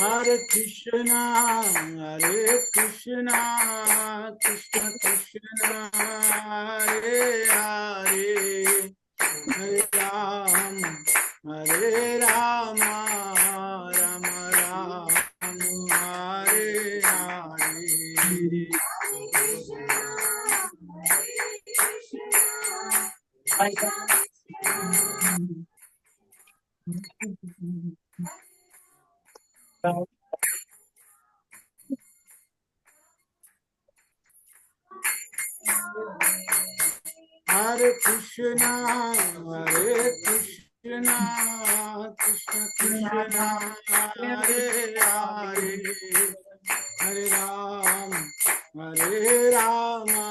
Hare Krishna, Krishna Krishna, Hare Hare, Hare Rama, Rama Rama, Hare Hare. Hare Krishna, Krishna Krishna, Hare Hare, Hare Rama,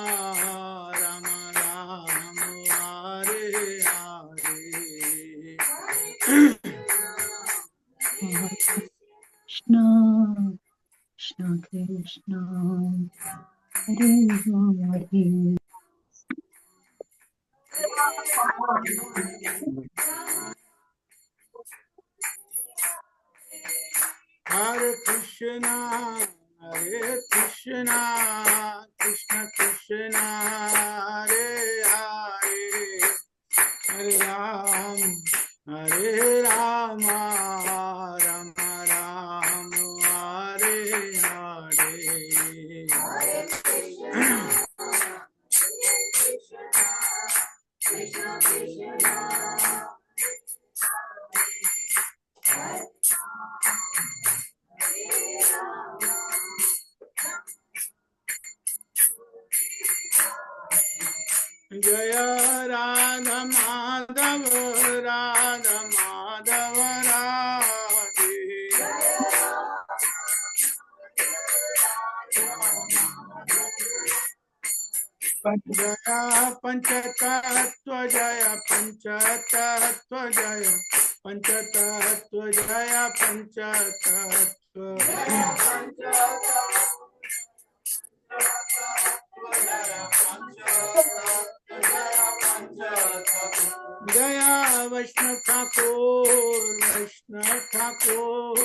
Rama Rama, Hare Hare. Krishna Krishna Krishna, Hare Hare. Hare Krishna, Krishna Krishna, Hare Hare, Hare Rama, Rama Rama, Hare Hare. Jaya Radha Madhav, Radha Madhav, Radhe. Jaya Panchatattva, Jaya Panchatattva, Jaya Panchatattva, Jaya Panchatattva. Jaya Vaishnav Thakur, Vaishnav Thakur,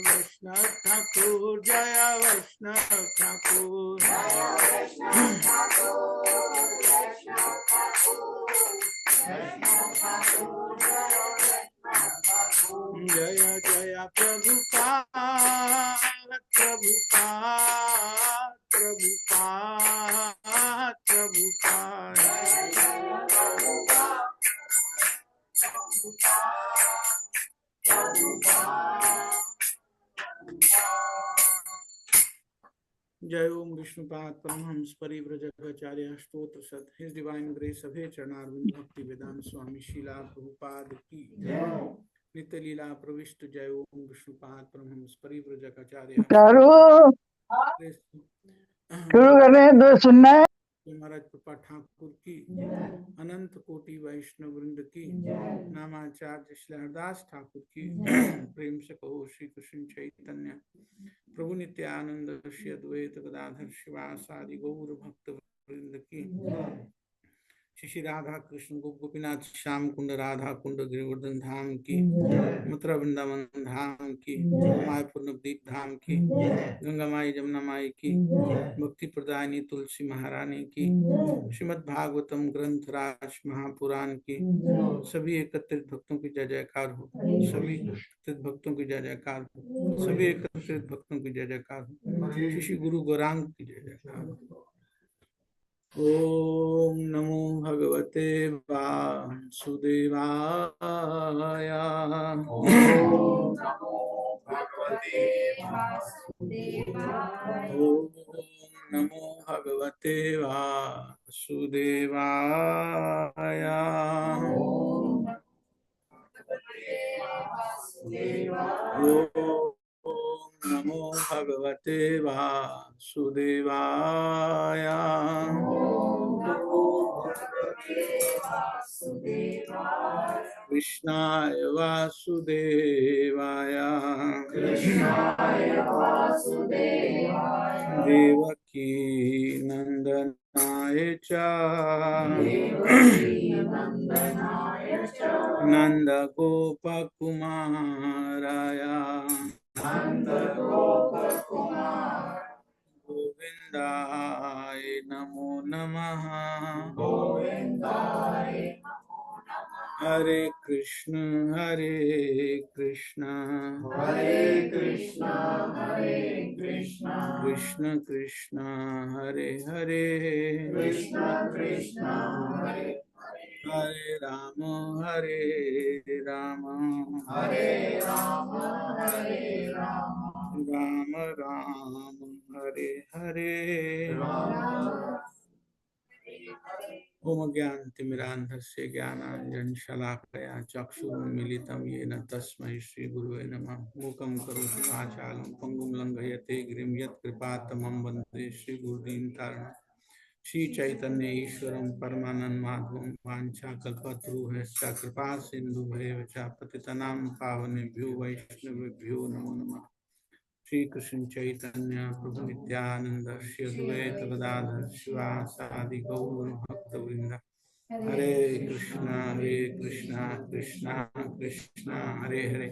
Vaishnav Thakur, Jaya Vaishnav Thakur. Jaya Jaya Prabhupada, Prabhupada, Prabhupada, Prabhupada. Jai Om Vishnupad Paramahamsa Parivrajakacarya Stottra Sat. His Divine Grace Abhay Charnarvind Bhakti Vedanta Swami Srila Prabhupada ki Nitya Leela Pravishta. Jai Om Vishnupad Paramahamsa Parivrajakacarya शुरू करने दो सुनना है। महाराज कृपा ठाकुर की, अनंत कोटि वैष्णव वृंद की, नामाचार्य श्री हरदास ठाकुर की, प्रेम से कहो श्री कृष्ण चैतन्य प्रभु नित्यानंद श्री अद्वैत गदाधर शिवासादि गौर भक्त वृंद की, श्री राधा कृष्ण गोपीनाथ श्याम कुंड राधा कुंड गिरिवर्धन धाम की, मथुरा वृंदावन धाम की, मायापुर नवदीप धाम की, गंगा माई जमुना माई की, भक्ति प्रदायिनी तुलसी महारानी की, श्रीमद् भागवतम ग्रंथ राज महापुराण की, सभी एकत्रित भक्तों की जय जयकार हो, सभी एकत्रित भक्तों की जय जयकार हो, सभी एकत्रित भक्तों की जय जयकार हो, श्री गुरु गौरांग की जय जयकार हो। ओम नमो भगवते वासुदेवाय। ओम नमो भगवते वासुदेवाय। ओम नमो भगवते वासुदेवाय। कृष्णाय वासुदेवाय देवकी नंदनाय च नंदगोपकुमाराय गोविंदाय नमो नमः। हरे कृष्ण कृष्ण कृष्ण हरे हरे हरे राम राम राम हरे हरे। ओम ज्ञानतिमिरान्धस्य ज्ञानाञ्जनशलाकया चक्षुरुन्मीलितं येन तस्मै श्रीगुरुवे नमः। मूकं करोति वाचालं पङ्गुं लङ्घयते गिरिं यत्कृपातमं वन्दे श्रीगुरुदीनतारिणं। श्रीचैतन्य ईश्वरं परमानंद माधवं वाञ्छाकल्पतरुभ्यश्च कृपा सिन्धुभ्येव च पतितनां पावनेभ्यो वैष्णवेभ्यो नमो नमः। श्री कृष्ण चैतन्य प्रभु नित्यानंद श्री अद्वैत गदाधर शिवासादि गौर भक्तवृंद। हरे कृष्णा कृष्णा कृष्णा हरे हरे,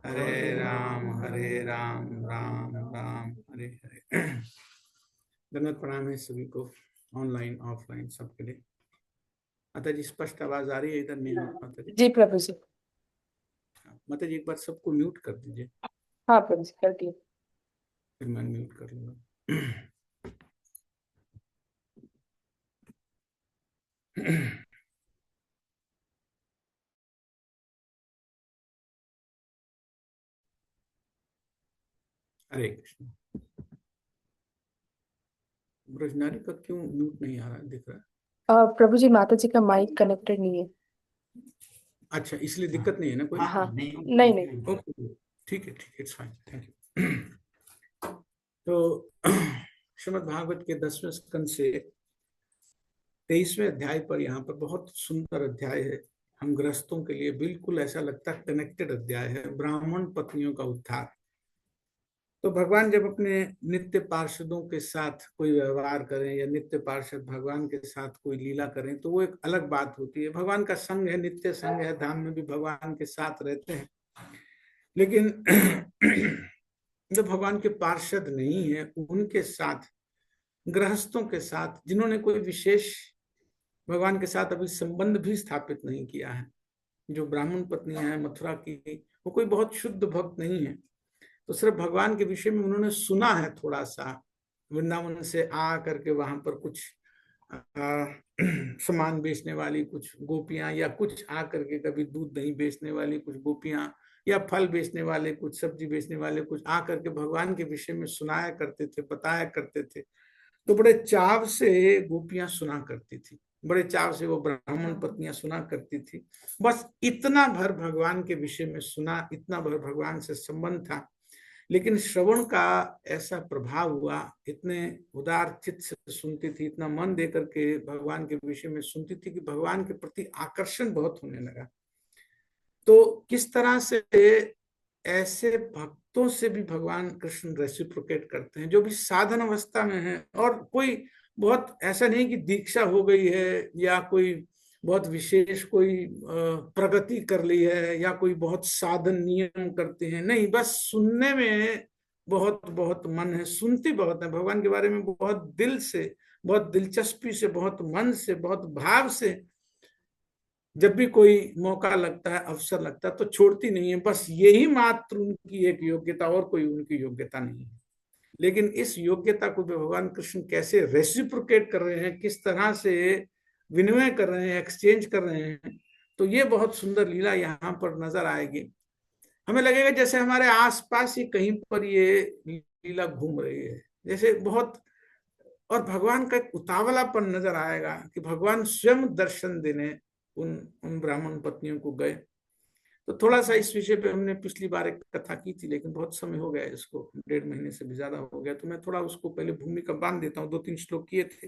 हरे राम राम राम हरे हरे। धन्यवाद, प्रणाम है सभी को, ऑनलाइन ऑफलाइन सबके लिए। माता जी स्पष्ट आवाज आ रही है इधर? नहीं माता जी? जी प्रभु जी। माता जी एक बार सबको म्यूट कर दीजिए। हाँ प्रभु जी कर दिए। फिर मैं म्यूट कर लूंगा। हरे कृष्ण। ब्रजनारी का क्यों म्यूट नहीं आ रहा दिख रहा? प्रभु जी माता जी का माइक कनेक्टेड नहीं है। अच्छा, इसलिए दिक्कत नहीं है ना कोई? हाँ नहीं। ओके, ठीक है इट्स फाइन, थैंक यू। तो श्रीमद् भागवत के 10वें स्कंद से 23वें अध्याय पर, यहाँ पर बहुत सुंदर अध्याय है। हम गृहस्थों के लिए बिल्कुल ऐसा लगता है कनेक्टेड अध्याय है, ब्राह्मण पत्नियों का उद्धार। तो भगवान जब अपने नित्य पार्षदों के साथ कोई व्यवहार करें या नित्य पार्षद भगवान के साथ कोई लीला करें तो वो एक अलग बात होती है। भगवान का संग है, नित्य संग है, धाम में भी भगवान के साथ रहते हैं। लेकिन जो भगवान के पार्षद नहीं है उनके साथ, गृहस्थों के साथ, जिन्होंने कोई विशेष भगवान के साथ अभी संबंध भी स्थापित नहीं किया है, जो ब्राह्मण पत्नियां हैं मथुरा की, वो कोई बहुत शुद्ध भक्त नहीं है। तो सिर्फ भगवान के विषय में उन्होंने सुना है थोड़ा सा, वृंदावन से आ करके वहां पर कुछ सामान बेचने वाली कुछ गोपियां, या कुछ आ करके कभी दूध दही बेचने वाली कुछ गोपियां, या फल बेचने वाले कुछ, सब्जी बेचने वाले कुछ आ करके भगवान के विषय में सुनाया करते थे, बताया करते थे। तो बड़े चाव से गोपियां सुना करती थी, बड़े चाव से वो ब्राह्मण पत्नियां सुना करती थी। बस इतना भर भगवान के विषय में सुना, इतना भर भगवान से संबंध था। लेकिन श्रवण का ऐसा प्रभाव हुआ, इतने उदार चित्त से सुनती थी, इतना मन दे करके भगवान के विषय में सुनती थी कि भगवान के प्रति आकर्षण बहुत होने लगा। तो किस तरह से ऐसे भक्तों से भी भगवान कृष्ण रेसिप्रोकेट करते हैं जो भी साधन अवस्था में है, और कोई बहुत ऐसा नहीं कि दीक्षा हो गई है या कोई बहुत विशेष कोई प्रगति कर ली है या कोई बहुत साधन नियम करते हैं, नहीं, बस सुनने में बहुत बहुत मन है, सुनती बहुत है भगवान के बारे में, बहुत दिल से, बहुत दिलचस्पी से, बहुत मन से, बहुत भाव से। जब भी कोई मौका लगता है, अवसर लगता है, तो छोड़ती नहीं है। बस यही मात्र उनकी एक योग्यता, और कोई उनकी योग्यता नहीं है। लेकिन इस योग्यता को भगवान कृष्ण कैसे रेसिप्रोकेट कर रहे हैं, किस तरह से विनिमय कर रहे हैं, एक्सचेंज कर रहे हैं, तो ये बहुत सुंदर लीला यहाँ पर नजर आएगी। हमें लगेगा जैसे हमारे आसपास ही कहीं पर ये लीला घूम रही है, जैसे बहुत, और भगवान का एक उतावलापन नजर आएगा कि भगवान स्वयं दर्शन देने उन ब्राह्मण पत्नियों को गए। तो थोड़ा सा इस विषय पे हमने पिछली बार एक कथा की थी, लेकिन बहुत समय हो गया, इसको 1.5 महीने से भी ज्यादा हो गया, तो मैं थोड़ा उसको पहले भूमिका बांध देता हूँ। 2-3 श्लोक किए थे।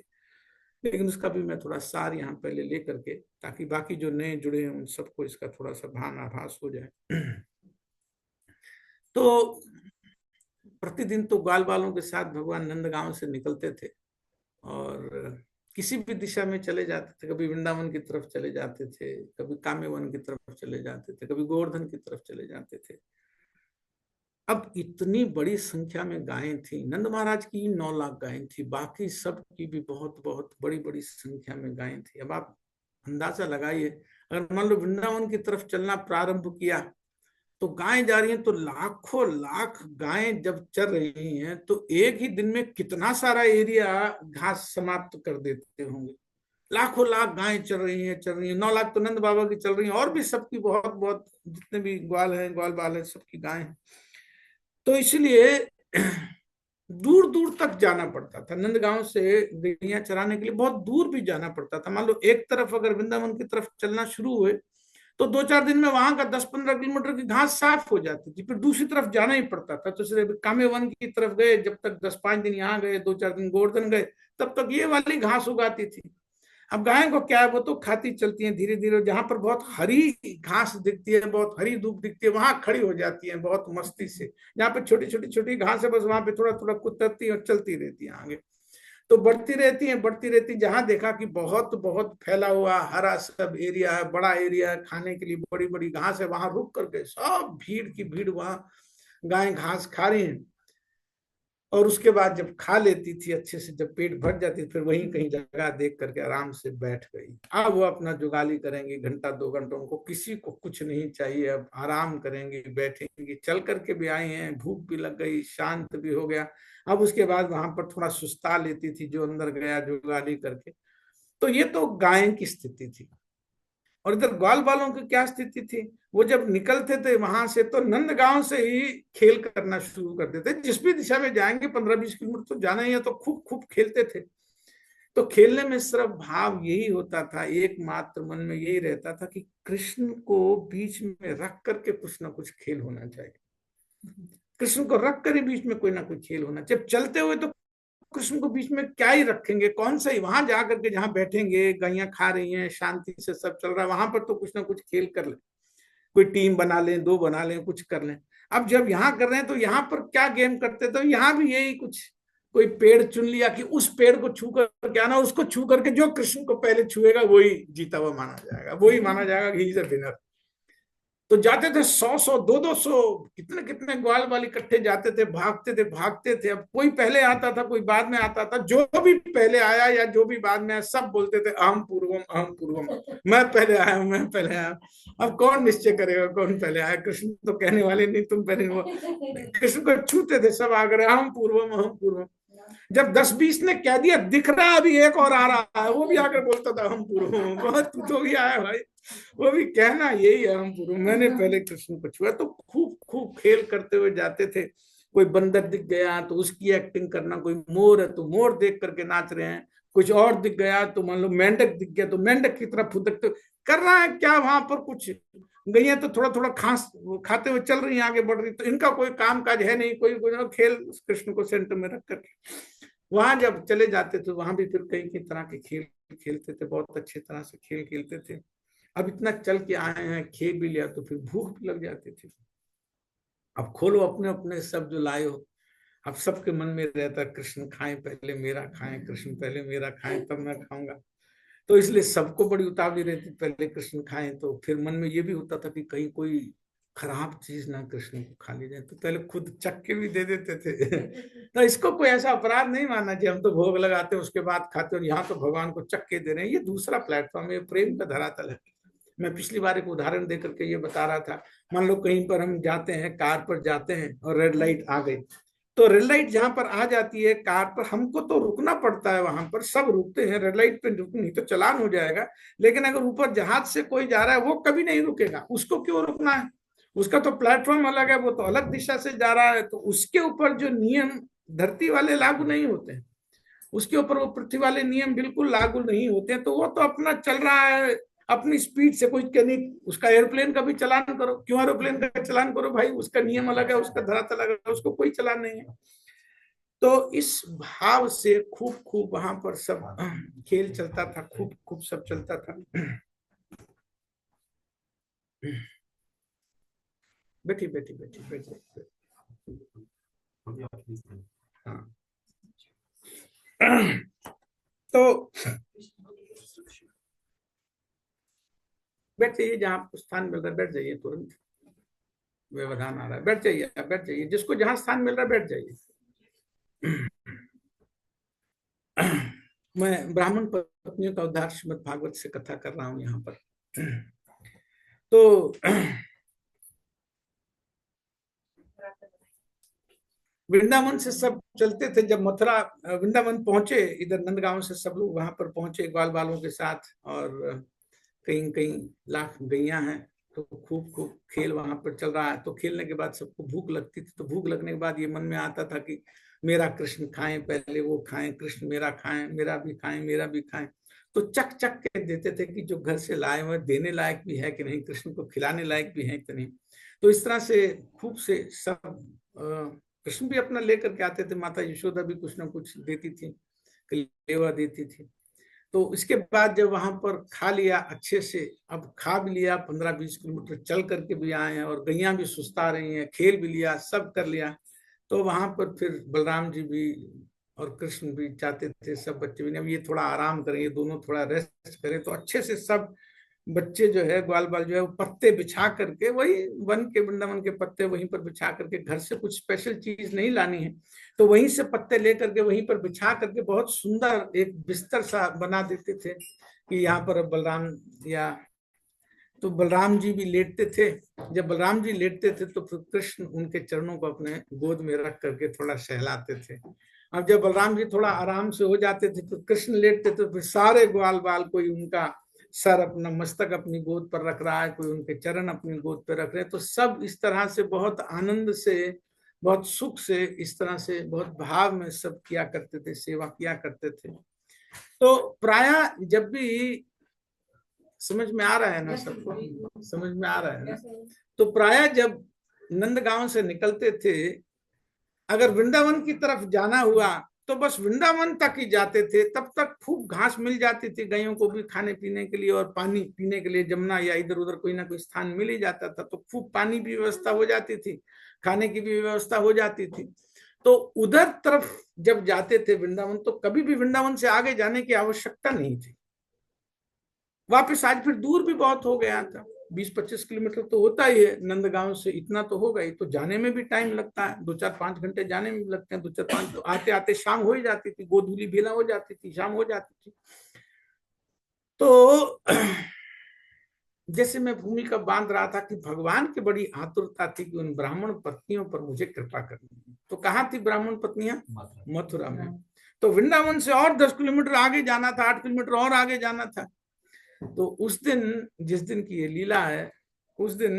लेकिन उसका भी मैं थोड़ा सार यहाँ पहले ले करके, ताकि बाकी जो नए जुड़े हैं उन सबको इसका थोड़ा सा भान आभास हो जाए। तो प्रतिदिन तो ग्वाल बालों के साथ भगवान नंदगांव से निकलते थे और किसी भी दिशा में चले जाते थे। कभी वृंदावन की तरफ चले जाते थे, कभी काम्यवन की तरफ चले जाते थे, कभी गोवर्धन की तरफ चले जाते थे। अब इतनी बड़ी संख्या में गायें थी, नंद महाराज की 9 लाख गायें थी, बाकी सब की भी बहुत बहुत बड़ी बड़ी संख्या में गायें थी। अब आप अंदाजा लगाइए, अगर मान लो वृंदावन की तरफ चलना प्रारंभ किया तो गायें जा रही हैं, तो लाखों लाख गायें जब चल रही हैं तो एक ही दिन में कितना सारा एरिया घास समाप्त कर देते होंगे। लाखों लाख गायें चल रही हैं। 9 लाख तो नंद बाबा की चल रही हैं, और भी सबकी बहुत बहुत जितने भी ग्वाल हैं, ग्वाल बाल हैं, सबकी गायें। तो इसलिए दूर दूर तक जाना पड़ता था। नंदगांव से गैया चराने के लिए बहुत दूर भी जाना पड़ता था। मान लो एक तरफ अगर वृंदावन की तरफ चलना शुरू हुए तो 2-4 दिन में वहां का 10-15 किलोमीटर की घास साफ हो जाती थी, फिर दूसरी तरफ जाना ही पड़ता था। तो सिर्फ काम्यवन की तरफ गए, जब तक 10-5 दिन यहाँ गए, 2-4 दिन गोवर्धन गए, तब तक ये वाली घास उगाती थी। अब गाय को क्या है, वो तो खाती चलती है धीरे धीरे। जहां पर बहुत हरी घास दिखती है, बहुत हरी धूप दिखती है, वहां खड़ी हो जाती है बहुत मस्ती से। जहाँ पे छोटी छोटी छोटी घास है, बस वहां पे थोड़ा थोड़ा कुतरती और चलती रहती है आगे। तो बढ़ती रहती। जहां देखा कि बहुत बहुत फैला हुआ हरा सब एरिया है, बड़ा एरिया है, खाने के लिए बड़ी बड़ी घास है, वहां रुक करके सब भीड़ की भीड़ वहां गाय घास खा रही है। और उसके बाद जब खा लेती थी अच्छे से, जब पेट भर जाती, फिर वहीं कहीं जगह देख करके आराम से बैठ गई। अब वो अपना जुगाली करेंगे, 1-2 घंटा, उनको किसी को कुछ नहीं चाहिए। अब आराम करेंगे, बैठेंगे। चल करके भी आए हैं, भूख भी लग गई, शांत भी हो गया। अब उसके बाद वहां पर थोड़ा सुस्ता लेती थी जो अंदर गया जुगाली करके। तो ये तो गाय की स्थिति थी। और इधर ग्वाल बालों की क्या स्थिति थी, वो जब निकलते थे वहां से तो नंदगांव से ही खेल करना शुरू कर देते। जिस भी दिशा में जाएंगे 15-20 किलोमीटर तो जाना ही है, तो खूब खूब खेलते थे। तो खेलने में सिर्फ भाव यही होता था, एकमात्र मन में यही रहता था कि कृष्ण को बीच में रख करके कुछ ना कुछ खेल होना चाहिए। कृष्ण को रख कर ही बीच में कोई ना कोई खेल होना चाहिए। चलते हुए तो कृष्ण को बीच में क्या ही रखेंगे, कौन सा ही वहां जाकर के जहां बैठेंगे, गैया खा रही हैं, शांति से सब चल रहा है, वहां पर तो कुछ ना कुछ खेल कर ले, कोई टीम बना लें, 2 बना लें, कुछ कर लें। अब जब यहाँ कर रहे हैं तो यहाँ पर क्या गेम करते, तो यहाँ भी यही कुछ, कोई पेड़ चुन लिया कि उस पेड़ को छू कर क्या ना, उसको छू करके जो कृष्ण को पहले छुएगा वही जीता हुआ माना जाएगा, वही माना जाएगा कि ही इज अ विनर। तो जाते थे 100-100, 200-200, कितने कितने ग्वाल वाल इकट्ठे जाते थे, भागते थे। अब कोई पहले आता था, कोई बाद में आता था। जो भी पहले आया या जो भी बाद में आया, सब बोलते थे अहम पूर्वम, मैं पहले आया हूं, मैं पहले आया। अब कौन निश्चय करेगा कौन पहले आया? कृष्ण तो कहने वाले नहीं तुम पहले हो। कृष्ण को छूते थे सब आकर, अहम पूर्वम। जब 10-20 ने कह दिया दिख रहा है अभी एक और आ रहा है, वो भी आकर बोलता था हम पूर्वम, बहुत तू तो भी आया भाई, वो भी कहना यही है हम पूर्वम, मैंने पहले कृष्ण को छुआ। तो खूब खूब खेल करते हुए जाते थे। कोई बंदर दिख गया तो उसकी एक्टिंग करना, कोई मोर है तो मोर देख करके नाच रहे हैं, कुछ और दिख गया तो मान लो मेंढक दिख गया तो मेंढक की तरफ फुदकते कर रहा है क्या वहां पर कुछ। गैया तो थोड़ा थोड़ा खाते हुए चल रही है, आगे बढ़ रही, तो इनका कोई काम काज है नहीं, कोई खेल कृष्ण को सेंटर में रख करके वहां जब चले जाते थे, वहां भी फिर कई कई तरह के खेल खेलते थे, बहुत अच्छे तरह से खेल खेलते थे। अब इतना चल के आए हैं, खेल भी लिया तो फिर भूख भी लग जाती थी। अब खोलो अपने अपने सब जो लाए हो, अब सबके मन में रहता कृष्ण खाएं पहले मेरा खाएं, कृष्ण पहले मेरा खाएं तब मैं खाऊंगा। तो इसलिए सबको बड़ी उतावली रहती पहले कृष्ण खाएं। तो फिर मन में ये भी होता था कि कहीं कोई खराब चीज ना कृष्ण को खा ली जाए, तो पहले खुद चक्के भी दे देते थे। तो इसको कोई ऐसा अपराध नहीं मानना चाहिए, हम तो भोग लगाते हैं उसके बाद खाते, और यहाँ तो भगवान को चक्के दे रहे हैं। ये दूसरा प्लेटफॉर्म है, प्रेम का धरातल है। मैं पिछली बार एक उदाहरण देकर के ये बता रहा था, मान लो कहीं पर हम जाते हैं, कार पर जाते हैं और रेड लाइट आ गई, तो रेड लाइट जहां पर आ जाती है कार पर, हमको तो रुकना पड़ता है, वहां पर सब रुकते हैं, रेड लाइट पे रुक नहीं तो चालान हो जाएगा। लेकिन अगर ऊपर जहाज से कोई जा रहा है वो कभी नहीं रुकेगा, उसको क्यों रुकना है? उसका तो प्लेटफॉर्म अलग है, वो तो अलग दिशा से जा रहा है, तो उसके ऊपर जो नियम धरती वाले लागू नहीं होते हैं, उसके ऊपर वो पृथ्वी वाले नियम बिल्कुल लागू नहीं होते हैं। तो वो तो अपना चल रहा है अपनी स्पीड से, कोई नहीं, उसका एयरप्लेन का भी चलान करो, क्यों एयरप्लेन का चलान करो भाई, उसका नियम अलग है, उसका धरातल अलग है, उसको कोई चलान नहीं है। तो इस भाव से खूब खूब वहां पर सब खेल चलता था, खूब खूब सब चलता था। बैठी बैठी बैठी बैठी। हाँ, तो बैठ जाइए, जहाँ आपको स्थान मिल रहा है बैठ जाइए, तुरंत व्यवधान आ रहा है, बैठ जाइए, आप बैठ जाइए, जिसको जहां स्थान मिल रहा है बैठ जाइए। मैं ब्राह्मण पत्नियों का उद्धार श्रीमद् भागवत से कथा कर रहा हूं यहाँ पर। तो वृंदावन से सब चलते थे, जब मथुरा वृंदावन पहुंचे, इधर नंदगांव से सब लोग वहां पर पहुंचे ग्वाल बालों के साथ, और कहीं कहीं लाख गैयां हैं, तो खूब खूब खेल वहां पर चल रहा है। तो खेलने के बाद सबको भूख लगती थी, तो भूख लगने के बाद ये मन में आता था कि मेरा कृष्ण खाएं, पहले वो खाएं, कृष्ण मेरा खाएं, मेरा भी खाएं, मेरा भी खाएं। तो चक चक के देते थे कि जो घर से लाए हुए देने लायक भी है कि नहीं, कृष्ण को खिलाने लायक भी है कि नहीं। तो इस तरह से खूब से सब कृष्ण भी अपना लेकर के आते थे, माता यशोदा भी कुछ ना कुछ देती थी, कलेवा देती थी। तो इसके बाद जब वहां पर खा लिया अच्छे से, अब खा भी लिया, 15-20 किलोमीटर चल करके भी आए हैं, और गैया भी सुस्ता रही हैं, खेल भी लिया, सब कर लिया। तो वहां पर फिर बलराम जी भी और कृष्ण भी चाहते थे, सब बच्चे भी, अब ये थोड़ा आराम करें, ये दोनों थोड़ा रेस्ट करें। तो अच्छे से सब बच्चे जो है, ग्वाल बाल जो है, वो पत्ते बिछा करके, वही वन के वृंदावन के पत्ते वहीं पर बिछा करके, घर से कुछ स्पेशल चीज नहीं लानी है, तो वहीं से पत्ते लेकर के वहीं पर बिछा करके बहुत सुंदर एक बिस्तर सा बना देते थे कि यहाँ पर बलराम, या तो बलराम जी भी लेटते थे। जब बलराम जी लेटते थे तो फिर कृष्ण उनके चरणों को अपने गोद में रख करके थोड़ा सहलाते थे। अब जब बलराम जी थोड़ा आराम से हो जाते थे तो कृष्ण लेटते थे, फिर सारे ग्वाल बाल, कोई उनका सर, अपना मस्तक अपनी गोद पर रख रहा है, कोई उनके चरण अपनी गोद पर रख रहे हैं। तो सब इस तरह से बहुत आनंद से, बहुत सुख से, इस तरह से बहुत भाव में सब किया करते थे, सेवा किया करते थे। तो प्रायः जब भी, समझ में आ रहा है ना सबको, समझ में आ रहा है ना, तो प्रायः जब नंदगांव से निकलते थे, अगर वृंदावन की तरफ जाना हुआ तो बस वृंदावन तक ही जाते थे। तब तक खूब घास मिल जाती थी गायों को भी खाने पीने के लिए, और पानी पीने के लिए जमुना या इधर उधर कोई ना कोई स्थान मिल ही जाता था, तो खूब पानी की व्यवस्था हो जाती थी, खाने की भी व्यवस्था हो जाती थी। तो उधर तरफ जब जाते थे वृंदावन, तो कभी भी वृंदावन से आगे जाने की आवश्यकता नहीं थी। वापस आज फिर दूर भी बहुत हो गया था, 20-25 किलोमीटर तो होता ही है नंदगांव से, इतना तो होगा ही। तो जाने में भी टाइम लगता है, 2-4-5 घंटे जाने में लगते हैं, 2-4-5, तो आते आते शाम हो ही जाती थी, गोधूली बेला हो जाती थी, शाम हो जाती थी। तो जैसे मैं भूमिका बांध रहा था कि भगवान की बड़ी आतुरता थी कि उन ब्राह्मण पत्नियों पर मुझे कृपा करनी है। तो कहाँ थी ब्राह्मण पत्नियां? मथुरा में। तो वृंदावन से और 10 किलोमीटर आगे जाना था, 8 किलोमीटर और आगे जाना था। तो उस दिन, जिस दिन की ये लीला है, उस दिन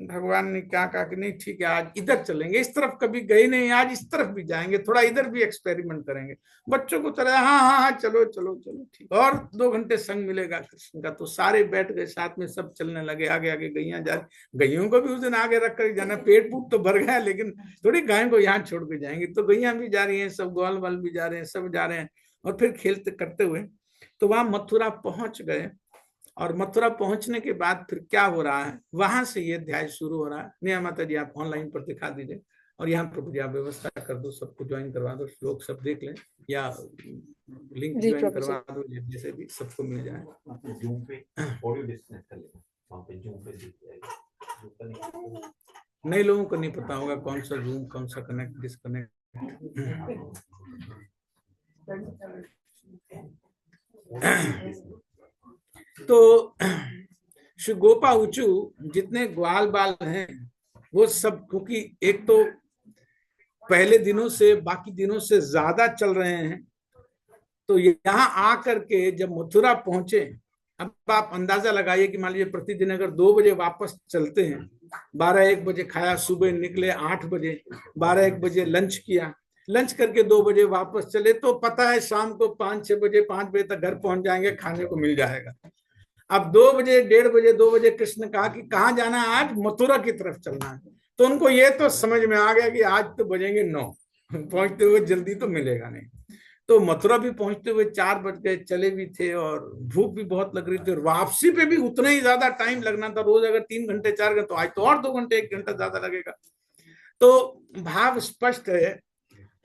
भगवान ने क्या कहा कि नहीं ठीक है, आज इधर चलेंगे, इस तरफ कभी गए नहीं, आज इस तरफ भी जाएंगे, थोड़ा इधर भी एक्सपेरिमेंट करेंगे। बच्चों को तरह हाँ हाँ हाँ चलो चलो चलो ठीक, और 2 घंटे संग मिलेगा कृष्ण का। तो सारे बैठ गए साथ में, सब चलने लगे, आगे आगे गैया जा, गैयों को भी उस दिन आगे रख कर जाना, पेट पूट तो भर गया, लेकिन थोड़ी गायों को यहाँ छोड़ के जाएंगे। तो गैया भी जा रही है, सब ग्वाल बाल भी जा रहे हैं, सब जा रहे हैं, और फिर खेलते करते हुए तो वहां मथुरा पहुंच गए। और मथुरा पहुंचने के बाद फिर क्या हो रहा है, वहां से ये अध्याय शुरू हो रहा है। नेहा माता जी आप ऑनलाइन पर दिखा दीजिए, और यहाँ प्रभु जी आप व्यवस्था कर दो, सबको ज्वाइन करवा दो, लोग सब देख लें, या लिंक जी ज्वाइन प्रभु जी। करवा दो, जैसे भी सबको मिल जाए। नए लोगों को नहीं पता होगा कौन सा जूम, कौन सा कनेक्ट, डिसकनेक्ट। तो श्री गोपा उचू जितने ग्वाल बाल हैं वो सब, क्योंकि एक तो पहले दिनों से बाकी दिनों से ज्यादा चल रहे हैं, तो यहाँ आकर के जब मथुरा पहुंचे, अब आप अंदाजा लगाइए कि मान लीजिए प्रतिदिन अगर 2 बजे वापस चलते हैं, 12-1 बजे खाया, सुबह निकले 8 बजे, 12-1 बजे लंच किया, लंच करके 2 बजे वापस चले, तो पता है शाम को 5-6 बजे 5 बजे तक घर पहुंच जाएंगे, खाने को मिल जाएगा। अब 2 बजे 1:30 बजे 2 बजे कृष्ण कहा कि कहाँ जाना है आज? मथुरा की तरफ चलना है। तो उनको ये तो समझ में आ गया कि आज तो बजेंगे 9, पहुंचते हुए जल्दी तो मिलेगा नहीं। तो मथुरा भी पहुंचते हुए 4 बज गए, चले भी थे और भूख भी बहुत लग रही थी, और वापसी पे भी उतना ही ज्यादा टाइम लगना था। रोज अगर 3 घंटे 4 घंटे, तो आज तो और 2 घंटे 1 घंटा ज्यादा लगेगा। तो भाव स्पष्ट है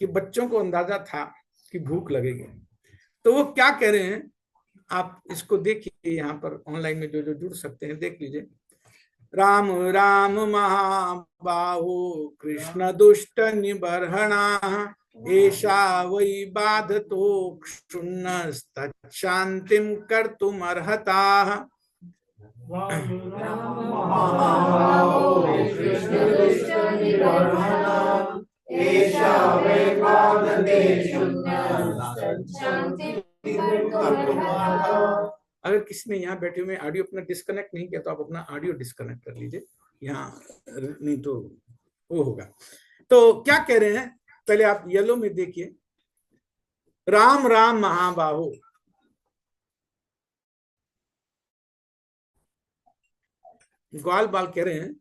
कि बच्चों को अंदाजा था कि भूख लगेगी। तो वो क्या कह रहे हैं, आप इसको देखिए, यहाँ पर ऑनलाइन में जो जो जुड़ सकते हैं देख लीजिए। राम राम महाबाहो कृष्ण दुष्ट निबर्हणा, एषा वै बाधतो क्षुण्णस्तच्छान्तिं कर्तुमर्हताः। अगर किसी ने यहाँ बैठे हुए ऑडियो अपना डिस्कनेक्ट नहीं किया तो आप अपना ऑडियो डिस्कनेक्ट कर लीजिए, यहाँ नहीं तो वो होगा। तो क्या कह रहे हैं, पहले आप येलो में देखिए, राम राम महाबाहो। ग्वाल बाल कह रहे हैं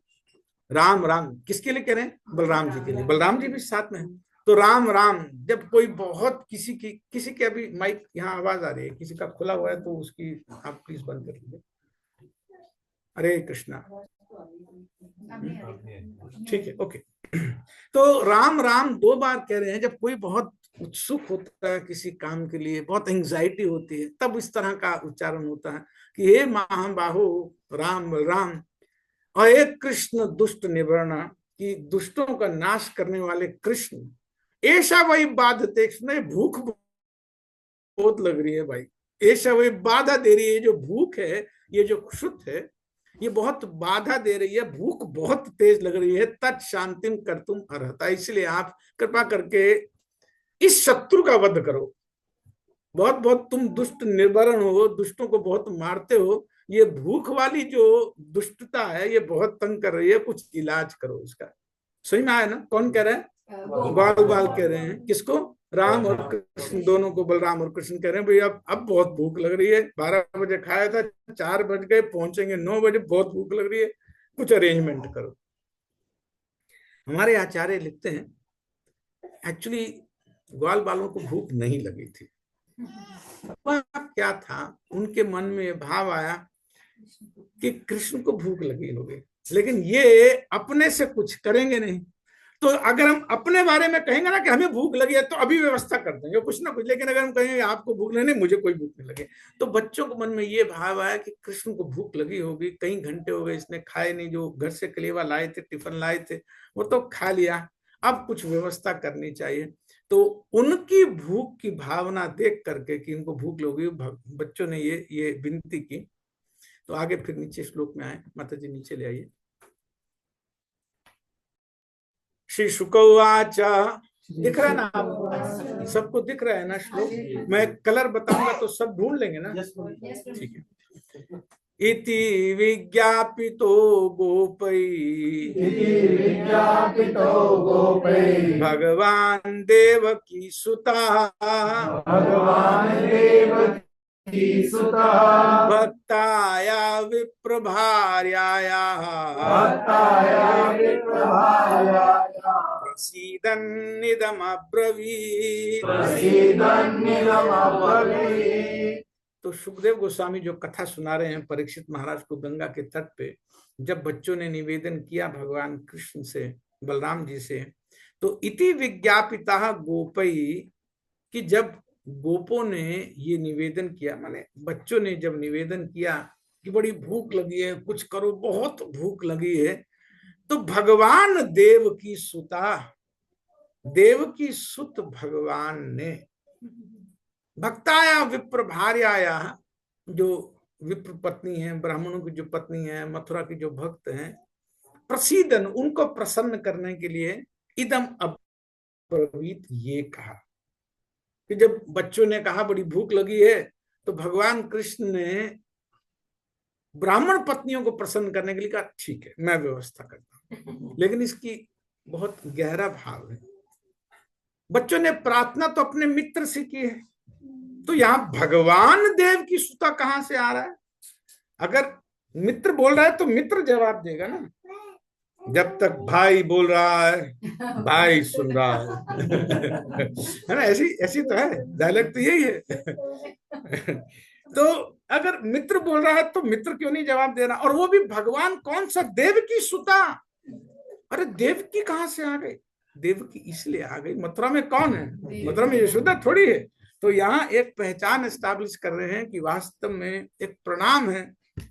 राम राम, किसके लिए कह रहे हैं, बलराम जी के लिए। बलराम जी भी साथ में हैं। तो राम राम, जब कोई बहुत किसी की अभी माइक यहाँ आवाज आ रही है, किसी का खुला हुआ है तो उसकी आप प्लीज बंद कर लीजिए। हरे कृष्णा, ठीक है, ओके। तो राम राम 2 बार कह रहे हैं। जब कोई बहुत उत्सुक होता है किसी काम के लिए, बहुत एंजाइटी होती है, तब इस तरह का उच्चारण होता है कि हे महाबाहो राम राम, और एक कृष्ण दुष्ट निवर्ण, की दुष्टों का नाश करने वाले कृष्ण। ऐसा वही बाधते, भूख बहुत लग रही है भाई, ऐसा वही बाधा दे रही है। जो भूख है, ये जो क्षुत है, ये बहुत बाधा दे रही है, भूख बहुत तेज लग रही है। तत् शांतिम कर्तुम अर्हता, इसलिए आप कृपा करके इस शत्रु का वध करो। बहुत बहुत तुम दुष्ट निबरण हो, दुष्टों को बहुत मारते हो, ये भूख वाली जो दुष्टता है ये बहुत तंग कर रही है, कुछ इलाज करो इसका। सही में आया ना, कौन कह रहे हैं, बाल बाल कह रहे हैं। किसको, राम और कृष्ण दोनों को, बलराम और कृष्ण कह रहे हैं भाई अब बहुत भूख लग रही है, 12 बजे खाया था, 4 बज गए, पहुंचेंगे 9 बजे, बहुत भूख लग रही है, कुछ अरेंजमेंट करो। हमारे आचार्य लिखते हैं एक्चुअली ग्वाल बालों को भूख नहीं लगी थी। क्या था, उनके मन में भाव आया कि कृष्ण को भूख लगी होगी, लेकिन ये अपने से कुछ करेंगे नहीं। तो अगर हम अपने बारे में कहेंगे ना कि हमें भूख लगी है, तो अभी व्यवस्था कर देंगे कुछ ना कुछ, लेकिन अगर हम कहेंगे आपको भूख नहीं, मुझे कोई भूख नहीं लगे, तो बच्चों को मन में ये भाव आया कि कृष्ण को भूख लगी होगी, कई घंटे हो गए इसने खाए नहीं, जो घर से कलेवा लाए थे, टिफिन लाए थे, वो तो खा लिया, अब कुछ व्यवस्था करनी चाहिए। तो उनकी भूख की भावना देख करके कि उनको भूख लगी, बच्चों ने ये विनती की। तो आगे फिर नीचे श्लोक में आए, माता जी नीचे ले आइए। श्री शुक उवाच, दिख रहा है ना आप सबको, दिख रहा है ना श्लोक, मैं कलर बताऊंगा तो सब ढूंढ लेंगे ना, ठीक है। इति विज्ञापितो गोपै भगवान देवकी सुता भक्ताया विप्रभार्याया प्रसीदन्निदमब्रवीत्। तो सुखदेव गोस्वामी जो कथा सुना रहे हैं परीक्षित महाराज को गंगा के तट पे, जब बच्चों ने निवेदन किया भगवान कृष्ण से, बलराम जी से, तो इति विज्ञापिता गोपई, कि जब गोपों ने ये निवेदन किया, माने बच्चों ने जब निवेदन किया कि बड़ी भूख लगी है, कुछ करो, बहुत भूख लगी है, तो भगवान देव की सुता, देव की सुत भगवान ने, भक्ताया विप्र भार्याया, जो विप्र पत्नी है, ब्राह्मणों की जो पत्नी है, मथुरा की जो भक्त हैं, प्रसीदन, उनको प्रसन्न करने के लिए, इदम अब्रवीत, ये कहा कि जब बच्चों ने कहा बड़ी भूख लगी है, तो भगवान कृष्ण ने ब्राह्मण पत्नियों को प्रसन्न करने के लिए कहा ठीक है मैं व्यवस्था करता हूं। लेकिन इसकी बहुत गहरा भाव है। बच्चों ने प्रार्थना तो अपने मित्र से की है, तो यहां भगवान देव की सुता कहां से आ रहा है? अगर मित्र बोल रहा है तो मित्र जवाब देगा ना, जब तक भाई बोल रहा है भाई सुन रहा है ना, ऐसी ऐसी तो है, डायलॉग तो यही है। तो अगर मित्र बोल रहा है तो मित्र क्यों नहीं जवाब दे रहा, और वो भी भगवान कौन सा, देव की सुता। अरे देव की कहां से आ गई, देव की इसलिए आ गई, मथुरा में कौन है, मथुरा में यशोदा थोड़ी है। तो यहाँ एक पहचान एस्टैब्लिश कर रहे हैं कि वास्तव में एक प्रणाम है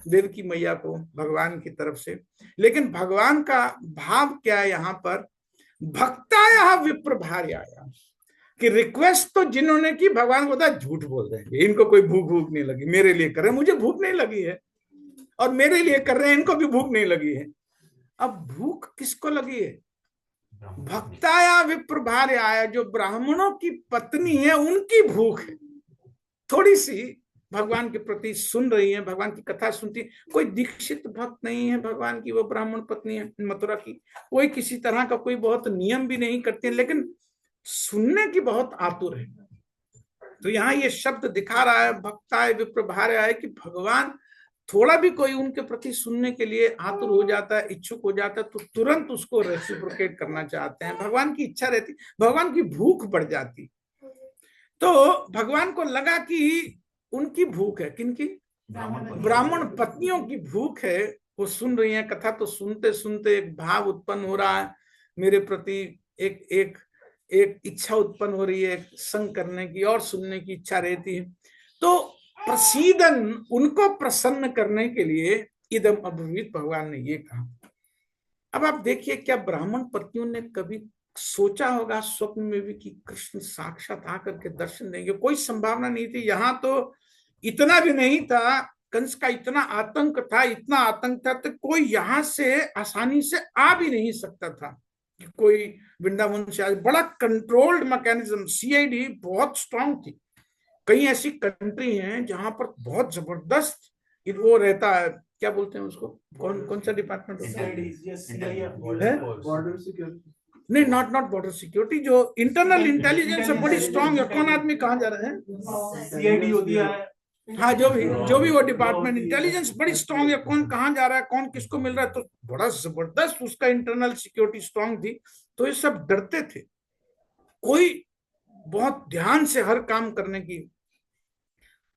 देव की मैया को भगवान की तरफ से। लेकिन भगवान का भाव क्या है यहाँ पर, भक्ताया विप्र भार्याया, कि रिक्वेस्ट तो जिन्होंने की, भगवान को बता झूठ बोल रहे हैं, इनको कोई भूख भूख नहीं लगी, मेरे लिए कर रहे हैं, मुझे भूख नहीं लगी है, और मेरे लिए कर रहे हैं, इनको भी भूख नहीं लगी है। अब भूख किसको लगी है, भक्ताया विप्र भार्याया, जो ब्राह्मणों की पत्नी है उनकी भूख है, थोड़ी सी भगवान के प्रति सुन रही है, भगवान की कथा सुनती। कोई दीक्षित भक्त नहीं है भगवान की, वो ब्राह्मण पत्नी है मथुरा की, कोई किसी तरह का कोई बहुत नियम भी नहीं करती है, लेकिन सुनने की बहुत आतुर है। तो यहाँ ये शब्द दिखा रहा है भक्ताय विप्र भार्याया, कि भगवान थोड़ा भी कोई उनके प्रति सुनने के लिए आतुर हो जाता है, इच्छुक हो जाता है, तो तुरंत उसको रेसिप्रोकेट करना चाहते हैं। भगवान की इच्छा रहती, भगवान की भूख बढ़ जाती। तो भगवान को लगा कि उनकी भूख है, किनकी, ब्राह्मण पत्नियों की भूख है, वो सुन रही है कथा। तो सुनते सुनते एक भाव उत्पन्न हो रहा है मेरे प्रति, एक एक एक इच्छा उत्पन्न हो रही है, संग करने की और सुनने की इच्छा रहती है। तो प्रसीदन, उनको प्रसन्न करने के लिए इदम अब्रवीत, भगवान ने ये कहा। अब आप देखिए, क्या ब्राह्मण पत्नियों ने कभी सोचा होगा स्वप्न में भी कि कृष्ण साक्षात आकर के दर्शन देंगे? कोई संभावना नहीं थी। यहाँ तो इतना भी नहीं था, कंस का इतना आतंक था, इतना आतंक था, तो कोई यहाँ से आसानी से आ भी नहीं सकता था कि कोई वृंदावन से आ। बड़ा कंट्रोल्ड मैकेनिज्म, सीआईडी बहुत स्ट्रांग थी। कई ऐसी कंट्री हैं जहां पर बहुत जबरदस्त वो रहता है, क्या बोलते हैं उसको, कौन कौन सा डिपार्टमेंट होता है? बॉर्डर सिक्योरिटी नहीं, नॉट नॉट बॉर्डर सिक्योरिटी, जो इंटरनल इंटेलिजेंस है बड़ी स्ट्रांग है। कौन आदमी कहाँ जा रहे हैं, सीआईडी होती है। हाँ, जो भी वो डिपार्टमेंट, इंटेलिजेंस बड़ी स्ट्रांग है, कौन कहाँ जा रहा है, कौन किसको मिल रहा है, तो बड़ा जबरदस्त उसका इंटरनल सिक्योरिटी स्ट्रांग थी। तो ये सब डरते थे, कोई बहुत ध्यान से हर काम करने की।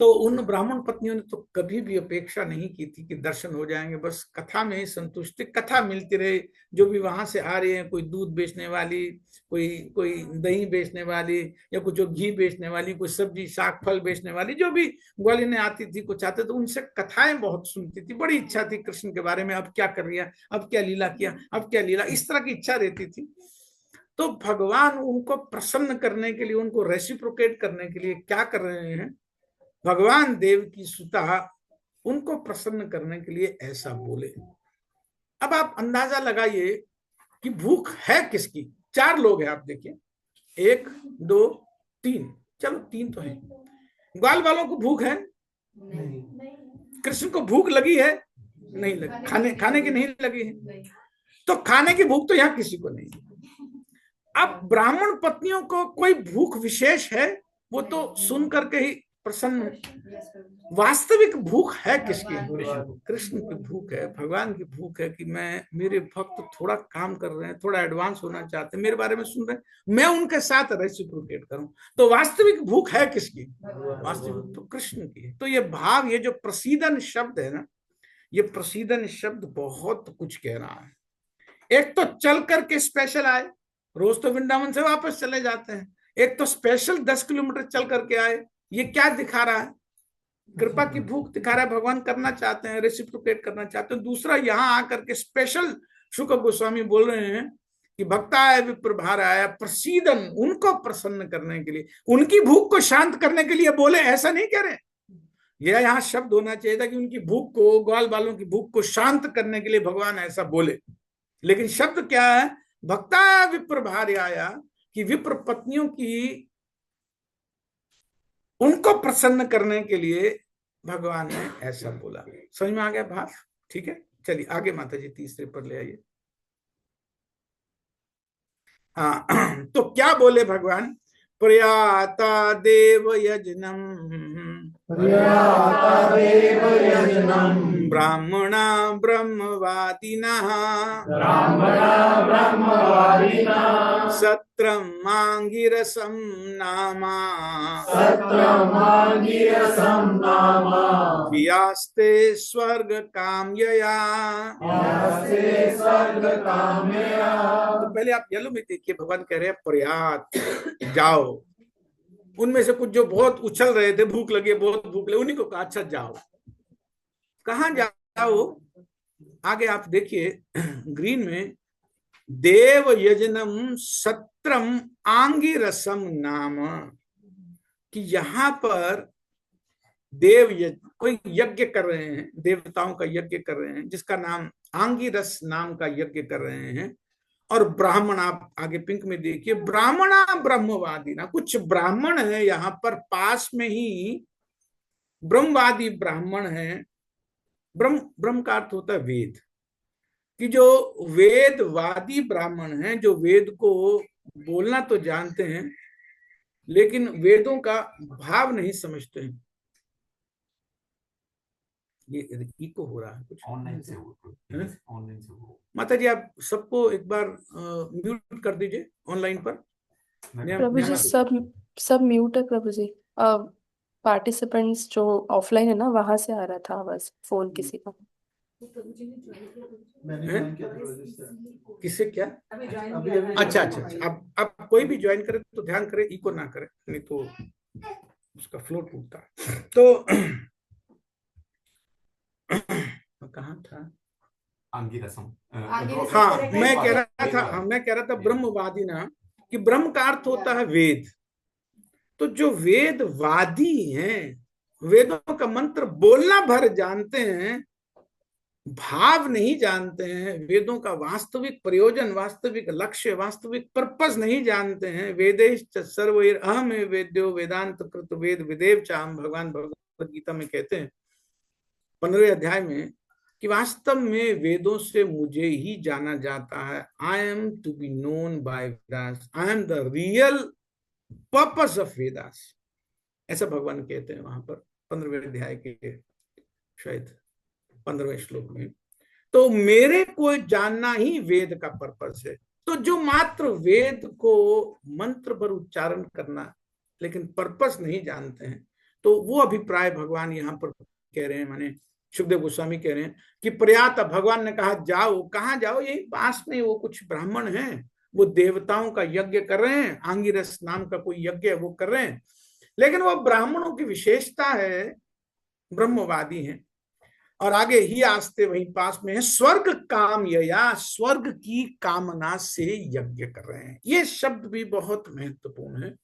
तो उन ब्राह्मण पत्नियों ने तो कभी भी अपेक्षा नहीं की थी कि दर्शन हो जाएंगे, बस कथा में ही संतुष्टि, कथा मिलती रहे। जो भी वहां से आ रहे हैं, कोई दूध बेचने वाली, कोई कोई दही बेचने वाली, या कुछ जो घी बेचने वाली, कोई सब्जी साग फल बेचने वाली, जो भी ग्वालियर ने आती थी कुछ आते, तो उनसे कथाएं बहुत सुनती थी। बड़ी इच्छा थी कृष्ण के बारे में, अब क्या कर रही है, अब क्या लीला किया, अब क्या लीला, इस तरह की इच्छा रहती थी। तो भगवान उनको प्रसन्न करने के लिए, उनको रेसिप्रोकेट करने के लिए क्या कर रहे हैं, भगवान देव की सुता उनको प्रसन्न करने के लिए ऐसा बोले। अब आप अंदाजा लगाइए कि भूख है किसकी। 4 लोग हैं, आप देखिए, 1 2 3, चलो 3 तो है। ग्वाल वालों को भूख है, कृष्ण को भूख लगी है, नहीं लगी, खाने की नहीं लगी है, तो खाने की भूख तो यहाँ किसी को नहीं। अब ब्राह्मण पत्नियों को कोई भूख विशेष है, वो तो सुन करके ही प्रसन्न है। वास्तविक भूख है किसकी, कृष्ण की भूख है, भगवान की भूख है कि मेरे भक्त थोड़ा काम कर रहे हैं, थोड़ा एडवांस होना चाहते हैं, मेरे बारे में सुन रहे हैं, मैं उनके साथ रेसिप्रोकेट करूं। तो वास्तविक भूख है किसकी, वास्तविक तो कृष्ण की है। तो ये भाव, ये जो प्रसीदन शब्द है ना, ये प्रसीदन शब्द बहुत कुछ कह रहा है। एक तो चल करके स्पेशल आए, रोज तो वृंदावन से वापस चले जाते हैं, एक तो स्पेशल 10 किलोमीटर चल करके आए। ये क्या दिखा रहा है, कृपा की भूख दिखा रहा है, भगवान करना चाहते हैं, रेसिप्रोकेट करना चाहते हैं। दूसरा, यहां आकर के स्पेशल शुक गोस्वामी बोल रहे हैं कि भक्ताय विप्र भार्याया प्रसीदन, उनको प्रसन्न करने के लिए, उनकी भूख को शांत करने के लिए बोले, ऐसा नहीं कह रहे। यह यहाँ शब्द होना चाहिए था कि उनकी भूख को, ग्वाल बालों की भूख को शांत करने के लिए भगवान ऐसा बोले। लेकिन शब्द क्या है, भक्ताय विप्र भार्याया, कि विप्र पत्नियों की, उनको प्रसन्न करने के लिए भगवान ने ऐसा बोला। समझ में आ गया भाव? ठीक है, चलिए आगे माता जी तीसरे पर ले आइए। हाँ, तो क्या बोले भगवान, प्रयाता देव यजनम पर्याप्तदेव यजनम् ब्राह्मणा ब्रह्मवादिनः सत्रम् आंगिरसं नामा यास्ते स्वर्ग कामयया। तो पहले आप येलो में देखिए, भगवान कह रहे हैं पर्याप्त, जाओ। उनमें से कुछ जो बहुत उछल रहे थे, भूख लगी, बहुत भूख लगी, उन्हीं को कहा अच्छा जाओ। कहाँ जाओ? आगे आप देखिए ग्रीन में, देव यजनम सत्रम आंगिरसम नाम, कि यहाँ पर देव कोई यज्ञ कर रहे हैं, देवताओं का यज्ञ कर रहे हैं, जिसका नाम आंगिरस नाम का यज्ञ कर रहे हैं। और ब्राह्मण, आप आगे पिंक में देखिए, ब्राह्मणा ब्रह्मवादी ना, कुछ ब्राह्मण है यहाँ पर पास में ही, ब्रह्मवादी ब्राह्मण है। ब्रह्म का अर्थ होता है वेद, कि जो वेदवादी ब्राह्मण हैं, जो वेद को बोलना तो जानते हैं लेकिन वेदों का भाव नहीं समझते हैं। ये इको हो रहा है कुछ, ऑनलाइन से हो। माता जी आप सबको एक बार म्यूट कर दीजिए ऑनलाइन पर। प्रभु जी सब म्यूट है प्रभु जी। पार्टिसिपेंट्स जो ऑफलाइन है ना, वहां से आ रहा था आवाज, फोन किसी का। किसे क्या? अच्छा, अब कोई भी ज्वाइन करे तो ध्यान करे, इको ना करे, नहीं तो उसका फ्लो टूटता है। तो कहाँ था? आंगिरसम। हाँ, मैं कह रहा था ब्रह्मवादी ना, कि ब्रह्म का अर्थ होता है वेद। तो जो वेदवादी हैं, वेदों का मंत्र बोलना भर जानते हैं, भाव नहीं जानते हैं, वेदों का वास्तविक प्रयोजन, वास्तविक लक्ष्य, वास्तविक पर्पस नहीं जानते हैं। वेदेश्च सर्वैर अहम वेद्यो वेदांत कृत वेद विदेव चाम, भगवान भगवद गीता में कहते हैं 15वें अध्याय में, कि वास्तव में वेदों से मुझे ही जाना जाता है। I am to be known by Vedas, I am the real purpose of Vedas, ऐसा भगवान कहते हैं वहां पर 15वें अध्याय के शायद 15वें श्लोक में। तो मेरे को जानना ही वेद का पर्पस है। तो जो मात्र वेद को मंत्र पर उच्चारण करना लेकिन पर्पस नहीं जानते हैं, तो वो अभिप्राय भगवान यहाँ पर कह रहे हैं। माने सुखदेव गोस्वामी कह रहे हैं कि पर्याप्त, भगवान ने कहा जाओ। कहाँ जाओ? यही पास में वो कुछ ब्राह्मण हैं, वो देवताओं का यज्ञ कर रहे हैं, आंगिरस नाम का कोई यज्ञ है वो कर रहे हैं। लेकिन वो ब्राह्मणों की विशेषता है, ब्रह्मवादी हैं। और आगे ही आस्ते वहीं पास में है, स्वर्ग काम या, स्वर्ग की कामना से यज्ञ कर रहे हैं। ये शब्द भी बहुत महत्वपूर्ण है।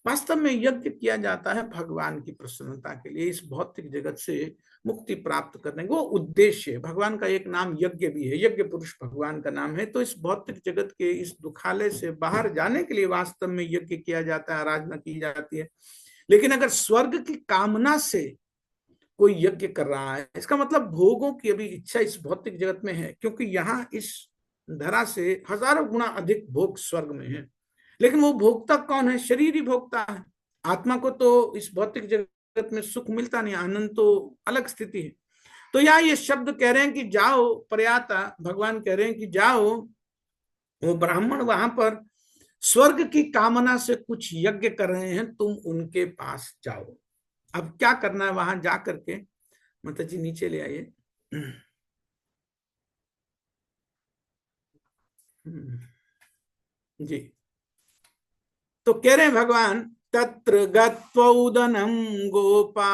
वास्तव में यज्ञ किया जाता है भगवान की प्रसन्नता के लिए, इस भौतिक जगत से मुक्ति प्राप्त करने को उद्देश्य। भगवान का एक नाम यज्ञ भी है, यज्ञ पुरुष भगवान का नाम है। तो इस भौतिक जगत के इस दुखालय से बाहर जाने के लिए वास्तव में यज्ञ किया जाता है, आराधना की जाती है। लेकिन अगर स्वर्ग की कामना से कोई यज्ञ कर रहा है, इसका मतलब भोगों की अभी इच्छा इस भौतिक जगत में है, क्योंकि यहाँ इस धरा से हजारों गुना अधिक भोग स्वर्ग में है। लेकिन वो भोक्ता कौन है? शरीर ही भोक्ता है। आत्मा को तो इस भौतिक जगत में सुख मिलता नहीं, आनंद तो अलग स्थिति है। तो यहाँ ये शब्द कह रहे हैं कि जाओ, पर्याता भगवान कह रहे हैं कि जाओ। वो ब्राह्मण वहां पर स्वर्ग की कामना से कुछ यज्ञ कर रहे हैं, तुम उनके पास जाओ। अब क्या करना है वहां जा करके? माता जी नीचे ले आइए। जी, तो कह रहे हैं भगवान, तत्र गत्वा उदनं गोपा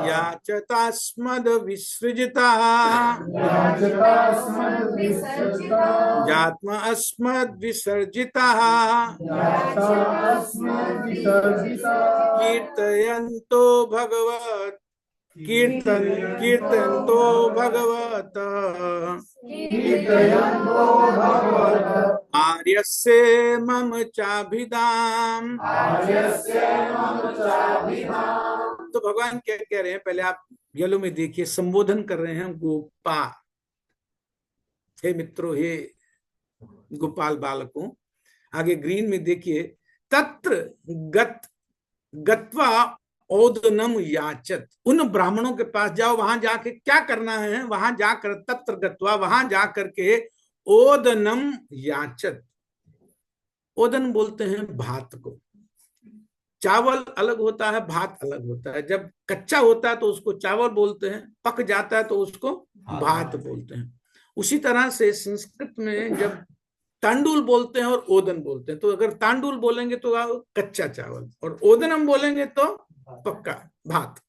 याचतास्मद् विसृजिता जात्म अस्मद् विसर्जिता कीर्तयन्तो भगवत् कीर्तयन्तो भगवत आर्यस्य मम चाभिधाम। तो भगवान क्या कह रहे हैं? पहले आप येलो में देखिए, संबोधन कर रहे हैं गोपा, हे मित्रों, हे गोपाल बालकों। आगे ग्रीन में देखिए, तत्र गत्वा ओदनम याचत, उन ब्राह्मणों के पास जाओ, वहां जाके क्या करना है, वहां जाकर तत्र गत्वा, वहां जाकर के ओदनम याचत। ओदन बोलते हैं भात को। चावल अलग होता है, भात अलग होता है। जब कच्चा होता है तो उसको चावल बोलते हैं, पक जाता है तो उसको भात बोलते हैं। उसी तरह से संस्कृत में जब तांडुल बोलते हैं और ओदन बोलते हैं, तो अगर तांडुल बोलेंगे तो कच्चा चावल, और ओदन हम बोलेंगे तो पक्का भात।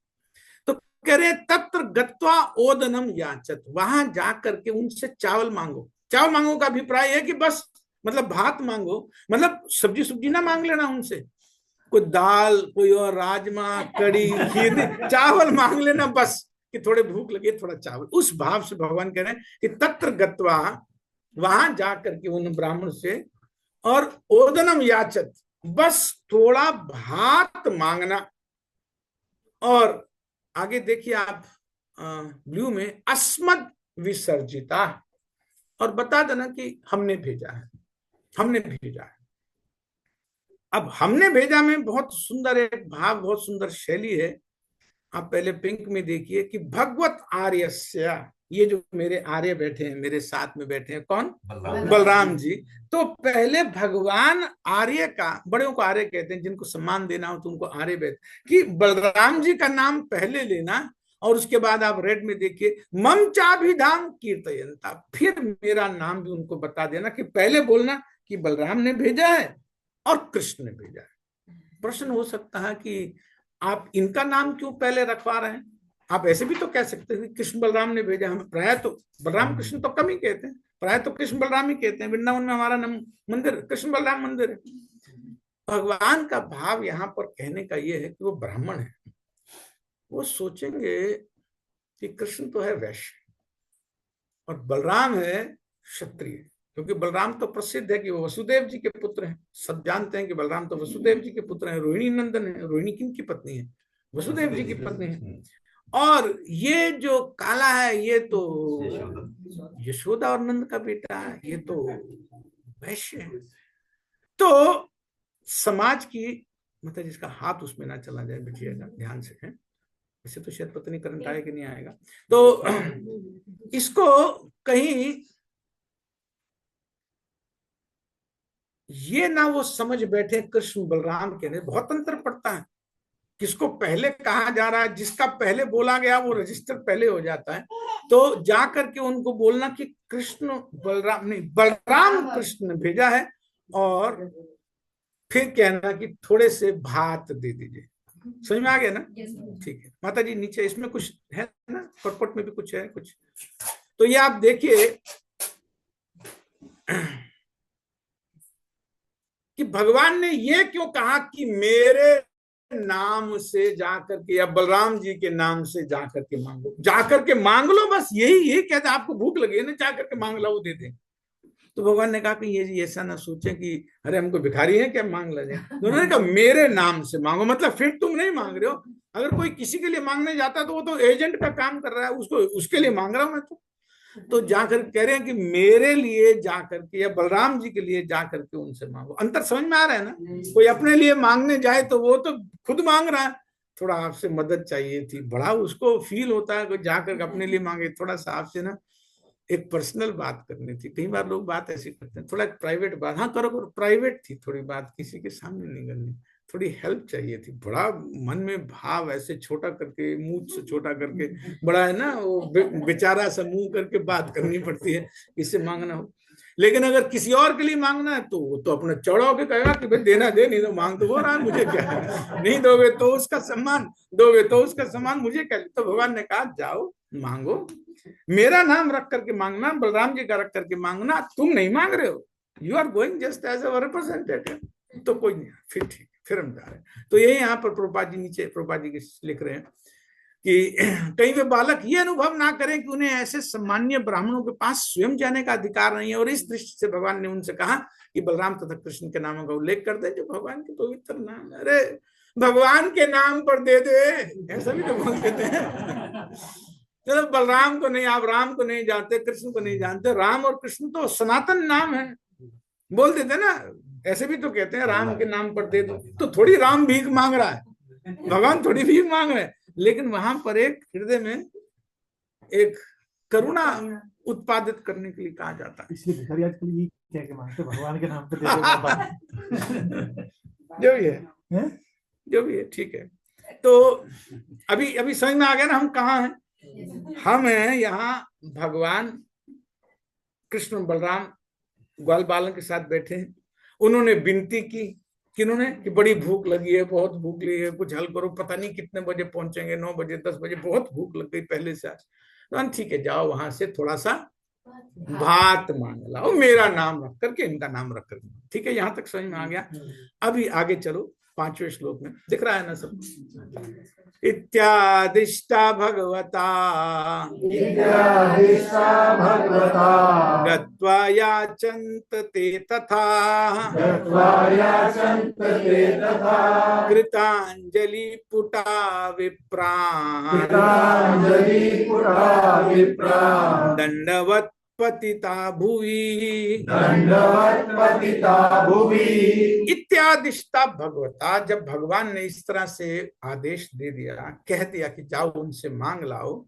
तो कह रहे हैं तत्र गत्वा ओदनम याचत, वहां जाकर के उनसे चावल मांगो। चावल मांगो का अभिप्राय है कि बस मतलब भात मांगो, मतलब सब्जी सुब्जी ना मांग लेना उनसे, कोई दाल, कोई और राजमा, कड़ी, खीर, चावल मांग लेना बस, कि थोड़े भूख लगे थोड़ा चावल। उस भाव से भगवान कह रहे हैं कि तत्र गत्वा, वहां जाकर के उन ब्राह्मण से, और ओदनम याचत, बस थोड़ा भात मांगना। और आगे देखिए आप ब्लू में, अस्मद विसर्जिता, और बता देना कि हमने भेजा है, हमने भेजा है। अब हमने भेजा में बहुत सुंदर एक भाव, बहुत सुंदर शैली है। आप पहले पिंक में देखिए कि भगवत आर्यस्य, ये जो मेरे आर्य बैठे हैं, मेरे साथ में बैठे हैं, कौन? बलराम जी। तो पहले भगवान आर्य का, बड़ों को आर्य कहते हैं, जिनको सम्मान देना हो तो उनको आर्य बैठ, कि बलराम जी का नाम पहले लेना, और उसके बाद आप रेड में देखिए मम चाभिधाम कीर्तयंता, फिर मेरा नाम भी उनको बता देना, कि पहले बोलना कि बलराम ने भेजा है और कृष्ण ने भेजा है। प्रश्न हो सकता है कि आप इनका नाम क्यों पहले रखवा रहे हैं? आप ऐसे भी तो कह सकते हैं कृष्ण बलराम ने भेजा। हम प्राय तो बलराम कृष्ण तो कम ही कहते हैं, प्राय तो कृष्ण बलराम ही कहते हैं। वृंदावन में हमारा मंदिर कृष्ण बलराम मंदिर है। भगवान का भाव यहाँ पर कहने का ये है कि वो ब्राह्मण है, वो सोचेंगे कि कृष्ण तो है वैश्य और बलराम है क्षत्रिय, क्योंकि बलराम तो प्रसिद्ध है कि वो वसुदेव जी के पुत्र हैं। सब जानते हैं कि बलराम तो वसुदेव जी के पुत्र हैं। रोहिणी नंदन है। रोहिणी किन की पत्नी है? वसुदेव जी की पत्नी है। और ये जो काला है, ये तो यशोदा और नंद का बेटा है, ये तो वैश्य है। तो समाज की, मतलब जिसका हाथ उसमें ना चला जाए, बचिएगा ध्यान से है। वैसे तो शायद पता नहीं करंट आए कि नहीं आएगा। तो इसको कहीं ये ना वो समझ बैठे कृष्ण बलराम के, ने बहुत अंतर पड़ता है। किसको पहले कहा जा रहा है, जिसका पहले बोला गया वो रजिस्टर पहले हो जाता है। तो जा करके उनको बोलना कि कृष्ण बलराम नहीं, बलराम कृष्ण ने भेजा है, और फिर कहना कि थोड़े से भात दे दीजिए। समझ में आ गया ना? ठीक है माता जी, नीचे इसमें कुछ है ना, पटपट में भी कुछ है कुछ। तो ये आप देखिए कि भगवान ने ये क्यों कहा कि मेरे नाम से जाकर के, या बलराम जी के नाम से जाकर के मांगो, जाकर के मांग लो, बस यही कहते। आपको भूख लगी है ना, जाकर के मांग लो, वो दे दें। तो भगवान ने कहा कि ये ऐसा ना सोचे कि अरे हमको भिखारी है क्या मांग ले। तो उन्होंने कहा मेरे नाम से मांगो, मतलब फिर तुम नहीं मांग रहे हो। अगर कोई किसी के लिए मांगने जाता तो वो तो एजेंट का काम कर रहा है, उसको उसके लिए मांग रहा हूं मैं। तो जाकर कह रहे हैं कि मेरे लिए जाकर के, या बलराम जी के लिए जाकर के उनसे मांगो। अंतर समझ में आ रहा है ना? कोई अपने लिए मांगने जाए तो वो तो खुद मांग रहा है, थोड़ा आपसे मदद चाहिए थी, बड़ा उसको फील होता है। कोई जाकर अपने लिए मांगे, थोड़ा सा आपसे ना एक पर्सनल बात करनी थी। कई बार लोग बात ऐसी करते हैं, थोड़ा प्राइवेट बात, हाँ करो, प्राइवेट थी थोड़ी बात, किसी के सामने नहीं करनी, थोड़ी हेल्प चाहिए थी। बड़ा मन में भाव ऐसे छोटा करके, मुंह से छोटा करके, बड़ा है ना वो बेचारा सा मुंह करके बात करनी पड़ती है, इससे मांगना हो। लेकिन अगर किसी और के लिए मांगना है तो वो तो अपना चौड़ा होकर कहेगा कि भाई देना दे, नहीं तो मांग तो वो रहा है, मुझे क्या। नहीं दोगे तो उसका सम्मान, दोगे तो उसका सम्मान, मुझे क्या। तो भगवान ने कहा जाओ मांगो, मेरा नाम रख करके मांगना, बलराम जी का रख करके मांगना। तुम नहीं मांग रहे हो, you are going just as a representative. तो कोई नहीं, फिर ठीक, फिर हम जा रहे हैं। तो यही यहाँ पर प्रभुपाद जी नीचे प्रभुपाद जी लिख रहे हैं कि कहीं वे बालक ये अनुभव ना करें कि उन्हें ऐसे सम्मान्य ब्राह्मणों के पास स्वयं जाने का अधिकार नहीं है। और इस दृष्टि से भगवान ने उनसे कहा कि बलराम तथा कृष्ण के नामों का उल्लेख कर दे, जो भगवान के पवित्र नाम। अरे भगवान के नाम पर दे दे, ऐसा भी तो बोल देते हैं। चलो बलराम को नहीं, आप राम को नहीं जानते, कृष्ण को नहीं जानते, राम और कृष्ण तो सनातन नाम है, बोल देते ना। ऐसे भी तो कहते हैं राम के नाम पर दे दो, तो थोड़ी राम भीख मांग रहा है, भगवान थोड़ी भीख मांग रहे हैं, लेकिन वहां पर एक हृदय में एक करुणा उत्पादित करने के लिए कहा जाता है। इसलिए भिखारी आजकल ये क्या के मांगते भगवान के नाम पे दे दो बाबा। जो भी है, जो भी है, ठीक है। तो अभी अभी समझ में आ गया ना हम कहाँ हैं। हम हैं यहाँ भगवान कृष्ण बलराम ग्वाल बालन के साथ बैठे हैं। उन्होंने विनती की, किन्होंने, कि बड़ी भूख लगी है, बहुत भूख लगी है, कुछ हल करो, पता नहीं कितने बजे पहुंचेंगे, 9 बजे 10 बजे, बहुत भूख लग गई पहले से आज। तो ठीक है, जाओ वहां से थोड़ा सा भात मांग लाओ, मेरा नाम रख करके, इनका नाम रख करके। ठीक है, यहाँ तक समझ में आ गया। अभी आगे चलो 5वें श्लोक में, दिख रहा है ना सब। इत्यादिष्टा भगवता गत्वा याचन्त ते तथा कृतांजलि पुटा विप्रान् दंडवत् पतिता भुवि इत्यादिष्टा भगवता। जब भगवान ने इस तरह से आदेश दे दिया, कह दिया कि जाओ उनसे मांग लाओ,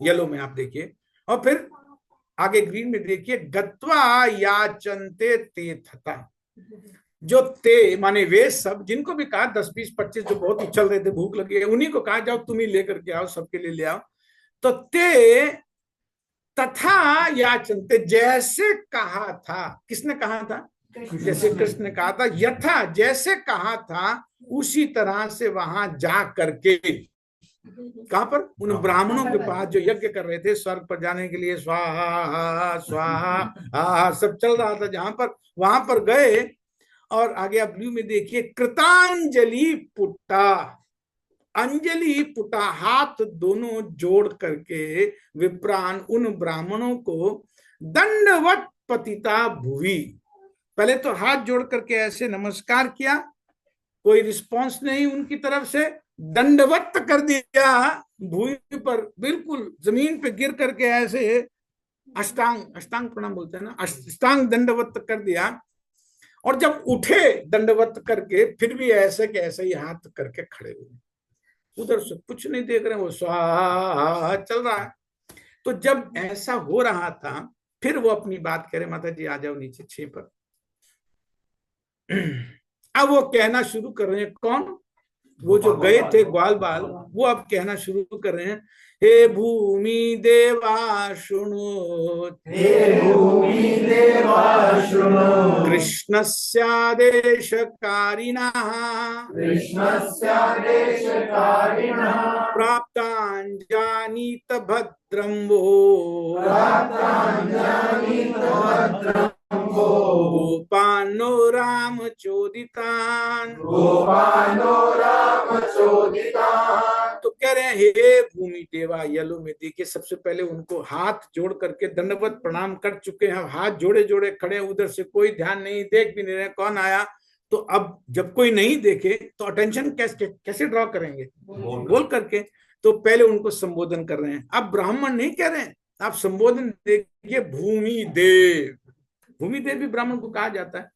येलो में आप देखिए, और फिर आगे ग्रीन में देखिए, गत्वा याचन्ते ते तथा। जो ते माने वे सब, जिनको भी कहा 10 20 25 जो बहुत उछल रहे थे, भूख लगी है, उन्हीं को कहा जाओ तुम ही लेकर के आओ, सबके लिए ले आओ। तो ते तथा याचन्ते, जैसे कहा था, किसने कहा था? जैसे कृष्ण ने कहा था, यथा जैसे कहा था उसी तरह से वहां जा करके, कहां पर? उन ब्राह्मणों के पास जो यज्ञ कर रहे थे स्वर्ग पर जाने के लिए, स्वाहा स्वाहा सब चल रहा था जहां पर, वहां पर गए। और आगे आप ब्लू में देखिए, कृतांजलि पुट्टा, अंजलि पुटा, हाथ दोनों जोड़ करके विप्रान, उन ब्राह्मणों को दंडवत पतिता भुवि, पहले तो हाथ जोड़ करके ऐसे नमस्कार किया, कोई रिस्पांस नहीं उनकी तरफ से, दंडवत कर दिया भूमि पर, बिल्कुल जमीन पे गिर करके ऐसे अष्टांग प्रणाम बोलते हैं ना, अष्टांग दंडवत कर दिया। और जब उठे दंडवत करके, फिर भी ऐसे के ऐसे ही हाथ करके खड़े हुए, उधर से कुछ नहीं देख रहे, वो स्वाहा चल रहा है। तो जब ऐसा हो रहा था, फिर वो अपनी बात कह रहे, माता जी आ जाओ नीचे 6 पर। अब वो कहना शुरू कर रहे हैं, कौन? वो जो गए थे ग्वाल बाल, वो अब कहना शुरू कर रहे हैं, हे भूमि देवा शृणु, कृष्णस्यादेशकारिणः प्राप्ताञ्जानीत भद्रं वो गोपानो राम चोदितान। तो कह रहे हैं, हे भूमि देवा, येलो में देखिए, सबसे पहले उनको हाथ जोड़ करके दंडवत प्रणाम कर चुके हैं, हाथ जोड़े जोड़े खड़े, उधर से कोई ध्यान नहीं, देख भी नहीं रहे कौन आया। तो अब जब कोई नहीं देखे तो अटेंशन कैसे ड्रॉ करेंगे? बोल करके। तो पहले उनको संबोधन कर रहे हैं। अब ब्राह्मण नहीं कह रहे हैं, आप संबोधन देखिए, भूमि देव। भूमि देव भी ब्राह्मण को कहा जाता है,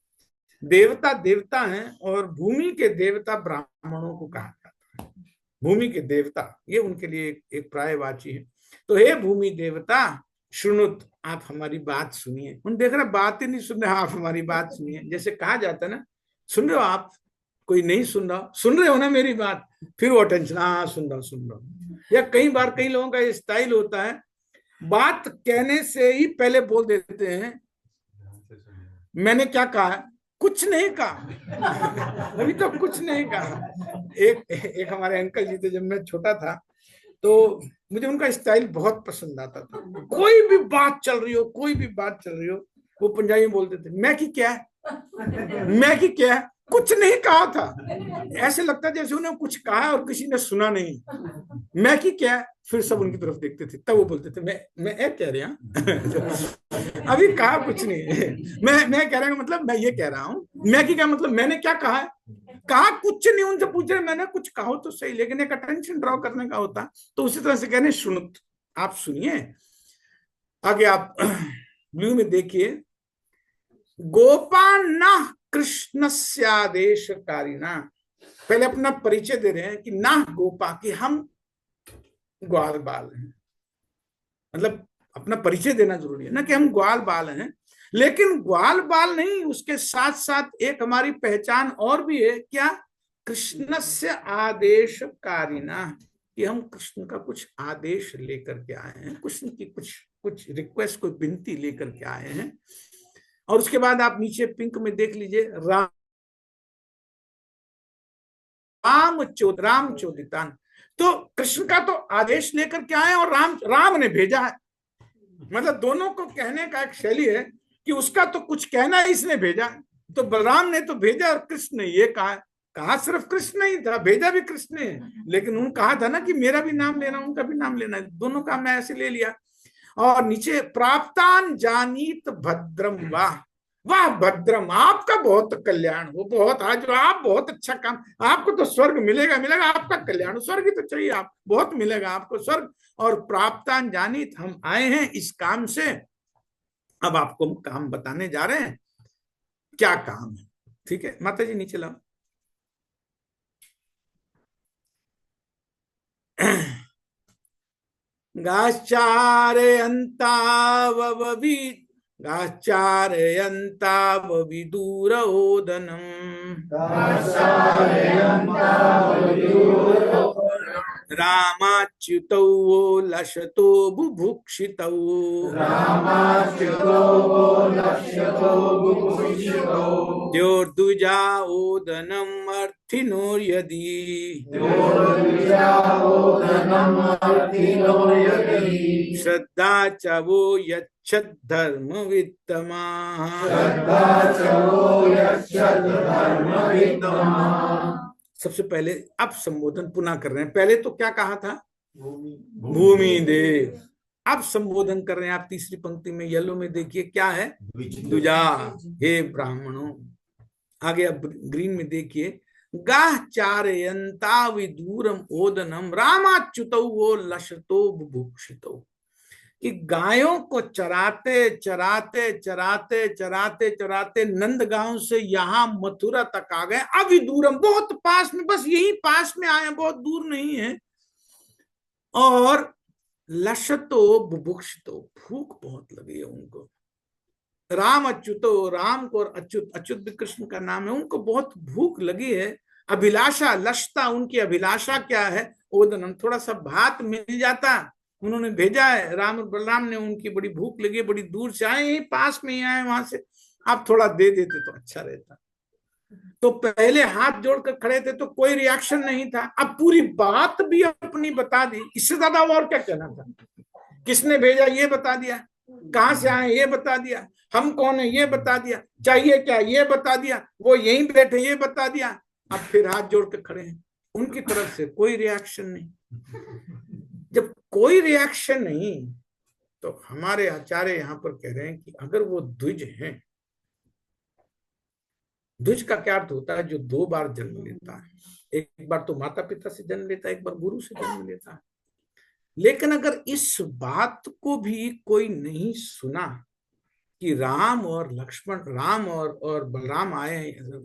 देवता देवता हैं, और भूमि के देवता ब्राह्मणों को कहा जाता है। भूमि के देवता ये उनके लिए एक पर्यायवाची है। तो हे भूमि देवता शुनुत, आप हमारी बात सुनिए। उन देख रहे बात ही नहीं सुन रहे, आप हमारी बात सुनिए। जैसे कहा जाता है ना, सुन रहे हो आप, कोई नहीं सुन रहा, सुन रहे हो ना मेरी बात, फिर वो टेंशन, हाँ सुन रहा। या कई बार कई लोगों का स्टाइल होता है, बात कहने से ही पहले बोल देते हैं, मैंने क्या कहा? कुछ नहीं कहा, अभी तो कुछ नहीं कहा। एक हमारे अंकल जी थे, जब मैं छोटा था, तो मुझे उनका स्टाइल बहुत पसंद आता था। कोई भी बात चल रही हो, कोई भी बात चल रही हो, वो पंजाबी में बोलते थे, मैं की क्या है, मैं की क्या है, कुछ नहीं कहा था। ऐसे लगता जैसे उन्हें कुछ कहा और किसी ने सुना नहीं। मैं की क्या है, फिर सब उनकी तरफ देखते थे, तब वो बोलते थे, मैं एक कह रही हूँ, अभी कहा कुछ नहीं। मैं कह रहा हूँ, मतलब मैं ये कह रहा हूँ, मैं की क्या मतलब, मैंने क्या कहा है? कहा कुछ नहीं। उनसे पूछ रहे मैंने कुछ कहा तो सही, लेकिन एक अटेंशन ड्रॉ करने का होता। तो उसी तरह से कहने सुनुत, आप सुनिए। आगे आप ब्लू में देखिए, गोपा न कृष्णस्यादेशकारिणा। पहले अपना परिचय दे रहे हैं कि ना गोपा, कि हम ग्वाल बाल हैं। मतलब अपना परिचय देना जरूरी है ना कि हम ग्वाल बाल हैं। लेकिन ग्वाल बाल नहीं, उसके साथ साथ एक हमारी पहचान और भी है, क्या? कृष्णस्य आदेशकारिणा, कि हम कृष्ण का कुछ आदेश लेकर के आए हैं, कृष्ण की कुछ रिक्वेस्ट, कोई विनती लेकर के आए हैं। और उसके बाद आप नीचे पिंक में देख लीजिए, राम चोदितान। तो कृष्ण का तो आदेश लेकर के आए और राम ने भेजा है। मतलब दोनों को कहने का एक शैली है कि उसका तो कुछ कहना इसने भेजा, तो बलराम ने तो भेजा और कृष्ण ने ये कहा सिर्फ कृष्ण नहीं था, भेजा भी कृष्ण ने, लेकिन उन्होंने कहा था ना कि मेरा भी नाम लेना, उनका भी नाम लेना, दोनों का मैं ऐसे ले लिया। और नीचे प्राप्तान जानीत भद्रम, वाह भद्रम, आपका बहुत कल्याण हो, बहुत आज आप बहुत अच्छा काम, आपको तो स्वर्ग मिलेगा, आपका कल्याण, स्वर्ग ही तो चाहिए, आप बहुत मिलेगा आपको स्वर्ग। और प्राप्तान जानीत, हम आए हैं इस काम से, अब आपको हम काम बताने जा रहे हैं, क्या काम है। ठीक है माता जी, नीचे लाओ। गाश्चारयन्तावविदूरओदनम् रामाच्युतौ लशतो बुभुक्षितौ द्योर्दुजा ओदनम् अर्थिनोर्यदि श्रद्धा च वो यच्छद्धर्मवित्तमा। सबसे पहले अब संबोधन पुनः कर रहे हैं। पहले तो क्या कहा था? भूमि देव। अब संबोधन कर रहे हैं आप तीसरी पंक्ति में, येलो में देखिए क्या है, द्विजा, हे ब्राह्मणों। आगे अब ग्रीन में देखिए, गाह चारयंता विदूरम ओदनम रामाच्युतौ वो लशतो बुभुक्षितौ, कि गायों को चराते चराते चराते चराते चराते नंदगांव से यहाँ मथुरा तक आ गए। अविदूरम, बहुत पास में, बस यही पास में आए, बहुत दूर नहीं है। और लशतो बुभुक्षितो, भूख बहुत लगी है उनको। राम अच्युतो, राम को और अच्युत, अच्युत भी कृष्ण का नाम है, उनको बहुत भूख लगी है। अभिलाषा, लशता, उनकी अभिलाषा क्या है? ओदनम, थोड़ा सा भात मिल जाता, उन्होंने भेजा है, राम और बलराम ने, उनकी बड़ी भूख लगी, बड़ी दूर से आए, यही पास में ही आए, वहां से आप थोड़ा दे देते तो अच्छा रहता। तो पहले हाथ जोड़कर खड़े थे तो कोई रिएक्शन नहीं था, अब पूरी बात भी अपनी बता दी, इससे ज्यादा और क्या कहना था? किसने भेजा ये बता दिया, कहां से आए ये बता दिया, हम कौन है ये बता दिया, चाहिए क्या ये बता दिया, वो यहीं बैठे ये बता दिया। अब फिर हाथ जोड़ के खड़े हैं, उनकी तरफ से कोई रिएक्शन नहीं। जब कोई रिएक्शन नहीं तो हमारे आचार्य यहाँ पर कह रहे हैं कि अगर वो द्विज हैं, द्विज का क्या अर्थ होता है? जो दो बार जन्म लेता है, एक बार तो माता पिता से जन्म लेता है, एक बार गुरु से जन्म लेता है। लेकिन अगर इस बात को भी कोई नहीं सुना कि राम और लक्ष्मण, राम और बलराम आए हैं,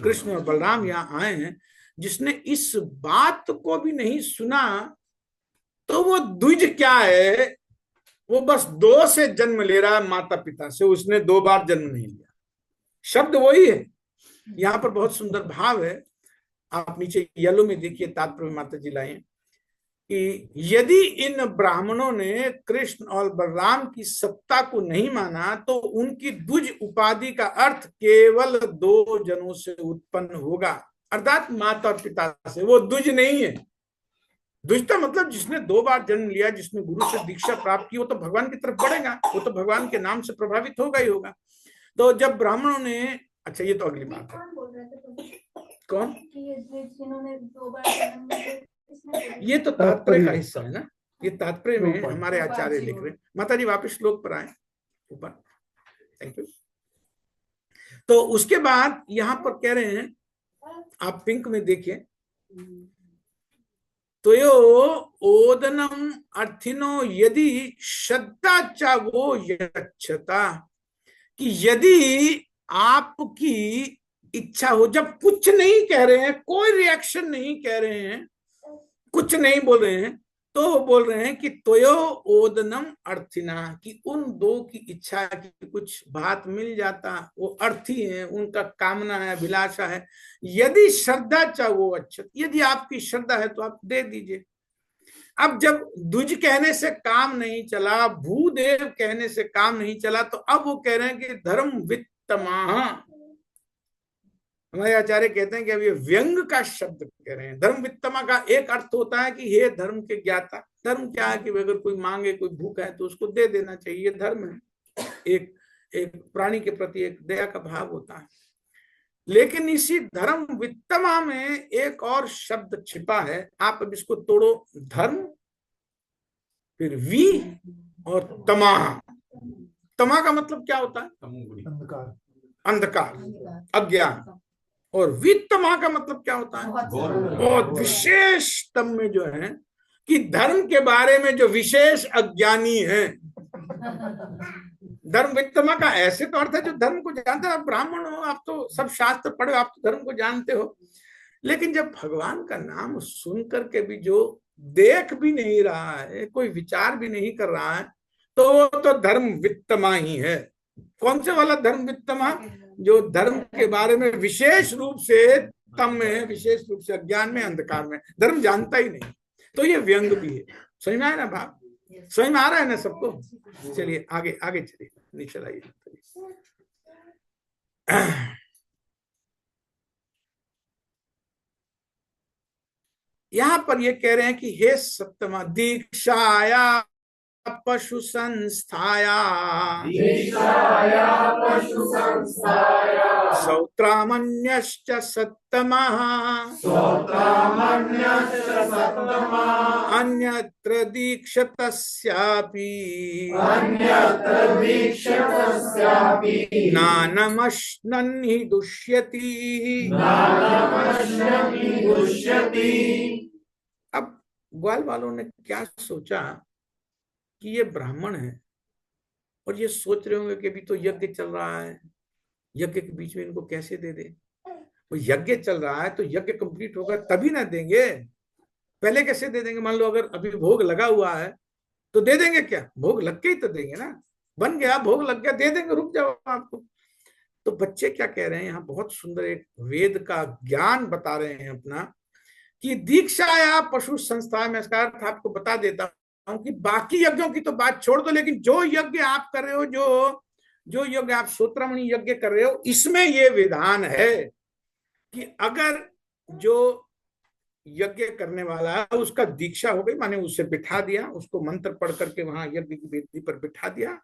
कृष्ण और बलराम यहाँ आए हैं, जिसने इस बात को भी नहीं सुना, तो वो द्विज क्या है? वो बस दो से जन्म ले रहा है, माता पिता से, उसने दो बार जन्म नहीं लिया। शब्द वही है। यहाँ पर बहुत सुंदर भाव है, आप नीचे येलो में देखिए, तात्पर्य माता जी लाए कि यदि इन ब्राह्मणों ने कृष्ण और बलराम की सत्ता को नहीं माना तो उनकी द्विज उपाधि का अर्थ केवल दो जनों से उत्पन्न होगा, अर्थात माता और पिता से। वो द्विज नहीं है। द्विजता मतलब जिसने दो बार जन्म लिया, जिसने गुरु से दीक्षा प्राप्त की, वो तो भगवान की तरफ बढ़ेगा, वो तो भगवान के नाम से प्रभावित होगा ही होगा। तो जब ब्राह्मणों ने, अच्छा ये तो अगली बात है, कौन? ये तो तात्पर्य का हिस्सा है ना, ये तात्पर्य में हमारे आचार्य लिख रहे हैं। माता जी वापिस श्लोक पर आए ऊपर, थैंक यू। तो उसके बाद यहाँ पर कह रहे हैं, आप पिंक में देखिए, तो यो ओदनम अर्थिनो यदि श्रद्धा चा वो यच्छता, कि यदि आपकी इच्छा हो, जब कुछ नहीं कह रहे हैं, कोई रिएक्शन नहीं कह रहे हैं, कुछ नहीं बोल रहे हैं, तो वो बोल रहे हैं कि त्वयो ओदनम अर्थिना, कि उन दो की इच्छा की कुछ बात मिल जाता, वो अर्थी है, उनका कामना है, अभिलाषा है। यदि श्रद्धा चाहे वो अच्छा, यदि आपकी श्रद्धा है तो आप दे दीजिए। अब जब द्विज कहने से काम नहीं चला, भूदेव कहने से काम नहीं चला, तो अब वो कह रहे हैं कि धर्म वित्तमाह। हमारे आचार्य कहते हैं कि अब ये व्यंग का शब्द कह रहे हैं। धर्म वित्तमा का एक अर्थ होता है कि हे धर्म के ज्ञाता। धर्म क्या है कि अगर कोई मांगे, कोई भूखा है तो उसको दे देना चाहिए, धर्म है। एक एक प्राणी के प्रति एक दया का भाव होता है। लेकिन इसी धर्म वित्तमा में एक और शब्द छिपा है। आप अब इसको तोड़ो, धर्म, फिर वी और तमा। तमा का मतलब क्या होता है? अंधकार, अंधकार, अज्ञान। और वित्तमा का मतलब क्या होता है? बहुत विशेष तम में जो है कि धर्म के बारे में जो विशेष अज्ञानी है। धर्म वित्तमा का ऐसे तो अर्थ है जो धर्म को जानते हो। आप ब्राह्मण हो, आप तो सब शास्त्र पढ़े, आप तो धर्म को जानते हो। लेकिन जब भगवान का नाम सुन करके भी जो देख भी नहीं रहा है, कोई विचार भी नहीं कर रहा है, तो वो तो धर्म वित्तमा ही है। कौन से वाला धर्म वित्तमा? जो धर्म के बारे में विशेष रूप से तम में, विशेष रूप से अज्ञान में, अंधकार में, धर्म जानता ही नहीं। तो ये व्यंग भी है। समझ में आया ना भाव? समझ में आ रहा है ना सबको? चलिए आगे आगे चलिए, नीचे आइए। यहां पर ये कह रहे हैं कि हे सप्तमा, दीक्षाया पशु संस्थाया सौत्रामन्यश्च सत्तमः अन्यत्र दीक्षतस्यापि नानमश्नन् हि दुष्यति। अब ग्वाल वालों ने क्या सोचा कि ये ब्राह्मण है और ये सोच रहे होंगे कि अभी तो यज्ञ चल रहा है, यज्ञ के बीच में इनको कैसे दे दे। वो यज्ञ चल रहा है तो यज्ञ कंप्लीट होगा तभी ना देंगे, पहले कैसे दे देंगे? मान लो अगर अभी भोग लगा हुआ है तो दे देंगे क्या? भोग लग के ही तो देंगे ना। बन गया, भोग लग गया, दे देंगे, रुक जाओ आपको। तो बच्चे क्या कह रहे हैं यहाँ, बहुत सुंदर एक वेद का ज्ञान बता रहे हैं अपना, कि दीक्षा या पशु संस्था में इसका अर्थ आपको बता देता हूं कि बाकी यज्ञों की तो बात छोड़ दो, लेकिन जो यज्ञ आप कर रहे हो, जो यज्ञ आप सूत्रमणि यज्ञ कर रहे हो, इसमें ये विधान है कि अगर जो यज्ञ करने वाला है उसका दीक्षा हो गई, माने उसे बिठा दिया, उसको मंत्र पढ़ करके वहां यज्ञ की वेदी पर बिठा दिया,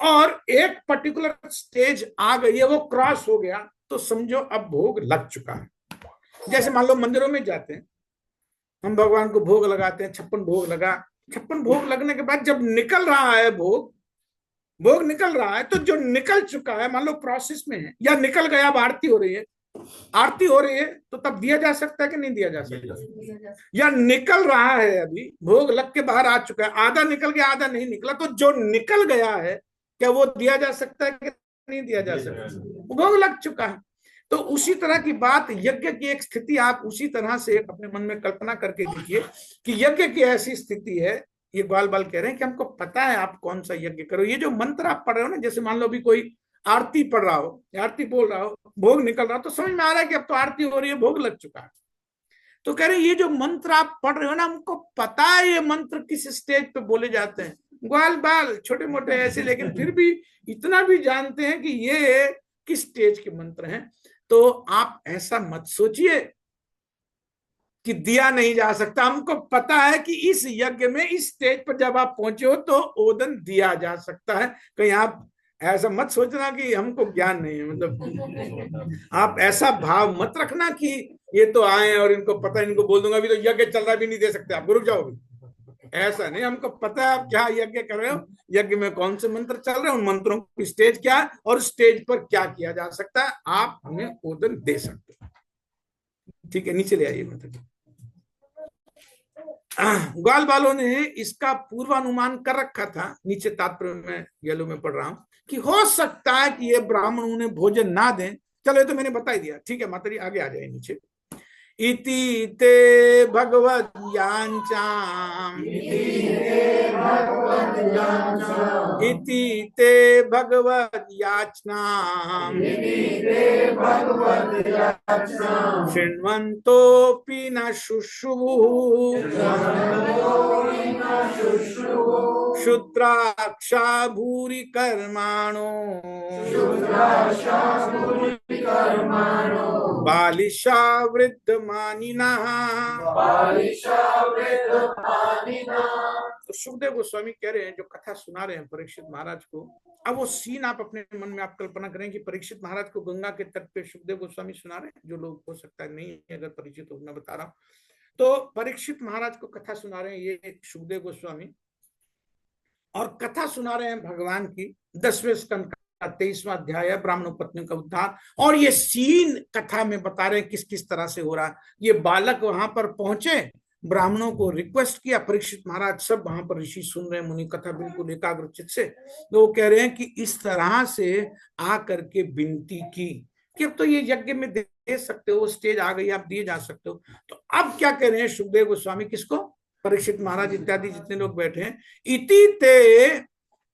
और एक पर्टिकुलर स्टेज आ गई है, वो क्रॉस हो गया, तो समझो अब भोग लग चुका है। जैसे मान लो मंदिरों में जाते हैं, हम भगवान को भोग लगाते हैं, 56 भोग लगा, 56 भोग लगने के बाद जब निकल रहा है भोग निकल रहा है, तो जो निकल चुका है, मान लो प्रोसेस में है या निकल गया, अब आरती हो रही है, तो तब दिया जा सकता है कि नहीं दिया जा सकता? या निकल रहा है, अभी भोग लग के बाहर आ चुका है, आधा निकल गया, आधा नहीं निकला, तो जो निकल गया है क्या वो दिया जा सकता है कि नहीं दिया जा सकता? भोग लग चुका है। तो उसी तरह की बात, यज्ञ की एक स्थिति आप उसी तरह से अपने मन में कल्पना करके देखिए कि यज्ञ की ऐसी स्थिति है। ये ग्वाल बाल कह रहे हैं कि हमको पता है आप कौन सा यज्ञ करो। ये जो मंत्र आप पढ़ रहे हो ना, जैसे मान लो अभी कोई आरती पढ़ रहा हो, आरती बोल रहा हो, भोग निकल रहा हो, तो समझ में आ रहा है कि अब तो आरती हो रही है, भोग लग चुका है। तो कह रहे ये जो मंत्र आप पढ़ रहे हो ना, हमको पता है ये मंत्र किस स्टेज पे बोले जाते हैं। ग्वाल बाल छोटे मोटे ऐसे, लेकिन फिर भी इतना भी जानते हैं कि ये किस स्टेज के मंत्र हैं। तो आप ऐसा मत सोचिए कि दिया नहीं जा सकता। हमको पता है कि इस यज्ञ में इस स्टेज पर जब आप पहुंचे हो तो ओदन दिया जा सकता है। कहीं आप ऐसा मत सोचना कि हमको ज्ञान नहीं है, मतलब आप ऐसा भाव मत रखना कि ये तो आए और इनको पता है, इनको बोल दूंगा अभी तो यज्ञ चल रहा, भी नहीं दे सकते आप, रुक जाओ। ऐसा नहीं, हमको पता है आप क्या यज्ञ कर रहे हो, यज्ञ में कौन से मंत्र चल रहे हैं, उन मंत्रों की स्टेज क्या है और स्टेज पर क्या किया जा सकता है, आप हमें ओदन दे सकते हैं। ठीक है, नीचे ले आइए। मतलब ग्वाल बालों ने इसका पूर्वानुमान कर रखा था, नीचे तात्पर्य में येलो में पढ़ रहा हूं कि हो सकता है कि ये ब्राह्मण उन्हें भोजन ना दें। चलो ये तो मैंने बता ही दिया, ठीक है माता जी आगे आ जाए नीचे। इति ते भगवत याचाम, इति ते भगवत याचनाम, शृण्वन्तोऽपि न शुश्रूषुः शूद्राक्षा भूरि कर्माणो बालिशा वृद्धमानिनः। तो सुखदेव गोस्वामी कह रहे हैं, जो कथा सुना रहे हैं परीक्षित महाराज को, अब वो सीन आप अपने मन में आप कल्पना करें कि परीक्षित महाराज को गंगा के तट पे सुखदेव गोस्वामी सुना रहे हैं। जो लोग हो सकता है नहीं अगर परिचित हो, मैं बता रहा हूँ। तो परीक्षित महाराज को कथा सुना रहे हैं ये सुखदेव गोस्वामी, और कथा सुना रहे हैं भगवान की 10वें स्कंद का 23वां अध्याय है, ब्राह्मण पत्नियों का उद्धार। और ये सीन कथा में बता रहे हैं किस किस तरह से हो रहा है। ये बालक वहां पर पहुंचे, ब्राह्मणों को रिक्वेस्ट किया, परीक्षित महाराज सब वहां पर ऋषि सुन रहे हैं, मुनि कथा बिल्कुल एकाग्रचित से। तो वो कह रहे हैं कि इस तरह से आ करके विनती की कि अब तो ये यज्ञ में दे सकते हो, स्टेज आ गई, आप दिए जा सकते हो। तो अब क्या कह रहे हैं सुखदेव गोस्वामी, किसको? परीक्षित महाराज इत्यादि जितने लोग बैठे हैं। इति ते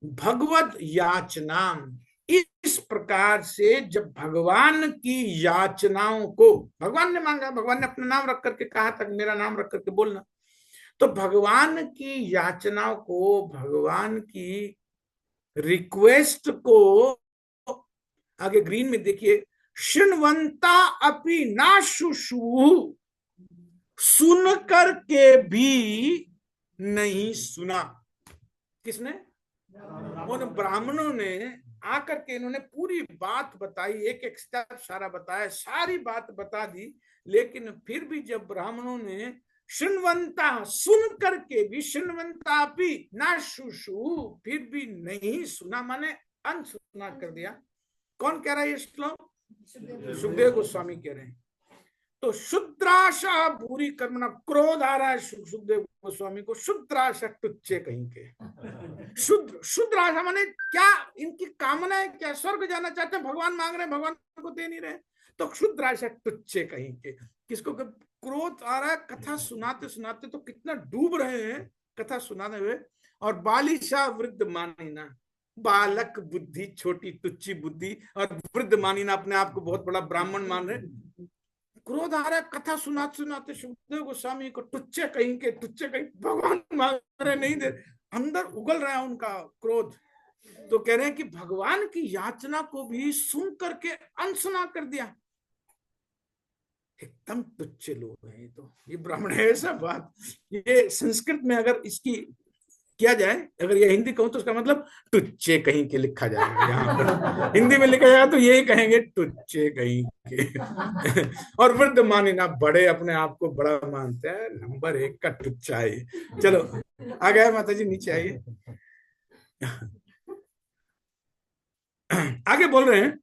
भगवत याचनाम, इस प्रकार से जब भगवान की याचनाओं को भगवान ने मांगा, भगवान ने अपना नाम रख करके कहा था मेरा नाम रख करके बोलना, तो भगवान की याचनाओं को, भगवान की रिक्वेस्ट को, आगे ग्रीन में देखिए, शृण्वन्ता अपि न शुश्रूषुः, सुन करके भी नहीं सुना। किसने? उन ब्राह्मणों ने आकर के इन्होंने पूरी बात बताई, एक एक स्टेप सारा बताया, सारी बात बता दी, लेकिन फिर भी जब ब्राह्मणों ने शृण्वन्ता, सुन करके भी, शृण्वन्ता भी ना शुश्रूषुः, फिर भी नहीं सुना, माने अनसुना कर दिया। कौन कह रहा है ये श्लोक? सुखदेव गोस्वामी कह रहे हैं। तो शुद्राशा भूरि कर्मणा, क्रोध आ रहा है सुखदेव गोस्वामी को, शुद्राशा तुच्छे कहीं के। शुद्राशा माने क्या? इनकी कामनाएं क्या? स्वर्ग जाना चाहते हैं, भगवान मांग रहे हैं, भगवान को दे नहीं रहे। तो शुद्राशा तुच्छे कहीं के। किसको क्रोध आ रहा है? कथा सुनाते सुनाते तो कितना डूब रहे हैं कथा सुनाने हुए। और बालिशा वृद्ध मानिना, बालक बुद्धि, छोटी तुच्छी बुद्धि, और वृद्ध मानिना अपने आप को बहुत बड़ा ब्राह्मण मान रहे। क्रोध आ रहा है कथा सुनाते सुनाते सुखदेव गोस्वामी को, तुच्छे कहीं के, तुच्छे कहीं, भगवान मान रहे नहीं दे, अंदर उगल रहा है उनका क्रोध। तो कह रहे हैं कि भगवान की याचना को भी सुन करके अनसुना कर दिया। एकदम तुच्छ लोग हैं तो ये ब्राह्मण है। ऐसा बात ये संस्कृत में अगर इसकी किया जाए, अगर ये हिंदी कहूं तो उसका मतलब तुच्छे कहीं के लिखा जाएगा। यहाँ पर हिंदी में लिखा जाएगा तो यही कहेंगे, तुच्छे कहीं के। और वृद्ध मानिना, बड़े अपने आप को बड़ा मानते हैं, नंबर 1 का तुच्छा है। चलो आ गया माता जी, नीचे आइए। आगे बोल रहे हैं,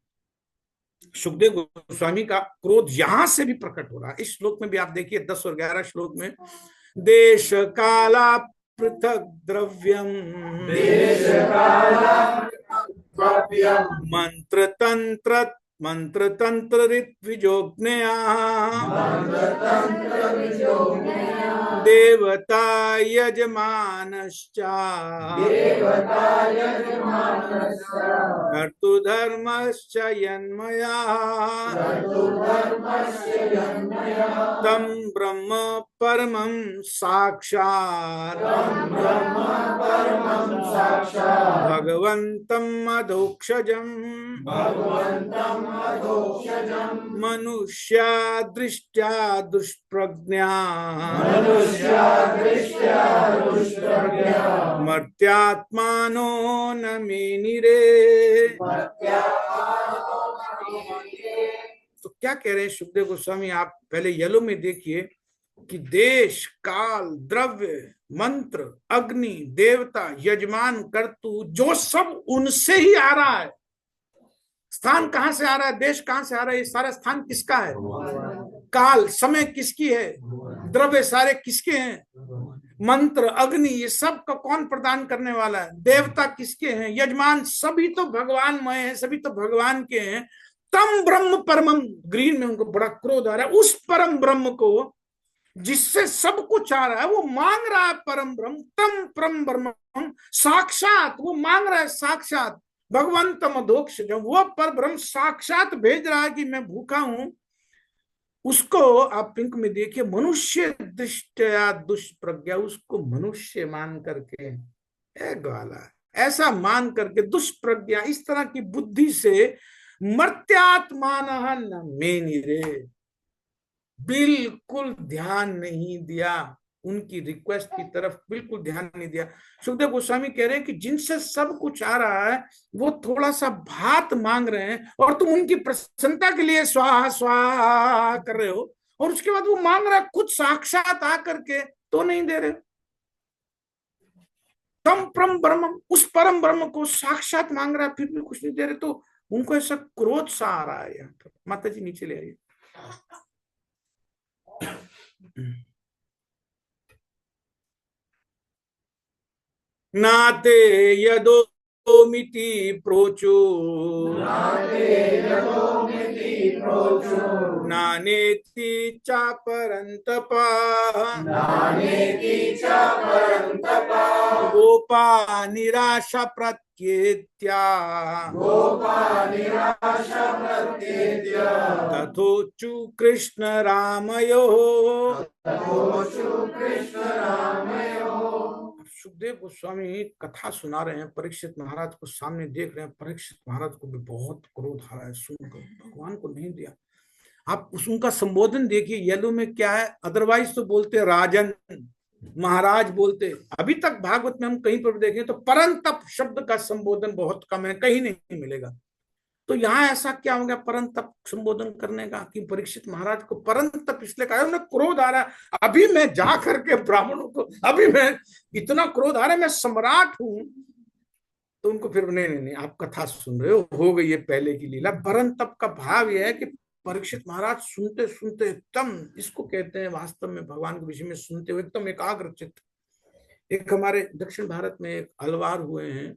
सुखदेव गोस्वामी का क्रोध यहां से भी प्रकट हो रहा है। इस श्लोक में भी आप देखिए 10 और 11 श्लोक में, देश काला पृथक द्रव्यम, मंत्र तंत्र ऋत्विजोज्ञया, देवता यजमानश्च कर्तुधर्मश्च यन्मया, तं ब्रह्म परमं साक्षात् भगवन्तं अधोक्षजम् मनुष्या दृष्ट्या दुष्प्रज्ञा मर्त्यात्मानो न मेनिरे। तो क्या कह रहे हैं सुखदेव गोस्वामी? आप पहले येलो में देखिए कि देश, काल, द्रव्य, मंत्र, अग्नि, देवता, यजमान, कर्तु, जो सब उनसे ही आ रहा है। स्थान कहां से आ रहा है? देश कहां से आ रहा है? ये सारा स्थान किसका है? काल, समय किसकी है? द्रव्य सारे किसके हैं? मंत्र, अग्नि, ये सब का कौन प्रदान करने वाला है? देवता किसके हैं? यजमान सभी तो भगवानमय है, सभी तो भगवान के हैं। तम ब्रह्म परमम, ग्रीन में उनको बड़ा क्रोध आ रहा है, उस परम ब्रह्म को जिससे सब कुछ आ रहा है, वो मांग रहा है परम ब्रह्म, तम परम ब्रह्म साक्षात, वो मांग रहा है साक्षात भगवंतम अधोक्ष, जो वो पर ब्रह्म साक्षात भेज रहा है कि मैं भूखा हूं। उसको आप पिंक में देखिए, मनुष्य दृष्टया दुष्प्रज्ञा, उसको मनुष्य मान करके ग्वाला, ऐसा मान करके दुष्प्रज्ञा, इस तरह की बुद्धि से मर्त्यात्मान न मेनि रे, बिल्कुल ध्यान नहीं दिया, उनकी रिक्वेस्ट की तरफ बिल्कुल ध्यान नहीं दिया। सुखदेव गोस्वामी कह रहे हैं कि जिनसे सब कुछ आ रहा है, वो थोड़ा सा भात मांग रहे हैं और तुम उनकी प्रसन्नता के लिए स्वाहा स्वाहा कर रहे हो, और उसके बाद वो मांग रहा है कुछ साक्षात आकर के, तो नहीं दे रहे। तम परम ब्रह्म, उस परम ब्रह्म को साक्षात मांग रहा है, फिर भी कुछ नहीं दे रहे, तो उनको ऐसा क्रोध सा आ रहा है। यहाँ पर माता जी नीचे ले आइए। नाते यदोमिति प्रोचो नानेति चा परन्तपा गोपा निराशा प्रत्येत्या तथोचु कृष्ण रामयोः। सुखदेव गोस्वामी कथा सुना रहे हैं, परीक्षित महाराज को सामने देख रहे हैं। परीक्षित महाराज को भी बहुत क्रोध आ रहा है सुनकर, भगवान को नहीं दिया। आप उनका संबोधन देखिए, येलो में क्या है, अदरवाइज तो बोलते राजन, महाराज बोलते। अभी तक भागवत में हम कहीं पर देखें तो परंतप शब्द का संबोधन बहुत कम है, कहीं नहीं मिलेगा। तो यहाँ ऐसा क्या हो गया परंतप संबोधन करने का, कि परीक्षित महाराज को परंतप इसलिए कहा, उन्हें क्रोध आ रहा है, अभी मैं जा करके ब्राह्मणों को, अभी मैं इतना क्रोध आ रहा है, मैं सम्राट हूं। तो उनको फिर नहीं, आप कथा सुन रहे हो गई ये पहले की लीला। परंतप का भाव यह है कि परीक्षित महाराज सुनते सुनते एकदम, इसको कहते हैं वास्तव में भगवान के विषय में सुनते हुए एकदम एकाग्रचित। एक हमारे दक्षिण भारत में एक अलवार हुए हैं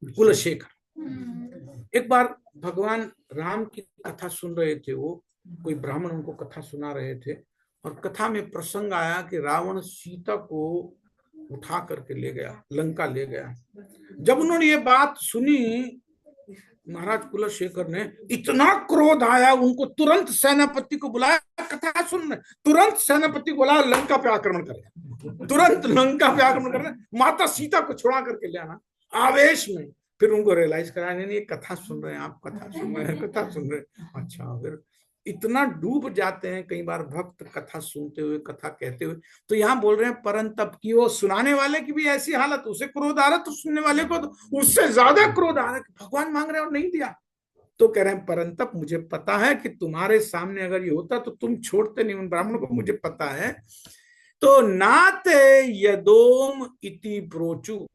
कुलशेखर, एक बार भगवान राम की कथा सुन रहे थे, वो कोई ब्राह्मण उनको कथा सुना रहे थे, और कथा में प्रसंग आया कि रावण सीता को उठा करके ले गया, लंका ले गया। जब उन्होंने ये बात सुनी, महाराज कुलशेखर ने इतना क्रोध आया, उनको तुरंत सेनापति को बुलाया, कथा सुन, तुरंत सेनापति को बुलाया, लंका पे आक्रमण करेगा, तुरंत लंका पे आक्रमण करना, माता सीता को छुड़ा करके ले आना। आवेश में फिर उनको रियलाइज करा, नहीं कथा सुन रहे हैं आप, कथा सुन रहे हैं, कथा सुन रहे हैं। अच्छा, फिर इतना डूब जाते हैं कई बार भक्त कथा सुनते हुए, कथा कहते हुए। तो यहाँ बोल रहे हैं परंतप की, वो सुनाने वाले की भी ऐसी हालत, उसे क्रोध आ रहा तो सुनने वाले को तो उससे ज्यादा क्रोध आ रहा है कि भगवान मांग रहे और नहीं दिया। तो कह रहे हैं परंतप, मुझे पता है कि तुम्हारे सामने अगर ये होता तो तुम छोड़ते नहीं उन ब्राह्मणों को, मुझे पता है। तो नाते यदोम इति प्रोचु,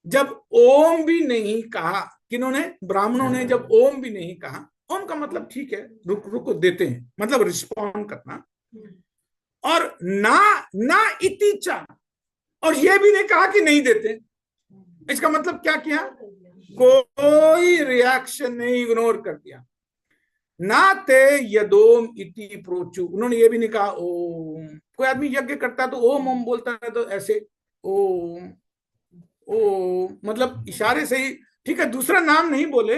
जब ओम भी नहीं कहा, किन्होंने? ब्राह्मणों ने जब ओम भी नहीं कहा, ओम का मतलब ठीक है, रुको देते हैं, मतलब रिस्पॉन्ड करना, और ना इति चा, और ये भी नहीं कहा कि नहीं देते। इसका मतलब क्या किया? कोई रिएक्शन नहीं, इग्नोर कर दिया। ना ते यदोम इति प्रोचु, उन्होंने ये भी नहीं कहा ओम। कोई आदमी यज्ञ करता है तो ओम ओम बोलता है, तो ऐसे ओम ओ, मतलब इशारे से ही, ठीक है, दूसरा नाम नहीं बोले,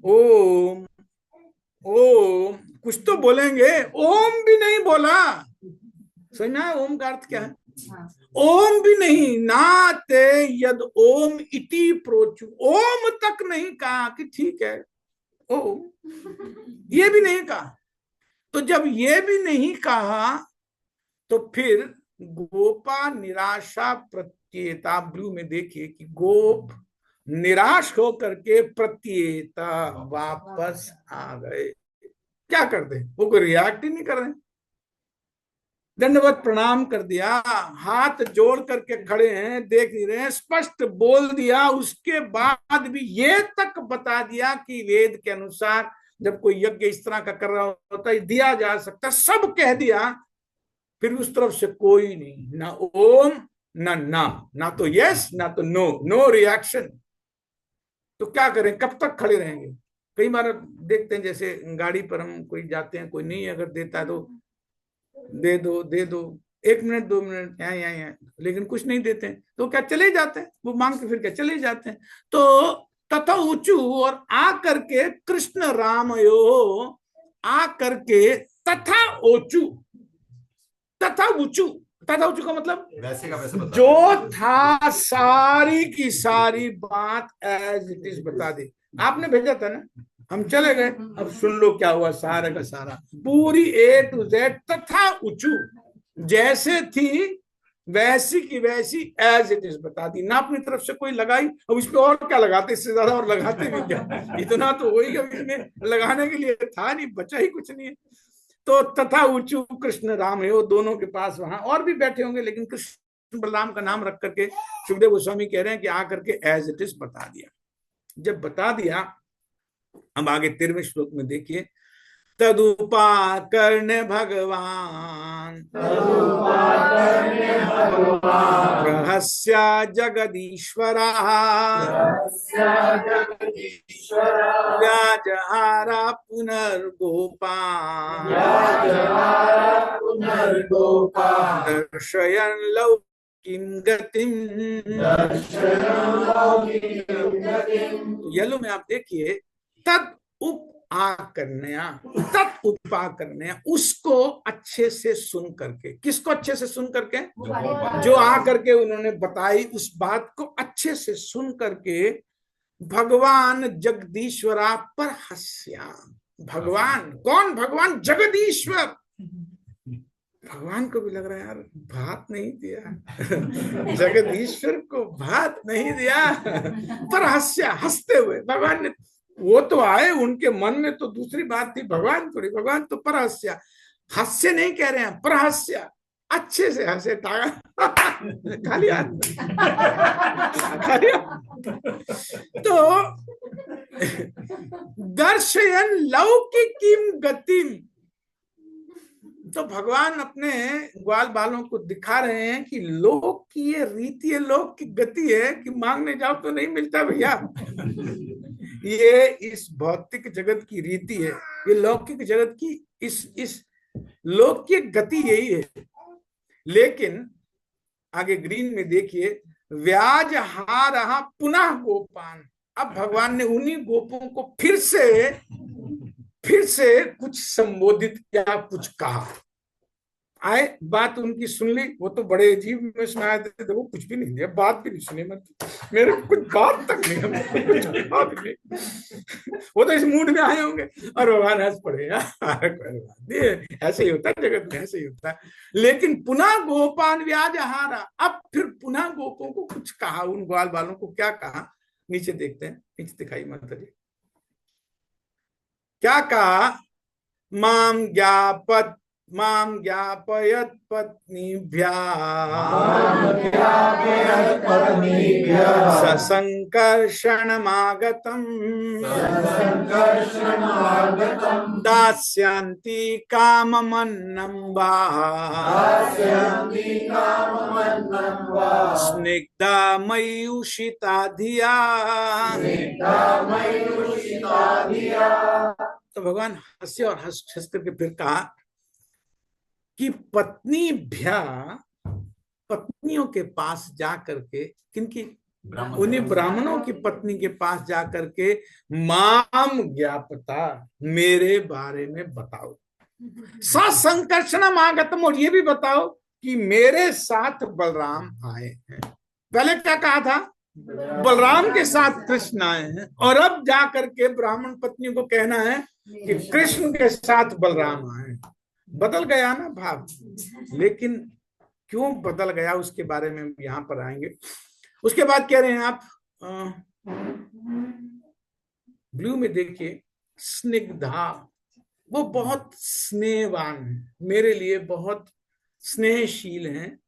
ओम ओम कुछ तो बोलेंगे, ओम भी नहीं बोला। समझना है ओम का अर्थ क्या है? ओम भी नहीं, ना ते यद ओम इति प्रोचु, ओम तक नहीं कहा कि ठीक है ओम, ये भी नहीं कहा। तो जब ये भी नहीं कहा तो फिर गोपा निराशा प्रत्येता, ब्लू में देखिए कि गोप निराश होकर के प्रत्येता वापस आ गए। क्या कर दे, वो कोई रिएक्ट ही नहीं कर रहे, दंडवत प्रणाम कर दिया, हाथ जोड़ करके खड़े हैं, देख ही रहे हैं, स्पष्ट बोल दिया। उसके बाद भी ये तक बता दिया कि वेद के अनुसार जब कोई यज्ञ इस तरह का कर रहा होता है दिया जा सकता, सब कह दिया। फिर उस तरफ से कोई नहीं, ना ओम ना तो यस ना तो नो, नो रिएक्शन। तो क्या करें, कब तक खड़े रहेंगे? कई बार देखते हैं जैसे गाड़ी पर हम कोई जाते हैं, कोई नहीं अगर देता है तो दे दो दे दो, 1 मिनट 2 मिनट यहाँ यहाँ यहाँ, लेकिन कुछ नहीं देते हैं तो क्या चले जाते हैं, वो मांग के फिर क्या चले जाते हैं। तो तथा ऊंचू और आ करके कृष्ण रामयो, आ करके तथा ऊंचू, तथा ऊंचू, तथा ऊंचू का मतलब वैसे का वैसे बता जो था सारी की सारी बात एज इट इज बता दी। आपने भेजा था ना, हम चले गए, अब सुन लो क्या हुआ, सारा का सारा पूरी A to Z तथा ऊंचू जैसे थी वैसी की वैसी एज इट इज बता दी, ना अपनी तरफ से कोई लगाई। अब इस पे और क्या लगाते, इससे ज्यादा और लगाते भी क्या, इतना तो हो ही गया, इसमें लगाने के लिए था नहीं, बचा ही कुछ नहीं है। तो तथा ऊंचू कृष्ण राम है, वो दोनों के पास वहां और भी बैठे होंगे, लेकिन कृष्ण बलराम का नाम रख करके सुखदेव गोस्वामी कह रहे हैं कि आकर के एज इट इज बता दिया। जब बता दिया, अब आगे 13वें श्लोक में देखिए, तदुपाकर्ण्य भगवान रहस्य जगदीश्वरा व्याजहारा पुनर्गोपान दर्शयन् लौकिं गतिम्। येलो में आप देखिए, तद उप आकर्ण्या, तत् उपाकर्ण्या, उसको अच्छे से सुन करके, किसको अच्छे से सुन करके, जो आकर के उन्होंने बताई उस बात को अच्छे से सुन करके भगवान जगदीश्वरा पर हस्या। भगवान कौन, भगवान जगदीश्वर। भगवान को भी लग रहा है यार भात नहीं दिया जगदीश्वर को भात नहीं दिया, पर हस्या, हंसते हुए भगवान ने, वो तो आए, उनके मन में तो दूसरी बात थी, भगवान थोड़ी, भगवान तो परहस्या, हास्य नहीं कह रहे हैं, परहस्या, अच्छे से हंसे, खाली हाथ तो दर्शयन लौकिकीम गतिम। तो भगवान अपने ग्वाल बालों को दिखा रहे हैं कि लोक की ये रीति है, लोक की गति है कि मांगने जाओ तो नहीं मिलता भैया। ये इस भौतिक जगत की रीति है, ये लौकिक जगत की इस लौकिक गति यही है। लेकिन आगे ग्रीन में देखिए, व्याज हारहा पुनः गोपान। अब भगवान ने उन्हीं गोपों को फिर से कुछ संबोधित किया, कुछ कहा। आए बात उनकी सुन ली, वो तो बड़े अजीब में सुनाए थे, तो वो कुछ भी नहीं दिया, बात भी नहीं सुनी, मतलब मेरे कुछ बात तक नहीं, वो तो इस मूड में आए होंगे और भगवान हंस पड़े, ऐसे ही होता है जगत में, ऐसे ही होता है। लेकिन पुनः गोपान व्याज हारा, अब फिर पुनः गोपों को कुछ कहा, उन ग्वाल बालों को क्या कहा, नीचे देखते हैं, नीचे दिखाई माता जी क्या कहा, माम ज्ञापयत पत्नीभ्यः ससंकर्षणमागतम् दास्यन्ति काममन्नं वा स्निग्धा मयूषिता धिया। तो भगवान हंसे और हंस करके फिर कहा कि पत्नियों के पास जा करके, किनकी, उन्हीं ब्राह्मणों की पत्नी के पास जा करके माम ज्ञापता, मेरे बारे में बताओ, ससंकर्षणम आगतम, और ये भी बताओ कि मेरे साथ बलराम आए हैं। पहले क्या कहा था, बलराम के साथ कृष्ण आए हैं, और अब जा करके ब्राह्मण पत्नियों को कहना है कि कृष्ण के साथ बलराम आए। बदल गया ना भाव, लेकिन क्यों बदल गया उसके बारे में यहां पर आएंगे। उसके बाद कह रहे हैं आप ब्लू में देखिए, स्निग्धा, वो बहुत स्नेहवान है, मेरे लिए बहुत स्नेहशील हैं।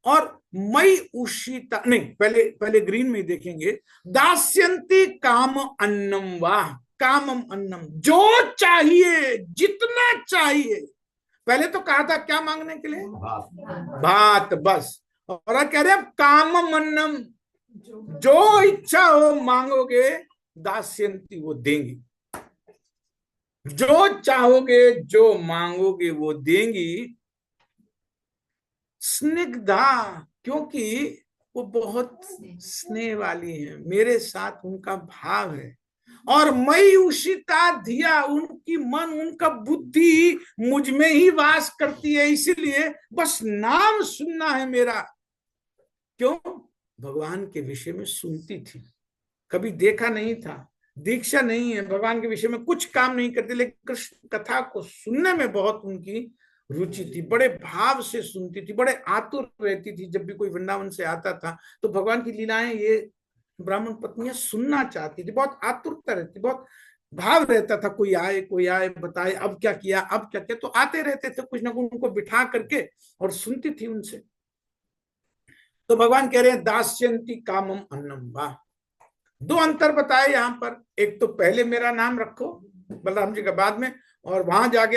और मई उषिता, नहीं पहले ग्रीन में देखेंगे, दास्यन्ति काम अन्नम वाह, कामम अन्नम, जो चाहिए जितना चाहिए पहले तो कहा था क्या मांगने के लिए? भात। भात, बस। और अब कह रहे हैं काम अन्नम, जो इच्छा हो मांगोगे, दास्यंती, वो देंगी। जो चाहोगे, जो मांगोगे, वो देंगी। स्निग्धा, क्योंकि वो बहुत स्नेह वाली है, मेरे साथ उनका भाव है। और मई उषिता धिया, उनकी मन, उनका बुद्धि मुझ में ही वास करती है, इसीलिए बस नाम सुनना है मेरा। क्यों? भगवान के विषय में सुनती थी, कभी देखा नहीं था, दीक्षा नहीं है, भगवान के विषय में कुछ काम नहीं करते, लेकिन कृष्ण कथा को सुनने में बहुत उनकी रुचि थी, बड़े भाव से सुनती थी, बड़े आतुर रहती थी। जब भी कोई वृंदावन से आता था तो भगवान की लीलाएं ये ब्राह्मण पत्नियां सुनना चाहती थी, बहुत आतुरता रहती, बहुत भाव रहता था। कोई आए बताए अब क्या किया, अब क्या किया, तो आते रहते थे कुछ ना कुछ, उनको बिठा करके और सुनती थी उनसे। तो भगवान कह रहे हैं दास्यंती कामम अन्नम। वाह, दो अंतर बताए यहाँ पर। एक तो पहले मेरा नाम रखो बलराम जी का बाद में, और वहां जाके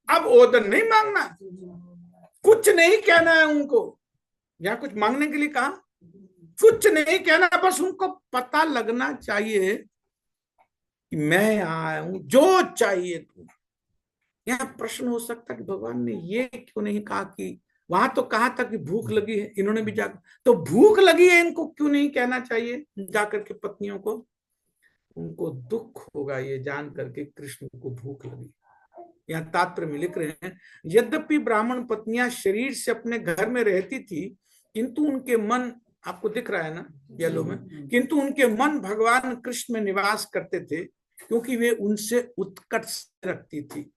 अब ओदन नहीं मांगना, कुछ नहीं कहना है उनको। यहाँ कुछ मांगने के लिए कहा, कुछ नहीं कहना, बस उनको पता लगना चाहिए कि मैं आया हूं, जो चाहिए तू। यहाँ प्रश्न हो सकता कि भगवान ने ये क्यों नहीं कहा कि, वहां तो कहा था कि भूख लगी है, इन्होंने भी जाकर, तो भूख लगी है इनको क्यों नहीं कहना चाहिए जाकर के पत्नियों को? उनको दुख होगा ये जान करके कृष्ण को भूख लगी। यहाँ तात्पर्य में लिख रहे हैं, यद्यपि ब्राह्मण पत्नियां शरीर से अपने घर में रहती थी, किंतु उनके मन, आपको दिख रहा है ना येलो में, किंतु उनके मन भगवान कृष्ण में निवास करते थे, क्योंकि वे उनसे उत्कर्ष रखती थी।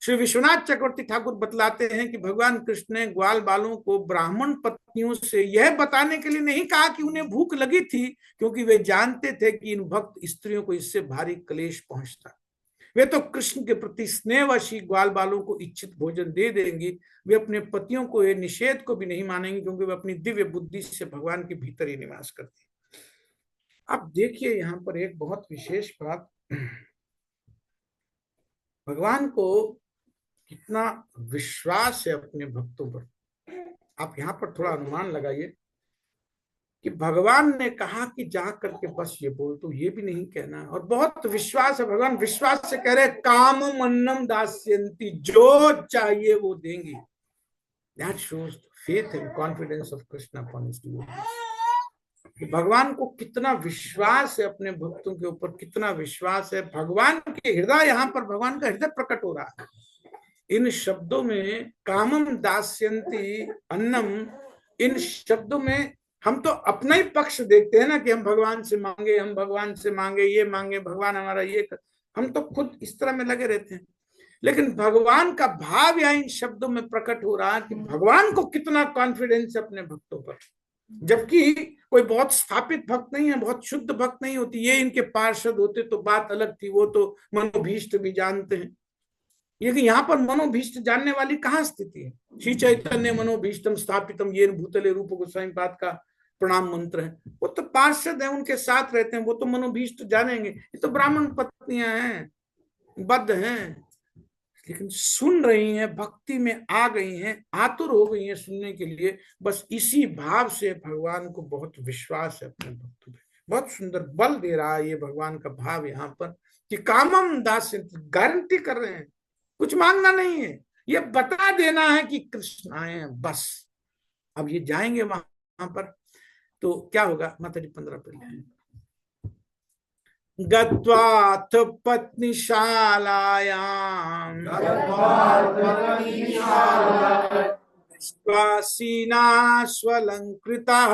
श्री विश्वनाथ चक्रवर्ती ठाकुर बतलाते हैं कि भगवान कृष्ण ने ग्वाल बालों को ब्राह्मण पत्नियों से यह बताने के लिए नहीं कहा कि उन्हें भूख लगी थी, क्योंकि वे जानते थे कि इन भक्त स्त्रियों को इससे भारी क्लेश पहुंचता। वे तो कृष्ण के प्रति स्नेहवशी ग्वाल बालों को इच्छित भोजन दे देंगी, वे अपने पतियों को ये निषेध को भी नहीं मानेंगे, क्योंकि वे अपनी दिव्य बुद्धि से भगवान के भीतर ही निवास करते हैं। अब देखिए यहाँ पर एक बहुत विशेष बात, भगवान को कितना विश्वास है अपने भक्तों पर। आप यहाँ पर थोड़ा अनुमान लगाइए कि भगवान ने कहा कि जा करके बस ये बोल, तो ये भी नहीं कहना, और बहुत विश्वास है। भगवान विश्वास से कह रहे काम अन्नम दास्यन्ति, जो चाहिए वो देंगी। That shows faith and confidence of Krishna upon his devotees। कि भगवान को कितना विश्वास है अपने भक्तों के ऊपर, कितना विश्वास है। भगवान के हृदय, यहाँ पर भगवान का हृदय प्रकट हो रहा है इन शब्दों में। कामम दास्यन्ति अन्नम, इन शब्दों में हम तो अपना ही पक्ष देखते हैं ना, कि हम भगवान से मांगे, हम भगवान से मांगे, ये मांगे, भगवान हमारा ये कर, हम तो खुद इस तरह में लगे रहते हैं। लेकिन भगवान का भाव यहाँ इन शब्दों में प्रकट हो रहा है कि भगवान को कितना कॉन्फिडेंस है अपने भक्तों पर। जबकि कोई बहुत स्थापित भक्त नहीं है, बहुत शुद्ध भक्त नहीं होती, ये इनके पार्षद होते तो बात अलग थी, वो तो मनोभीष्ट भी जानते हैं। लेकिन यहाँ पर मनोभीष्ट जानने वाली कहाँ स्थिति है? श्री चैतन्य मनोभीष्टम स्थापितम येन भूतले रूप गोस्वामी पाद का प्रणाम मंत्र है। वो तो पार्षद है, उनके साथ रहते हैं, वो तो मनोभीष्ट जानेंगे। ये तो ब्राह्मण पत्नियां हैं, बद्ध हैं, लेकिन सुन रही हैं, भक्ति में आ गई हैं, आतुर हो गई हैं सुनने के लिए। बस इसी भाव से भगवान को बहुत विश्वास है अपने भक्तों पे। बहुत सुंदर बल दे रहा है ये भगवान का भाव यहाँ पर कि कामम दास्यन्ति, गारंटी कर रहे हैं, कुछ मांगना नहीं है, ये बता देना है कि कृष्ण आए हैं बस। अब ये जाएंगे वहां पर तो क्या होगा? माता जी 15 पहले गत्वाथ पत्नीशालायां दृष्ट्वासीना स्वलंकृताः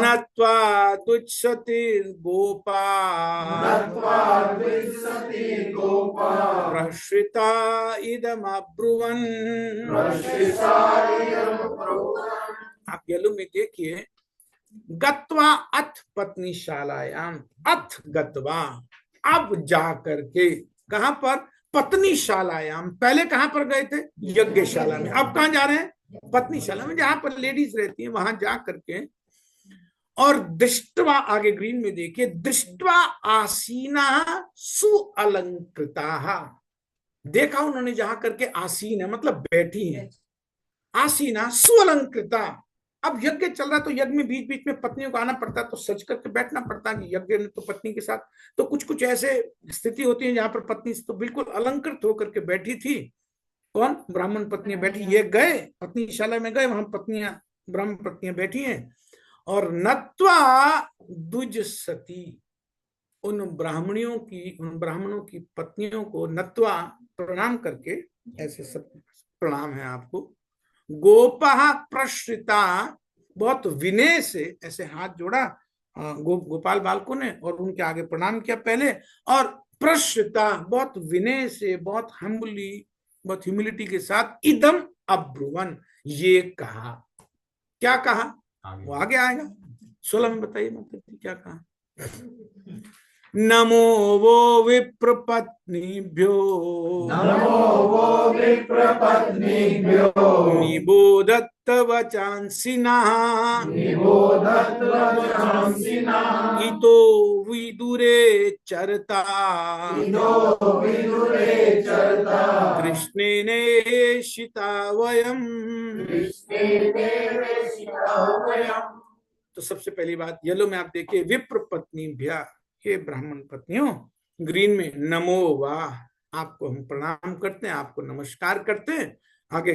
नत्वा दुच्छतिर्गोपा प्रश्रिता इदमब्रुवन्। आप येलो में देखिए, गत्वा अथ पत्नीशालायाम, अथ गत्वा, अब जा करके, कहां पर? पत्नीशालायाम। पहले कहां पर गए थे? यज्ञशाला में। अब कहां जा रहे हैं? पत्नीशाला में, जहां पर लेडीज रहती हैं, वहां जा करके और दृष्टवा, आगे ग्रीन में देखिए, दृष्टवा आसीना सुअलंकृता, देखा उन्होंने जहां करके आसीन है मतलब बैठी है, आसीना सुअलंकृता। अब यज्ञ चल रहा है तो यज्ञ में बीच बीच में पत्नियों को आना पड़ता है, तो सच करके बैठना पड़ता है कि यज्ञ में तो पत्नी के साथ तो कुछ कुछ ऐसे स्थिति होती है जहां पर पत्नी तो बिल्कुल अलंकृत होकर के बैठी थी। कौन? ब्राह्मण पत्नियां बैठी, ये गए पत्नीशाला में, गए वहां पत्नियां, ब्राह्मण पत्नियां बैठी हैं, और नत्वा द्विज सती, उन ब्राह्मणों की पत्नियों को नत्वा प्रणाम करके, ऐसे सब प्रणाम है आपको, गोपा प्रश्रिता, बहुत विनय से ऐसे हाथ जोड़ा गोपाल बालकों ने और उनके आगे प्रणाम किया पहले, और प्रश्रिता बहुत विनय से, बहुत हम्बली, बहुत ह्यूमिलिटी के साथ, इदम अब्रुवन, ये कहा। क्या कहा वो आगे आएगा 16 में, बताइए मतलब क्या कहा। नमो वो विप्रपत्नीभ्यो, नमो वो विप्रपत्नीभ्यो, निबोधत्त वचांसिनः, निबोधत्त वचांसिनः, इतो विदुरे चरता, इतो विदुरे चरता, कृष्णेनेशिता वयम्, कृष्णेनेशिता वयम्। तो सबसे पहली बात येलो में आप देखिए, विप्र पत्नीभ्यः, हे ब्राह्मण पत्नियों, ग्रीन में नमो वाह, आपको हम प्रणाम करते हैं, आपको नमस्कार करते हैं। आगे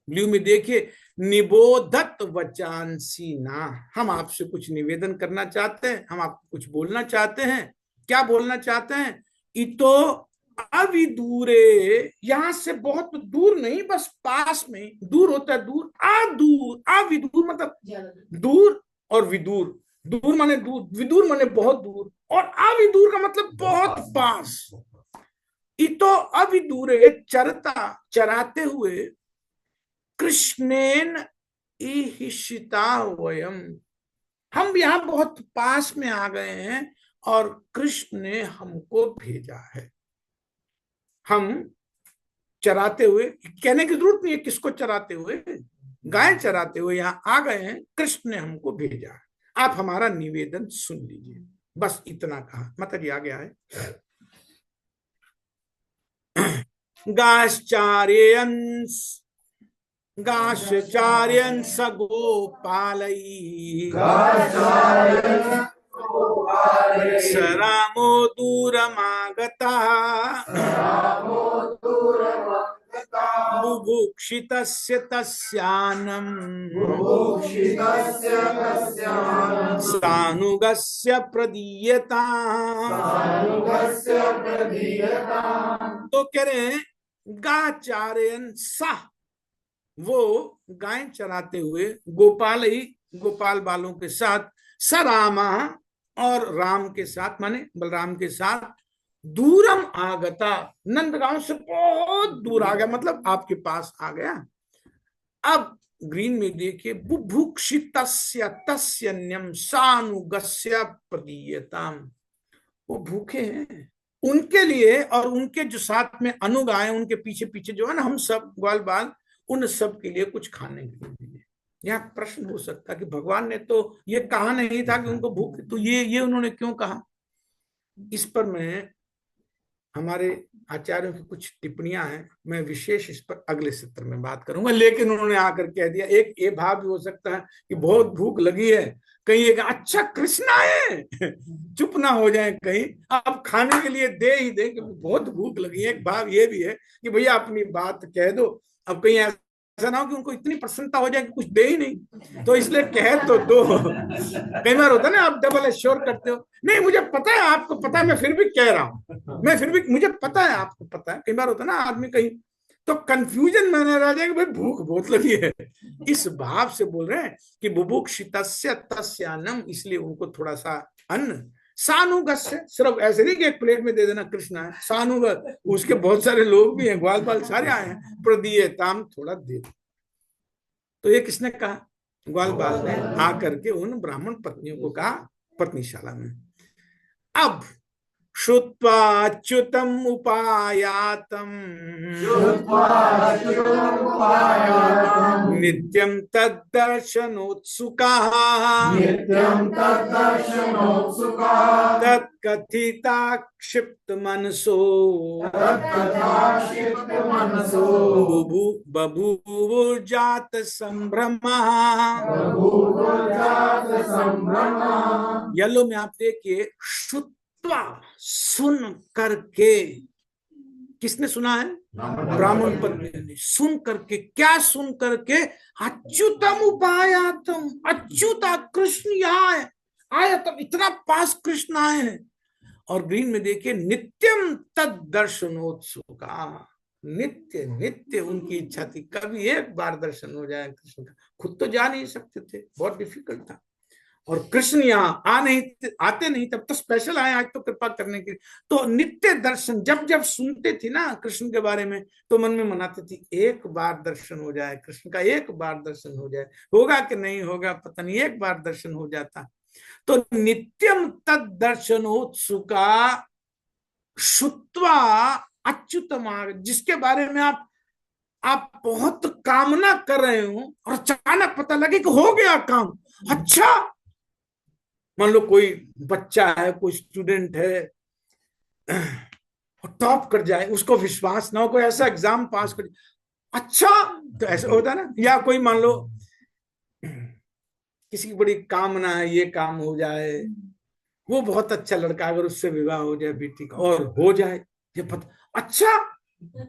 ब्लू में देखिए, निबोधत वचांसी ना, हम आपसे कुछ निवेदन करना चाहते हैं, हम आपको कुछ बोलना चाहते हैं। क्या बोलना चाहते हैं? इतो अविदूरे, यहां से बहुत दूर नहीं, बस पास में, दूर होता है दूर, अविदूर मतलब दूर, और विदूर, दूर माने दूर, विदूर माने बहुत दूर, और अविदूर का मतलब बहुत पास। इतो अविदूरे चरता, चराते हुए, कृष्णेन ईहिषिता वयम, हम यहाँ बहुत पास में आ गए हैं और कृष्ण ने हमको भेजा है। हम चराते हुए, कहने की जरूरत नहीं है किसको चराते हुए, गाय चराते हुए यहाँ आ गए हैं, कृष्ण ने हमको भेजा है, आप हमारा निवेदन सुन लीजिए, बस इतना कहा। मतलब आ गया है, गाश्चार्यं स गोपालै, स रामो दूरमागतः, बुभुक्षितस्य तस्यान्नं, सानुगस्य प्रदीयताम्। तो कह रहे हैं गाचार्यन सा, वो गाय चराते हुए, गोपाल ही, गोपाल बालों के साथ, स रामा, और राम के साथ माने बलराम के साथ, दूरम आगता, नंदगांव से बहुत दूर आ गया, मतलब आपके पास आ गया। अब ग्रीन में देखिए, बुभुक्षितस्य तस्यन्यम सानुगस्य प्रदीयताम, वो भूखे हैं, उनके लिए और उनके जो साथ में अनुग आए, उनके पीछे पीछे जो है ना, हम सब ग्वाल बाल, उन सब के लिए कुछ खाने के लिए। यहाँ प्रश्न हो सकता है कि भगवान ने तो ये कहा नहीं था कि उनको भूख, तो ये उन्होंने क्यों कहा? इस पर मैं, हमारे आचार्यों की कुछ टिप्पणियां हैं, मैं विशेष इस पर अगले सत्र में बात करूंगा। लेकिन उन्होंने आकर कह दिया, एक ये भाव भी हो सकता है कि बहुत भूख लगी है, कहीं एक अच्छा कृष्ण आए चुप ना हो जाए, कहीं अब खाने के लिए दे ही दे, क्योंकि बहुत भूख लगी है। एक भाव ये भी है कि भैया अपनी बात कह दो, अब कहीं ऐसा ना हो कि उनको इतनी प्रसन्नता हो जाए कि कुछ दे ही नहीं, तो इसलिए कह तो दो। कई बार होता है ना, आप डबल एश्योर करते हो, नहीं मुझे पता है, आपको पता है, मैं फिर भी कह रहा हूं, मैं फिर भी, मुझे पता है, आपको पता है। कई बार होता है ना, आदमी कहीं तो कंफ्यूजन में रह जाए कि भाई भूख बहुत लगी है, इस भाव से बोल रहे हैं कि बुभुक्षितस्य तस्यान्नम, इसलिए उनको थोड़ा सा अन्न, सानुगस्य, सिर्फ ऐसे नहीं कि एक प्लेट में दे देना कृष्ण है, सानुगत, उसके बहुत सारे लोग भी हैं, ग्वाल बाल सारे आए हैं, प्रदीयताम, थोड़ा दे दो। तो ये किसने कहा? ग्वाल बाल ने आकर के उन ब्राह्मण पत्नियों को कहा पत्नीशाला में। अब श्रुत्वा अच्युतम् उपायातम् नित्यं तद्दर्शनोत्सुकाः तत्कथिता क्षिप्त मनसो बभूवुर्जात संभ्रमः। येलो में आप देखिए, श्रुत्वा सुन करके, किसने सुना है? ब्राह्मण पत्नी ने सुन करके। क्या सुन करके? अच्युतम उपायातम, अच्युता कृष्ण यहाँ है, आया तब इतना पास कृष्ण आए हैं। और ग्रीन में देखिए, नित्यम तद दर्शनोत्सुका, नित्य नित्य उनकी इच्छा थी कभी एक बार दर्शन हो जाए कृष्ण का। खुद तो जा नहीं सकते थे, बहुत डिफिकल्ट था। और कृष्ण यहाँ आते नहीं, तब तो स्पेशल आए आज तो कृपा करने के लिए। तो नित्य दर्शन जब जब सुनते थे ना कृष्ण के बारे में, तो मन में मनाते थी एक बार दर्शन हो जाए कृष्ण का, एक बार दर्शन हो जाए। होगा कि नहीं होगा पता नहीं, एक बार दर्शन हो जाता। तो नित्यम तद दर्शनोत्सुका श्रुत्वा अच्युतम, जिसके बारे में आप बहुत कामना कर रहे हो और अचानक पता लगे कि हो गया काम। अच्छा, मान लो कोई बच्चा है, कोई स्टूडेंट है और टॉप कर जाए, उसको विश्वास ना हो, कोई ऐसा एग्जाम पास कर, अच्छा तो ऐसा होता है ना। या कोई मान लो किसी की बड़ी कामना है ये काम हो जाए, वो बहुत अच्छा लड़का, अगर उससे विवाह हो जाए बेटी का और हो जाए, ये पता, अच्छा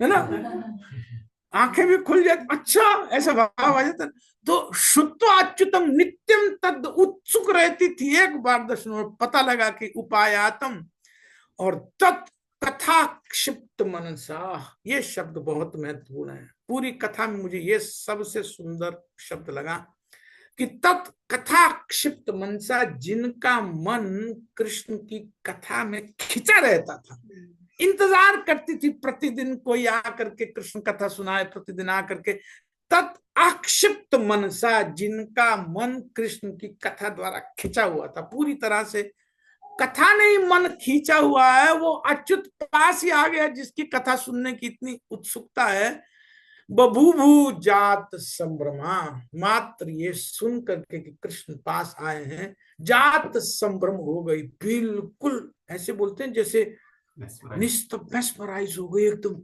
है ना, आंखें भी खुल जाए, अच्छा ऐसा भाव आ जाता। तो शुद्ध अच्युतम नित्यम तद उत्सुक रहती थी एक बार दर्शन में। पता लगा कि उपायातम और तत् कथा क्षिप्त मनसा, ये शब्द बहुत महत्वपूर्ण है। पूरी कथा में मुझे ये सबसे सुंदर शब्द लगा कि तत् कथा क्षिप्त मनसा, जिनका मन कृष्ण की कथा में खिंचा रहता था, इंतजार करती थी प्रतिदिन कोई आकर के कृष्ण कथा सुनाए, प्रतिदिन आकर के। तत् अक्षिप्त मनसा, जिनका मन कृष्ण की कथा द्वारा खिंचा हुआ था, पूरी तरह से कथा नहीं मन खींचा हुआ है, वो अच्युत पास ही आ गया, जिसकी कथा सुनने की इतनी उत्सुकता है। बभूभू जात संभ्रमा, मात्र ये सुन करके कि कृष्ण पास आए हैं, जात संभ्रम हो गई, बिल्कुल ऐसे बोलते हैं जैसे मेस्मराइज हो गई, एकदम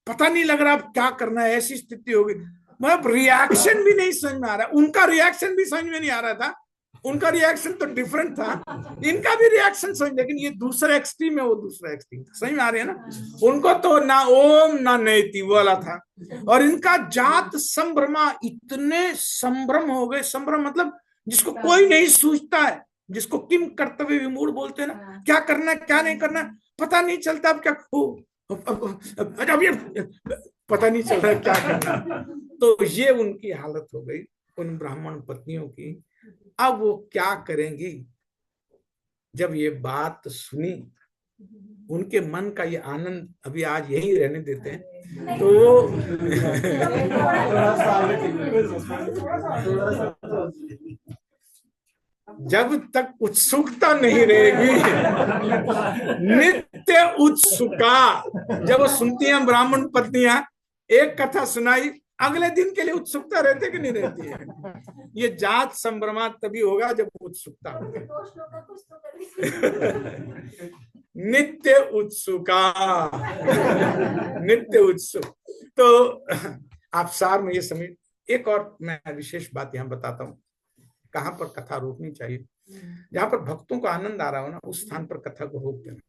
पता नहीं लग रहा अब क्या करना है, ऐसी स्थिति हो गई। मतलब रिएक्शन भी नहीं समझ में आ रहा, उनका रिएक्शन भी समझ में नहीं आ रहा था, उनका रिएक्शन तो डिफरेंट था, इनका भी रिएक्शन समझ, लेकिन ये दूसरा एक्सट्रीम है, वो दूसरा एक्सट्रीम था। समझ में आ रही है ना? उनको तो ना ओम ना नेति वाला था, और इनका जात संभ्रमा, इतने संभ्रम हो गए। संभ्रम मतलब जिसको कोई नहीं सूझता है, जिसको किम कर्तव्य विमूढ़ बोलते हैं ना, क्या करना है क्या नहीं करना पता नहीं चलता, अब क्या हो, अब ये पता नहीं चल रहा क्या करना। तो ये उनकी हालत हो गई उन ब्राह्मण पत्नियों की। अब वो क्या करेंगी? जब ये बात सुनी, उनके मन का ये आनंद अभी आज यही रहने देते हैं। तो जब तक उत्सुकता नहीं रहेगी, नित्य उत्सुका, जब वो सुनती हैं ब्राह्मण पत्नियां, एक कथा सुनाई, अगले दिन के लिए उत्सुकता रहती कि नहीं रहती है? ये जात संभ्रमा तभी होगा जब उत्सुकता होगी। नित्य उत्सुका, नित्य उत्सुक। तो आप सार में ये समझ। एक और मैं विशेष बात यहाँ बताता हूँ, कहाँ पर कथा रोकनी चाहिए। जहां पर भक्तों को आनंद आ रहा हो ना, उस स्थान पर कथा को रोक देना।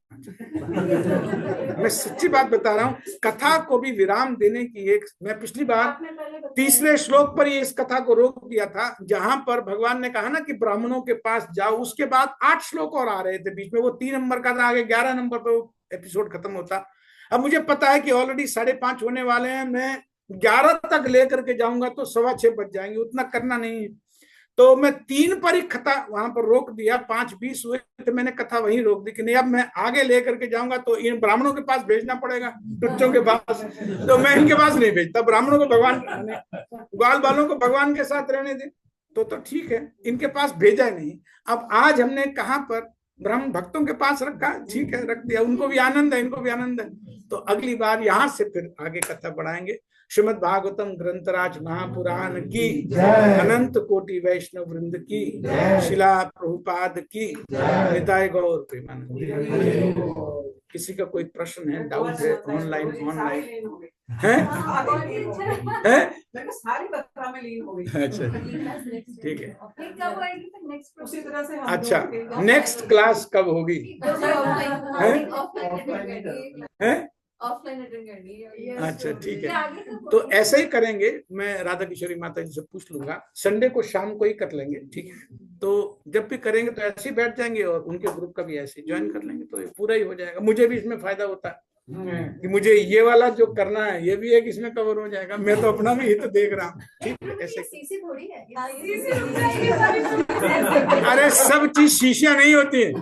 मैं सच्ची बात बता रहा हूँ, कथा को भी विराम देने की एक, मैं पिछली बार तीसरे श्लोक पर ही इस कथा को रोक दिया था, जहां पर भगवान ने कहा ना कि ब्राह्मणों के पास जाओ। उसके बाद 8 श्लोक और आ रहे थे बीच में, वो 3 नंबर का था, आगे 11 नंबर पर वो एपिसोड खत्म होता। अब मुझे पता है कि ऑलरेडी 5:30 होने वाले हैं, मैं 11 तक लेकर के जाऊंगा तो 6:15 बज जाएंगे, उतना करना नहीं है। तो मैं 3 पर ही कथा वहां पर रोक दिया, 5:20 हुए तो मैंने कथा वहीं रोक दी कि नहीं, अब मैं आगे लेकर के जाऊंगा तो इन ब्राह्मणों के पास भेजना पड़ेगा, टुच्चों के पास, तो मैं इनके पास नहीं भेजता। ब्राह्मणों को भगवान, ग्वाल वालों को भगवान के साथ रहने दे तो ठीक है, इनके पास भेजा नहीं। अब आज हमने कहां पर ब्रह्म भक्तों के पास रखा, ठीक है, रख दिया, उनको भी आनंद है, इनको भी आनंद है। तो अगली बार यहाँ से फिर आगे कथा बढ़ाएंगे। श्रीमद् भागवतम ग्रंथराज महापुराण की जय। अनंत कोटि वैष्णव वृंद की जय। शिला प्रभुपाद की जय। निताय गौर प्रेमानंद। किसी का कोई प्रश्न है, डाउट है, ऑनलाइन है? सारी कथा में लीन हो गई। अच्छा, ठीक है। कब आएगी फिर नेक्स्ट? उसी तरह से हम अच्छा, लोग के- नेक्स्ट क्लास कब होगी? हैं? ऑफलाइन अटेंड करनी है। अच्छा, ठीक है। तो ऐसे ही करेंगे, मैं राधा किशोरी माता जी से पूछ लूंगा, संडे को शाम को ही कर लेंगे, ठीक है? तो जब भी करेंगे तो ऐसे ही बैठ जाएंगे और उनके ग्रुप का भी ऐसे ज्वाइन कर लेंगे, तो ये पूरा ही हो जाएगा। मुझे भी इसमें फायदा होता है कि मुझे ये वाला जो करना है ये भी एक इसमें कवर हो जाएगा। मैं तो अपना भी हित देख रहा हूँ, ठीक है? ऐसे सीसी थोड़ी है। अरे सब चीज शीशियां नहीं होती है,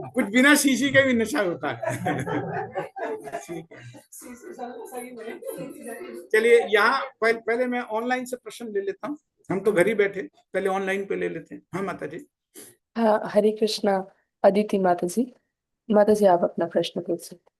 कुछ बिना शीशी के भी नशा होता है। ठीक है, चलिए यहाँ पहले मैं ऑनलाइन से प्रश्न ले लेता हूँ। हम तो घर ही बैठे, पहले ऑनलाइन पे ले लेते हैं। हाँ माता जी। हाँ, हरे कृष्णा अदिति माता जी। माता जी आप अपना प्रश्न पूछ सकते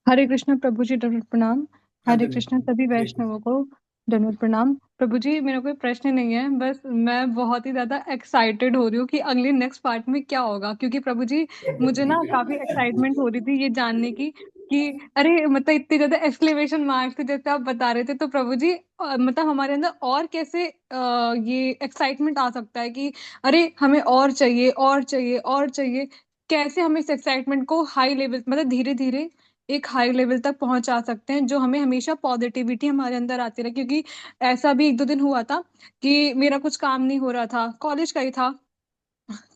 हरे कृष्ण प्रभु जी, दंडवत प्रणाम। हाँ, हरे धन्यवाद। कृष्ण सभी वैष्णवों को दंडवत प्रणाम। प्रभु जी मेरा कोई प्रश्न नहीं है, बस मैं बहुत ही ज्यादा एक्साइटेड हो रही हूँ कि अगले नेक्स्ट पार्ट में क्या होगा, क्योंकि प्रभु जी मुझे ना काफी एक्साइटमेंट हो रही थी ये जानने की कि अरे मतलब इतने ज्यादा एक्सक्लेमेशन मार्क्स थे जैसे आप बता रहे थे, तो प्रभु जी मतलब हमारे अंदर और कैसे ये एक्साइटमेंट आ सकता है कि अरे हमें और चाहिए और चाहिए और चाहिए। कैसे हम इस एक्साइटमेंट को हाई लेवल मतलब धीरे धीरे एक हाई लेवल तक पहुंचा सकते हैं, जो हमें हमेशा पॉजिटिविटी हमारे अंदर आती रहे। क्योंकि ऐसा भी एक दो दिन हुआ था कि मेरा कुछ काम नहीं हो रहा था, कॉलेज का ही था,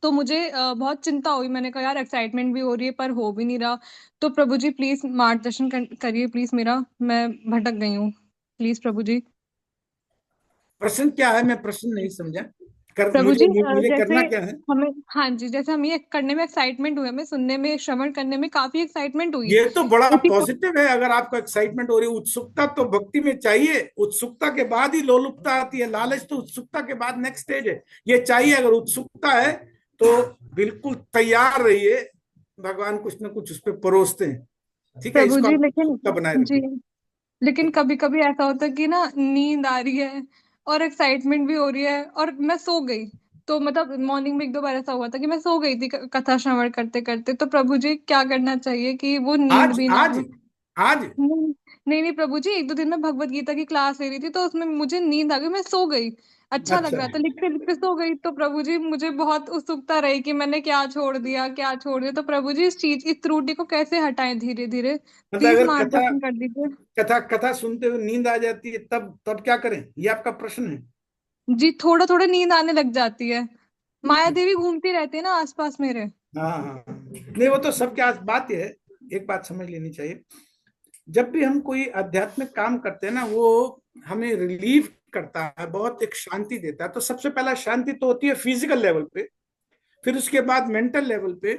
तो मुझे बहुत चिंता हुई। मैंने कहा यार एक्साइटमेंट भी हो रही है पर हो भी नहीं रहा। तो प्रभु जी प्लीज मार्गदर्शन करिए प्लीज मेरा, मैं भटक गई हूँ, प्लीज प्रभु जी। प्रश्न क्या है? मैं प्रश्न नहीं समझा। प्रभु मुझे जी मुझे जैसे करना क्या है? हमें, हाँ जी, जैसे हम ये करने में एक्साइटमेंट हुई, हमें सुनने में श्रवण करने में काफी एक्साइटमेंट हुई। ये तो बड़ा उसी को पॉजिटिव है। अगर आपको एक्साइटमेंट हो रही है, उत्सुकता तो भक्ति में चाहिए। उत्सुकता के बाद ही लोलुपता आती है। लालच तो उत्सुकता के बाद नेक्स्ट स्टेज है, ये चाहिए। अगर उत्सुकता है तो बिल्कुल तैयार रहिए, भगवान कुछ ना कुछ उस पर परोसते हैं, ठीक है? प्रभु इसको जी आप लेकिन उत्सुकता बनाए जी, रखिए। लेकिन कभी कभी ऐसा होता है कि ना नींद आ रही है और एक्साइटमेंट भी हो रही है और मैं सो गई। तो मतलब मॉर्निंग में एक दो बार ऐसा हुआ था कि मैं सो गई थी कथा श्रवण करते करते। तो प्रभु जी क्या करना चाहिए कि वो नींद आज भी ना आज आए? आज नहीं नहीं नहीं प्रभु जी, एक दो दिन में भगवत गीता की क्लास ले रही थी तो उसमें मुझे नींद आ गई, मैं सो गई। अच्छा लग अच्छा, रहा था, लिखते लिखते सो गई। तो प्रभु जी मुझे बहुत उत्सुकता रही कि मैंने क्या छोड़ दिया क्या छोड़ दिया। तो प्रभु जी इस त्रुटि को कैसे हटाएं धीरे धीरे, मतलब प्लीज अगर कथा मार्गदर्शन कर दीजिए। कथा कथा सुनते हुए नींद आ जाती है, तब तब क्या करें? ये आपका प्रश्न है? जी थोड़ा थोड़ा नींद आने लग जाती है, माया देवी घूमती रहती है ना आसपास मेरे। हाँ हाँ हाँ। नहीं, वो तो सबके आस बात है। एक बात समझ लेनी चाहिए, जब भी हम कोई आध्यात्मिक काम करते हैं ना, वो हमें रिलीफ करता है, बहुत एक शांति देता है। तो सबसे पहला शांति तो होती है फिजिकल लेवल पे, फिर उसके बाद मेंटल लेवल पे,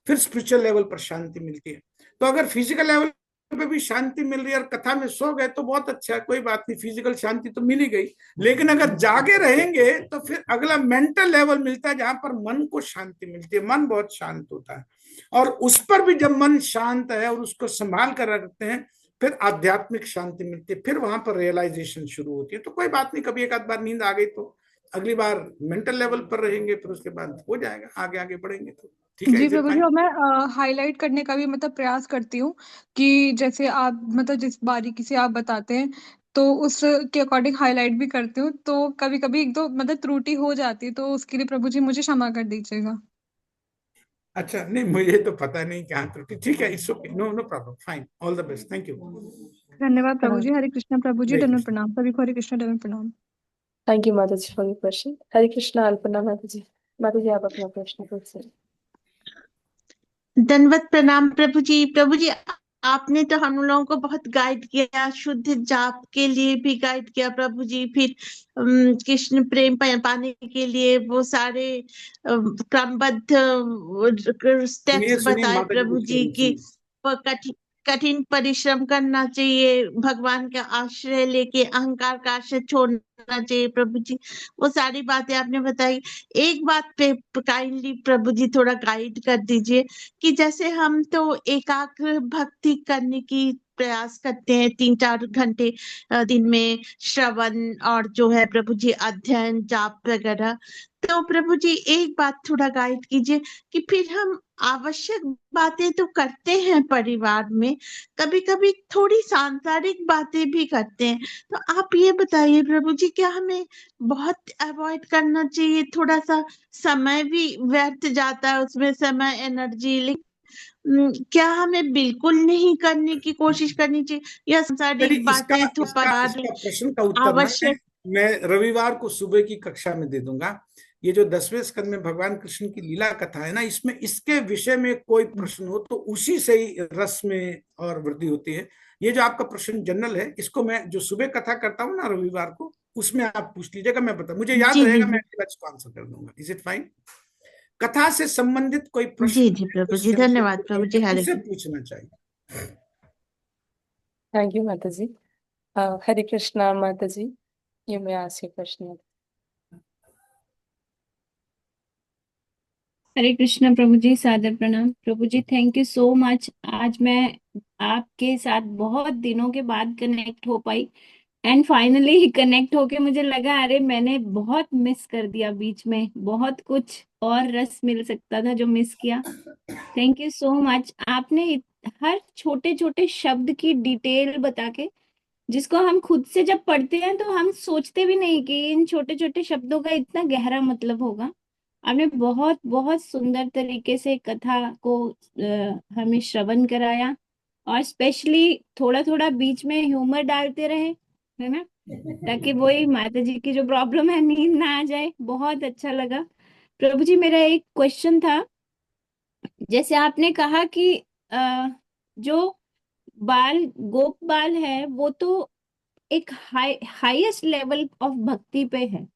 फिर स्पिरिचुअल लेवल पर शांति मिलती है। तो अगर फिजिकल लेवल पे भी शांति मिल रही है और कथा में सो गए तो बहुत अच्छा है, कोई बात नहीं, फिजिकल शांति तो मिल ही गई। लेकिन अगर जागे रहेंगे तो फिर अगला मेंटल लेवल मिलता है, जहां पर मन को शांति मिलती है। मन बहुत शांत होता है, और उस पर भी जब मन शांत है और उसको संभाल कर रखते हैं, फिर आध्यात्मिक शांति मिलती है। फिर वहां पर रियलाइजेशन शुरू होती है। तो कोई बात नहीं, कभी एक आध बार नींद आ गई तो अगली बार मेंटल लेवल पर रहेंगे, फिर उसके बाद हो जाएगा, आगे आगे बढ़ेंगे तो ठीक है। जी इज इट प्रभु जी, फाइन? और मैं हाईलाइट करने का भी मतलब प्रयास करती हूँ कि जैसे आप मतलब जिस बारीकी से आप बताते हैं तो उसके अकॉर्डिंग हाईलाइट भी करती हूँ। तो कभी कभी एक दो मतलब त्रुटि हो जाती है, तो उसके लिए प्रभु जी मुझे क्षमा कर दीजिएगा। अच्छा, नहीं मुझे तो पता नहीं क्या त्रुटि। ठीक है, it's okay, no no problem, fine, all the best, thank you. धन्यवाद प्रभु जी। हरे कृष्ण प्रभु जी, हरे दंडवत कृष्ण। प्रणाम सभी को। हरे कृष्ण दंडवत प्रणाम। थैंक यू माता जी फॉर योर क्वेश्चन। हरे कृष्णा अल्पना माता जी। माता जी आप अपना प्रश्न पूछ सकते। दंडवत प्रणाम प्रभु जी। प्रभु जी आपने तो हम लोगों को बहुत गाइड किया, शुद्ध जाप के लिए भी गाइड किया प्रभु जी। फिर कृष्ण प्रेम पाने के लिए वो सारे क्रमबद्ध सुनिए स्टेप्स सुनिए बताए माता जी को प्रभु जी सुनिए की। सुनिए। वो कठिन कठिन परिश्रम करना चाहिए, भगवान का आश्रय लेके अहंकार का आश्रय छोड़ना चाहिए प्रभु जी। वो सारी बातें आपने बताई। एक बात पे काइंडली प्रभु जी थोड़ा गाइड कर दीजिए कि जैसे हम तो एकाग्र भक्ति करने की प्रयास करते हैं 3-4 घंटे दिन में श्रवण और जो है प्रभु जी अध्ययन जाप वगैरह, तो प्रभु जी एक बात थोड़ा गाइड कीजिए कि फिर हम आवश्यक बातें तो करते हैं परिवार में, कभी कभी थोड़ी सांसारिक बातें भी करते हैं, तो आप ये बताइए प्रभु जी क्या हमें बहुत अवॉइड करना चाहिए? थोड़ा सा समय भी व्यर्थ जाता है उसमें, समय एनर्जी, लेकिन क्या हमें बिल्कुल नहीं करने की कोशिश करनी चाहिए या चलिए सांसारिक इसका बातें तो इसका परिवार इसका प्रश्न का उत्तर ना आवश्यक। मैं रविवार को सुबह की कक्षा में दे दूंगा। ये जो 10वें स्कंद में भगवान कृष्ण की लीला कथा है ना, इसमें इसके विषय में कोई प्रश्न हो तो उसी से ही रस में और वृद्धि होती है। ये जो आपका प्रश्न जनरल है, इसको मैं जो सुबह कथा करता हूँ ना रविवार को, उसमें आप पूछ लीजिएगा, मैं बता, मुझे याद जी रहेगा, जी मैं इसको आंसर कर दूंगा। Is it fine? कथा से संबंधित कोई जी प्रश्न जी प्रभु जी, धन्यवाद प्रभु जी, हरे उसे कृष्ण। पूछना चाहिए। थैंक यू माता जी। हरे कृष्णा माता जी, you may ask your question. Hare Krishna प्रभु जी, सादर प्रणाम प्रभु जी। Thank you so much. आज मैं आपके साथ बहुत दिनों के बाद कनेक्ट हो पाई एंड फाइनली कनेक्ट होके मुझे लगा अरे मैंने बहुत मिस कर दिया, बीच में बहुत कुछ और रस मिल सकता था जो मिस किया। Thank you so much. आपने हर छोटे छोटे शब्द की डिटेल बता के, जिसको हम खुद से जब पढ़ते हैं तो हम सोचते भी नहीं कि इन छोटे छोटे शब्दों का इतना गहरा मतलब होगा। आपने बहुत बहुत सुंदर तरीके से कथा को हमें श्रवण कराया और स्पेशली थोड़ा थोड़ा बीच में ह्यूमर डालते रहे, है ना, ताकि वही माता जी की जो प्रॉब्लम है नींद ना आ जाए। बहुत अच्छा लगा प्रभु जी। मेरा एक क्वेश्चन था, जैसे आपने कहा कि जो बाल गोप बाल है वो तो एक हाईएस्ट लेवल ऑफ भक्ति पे है,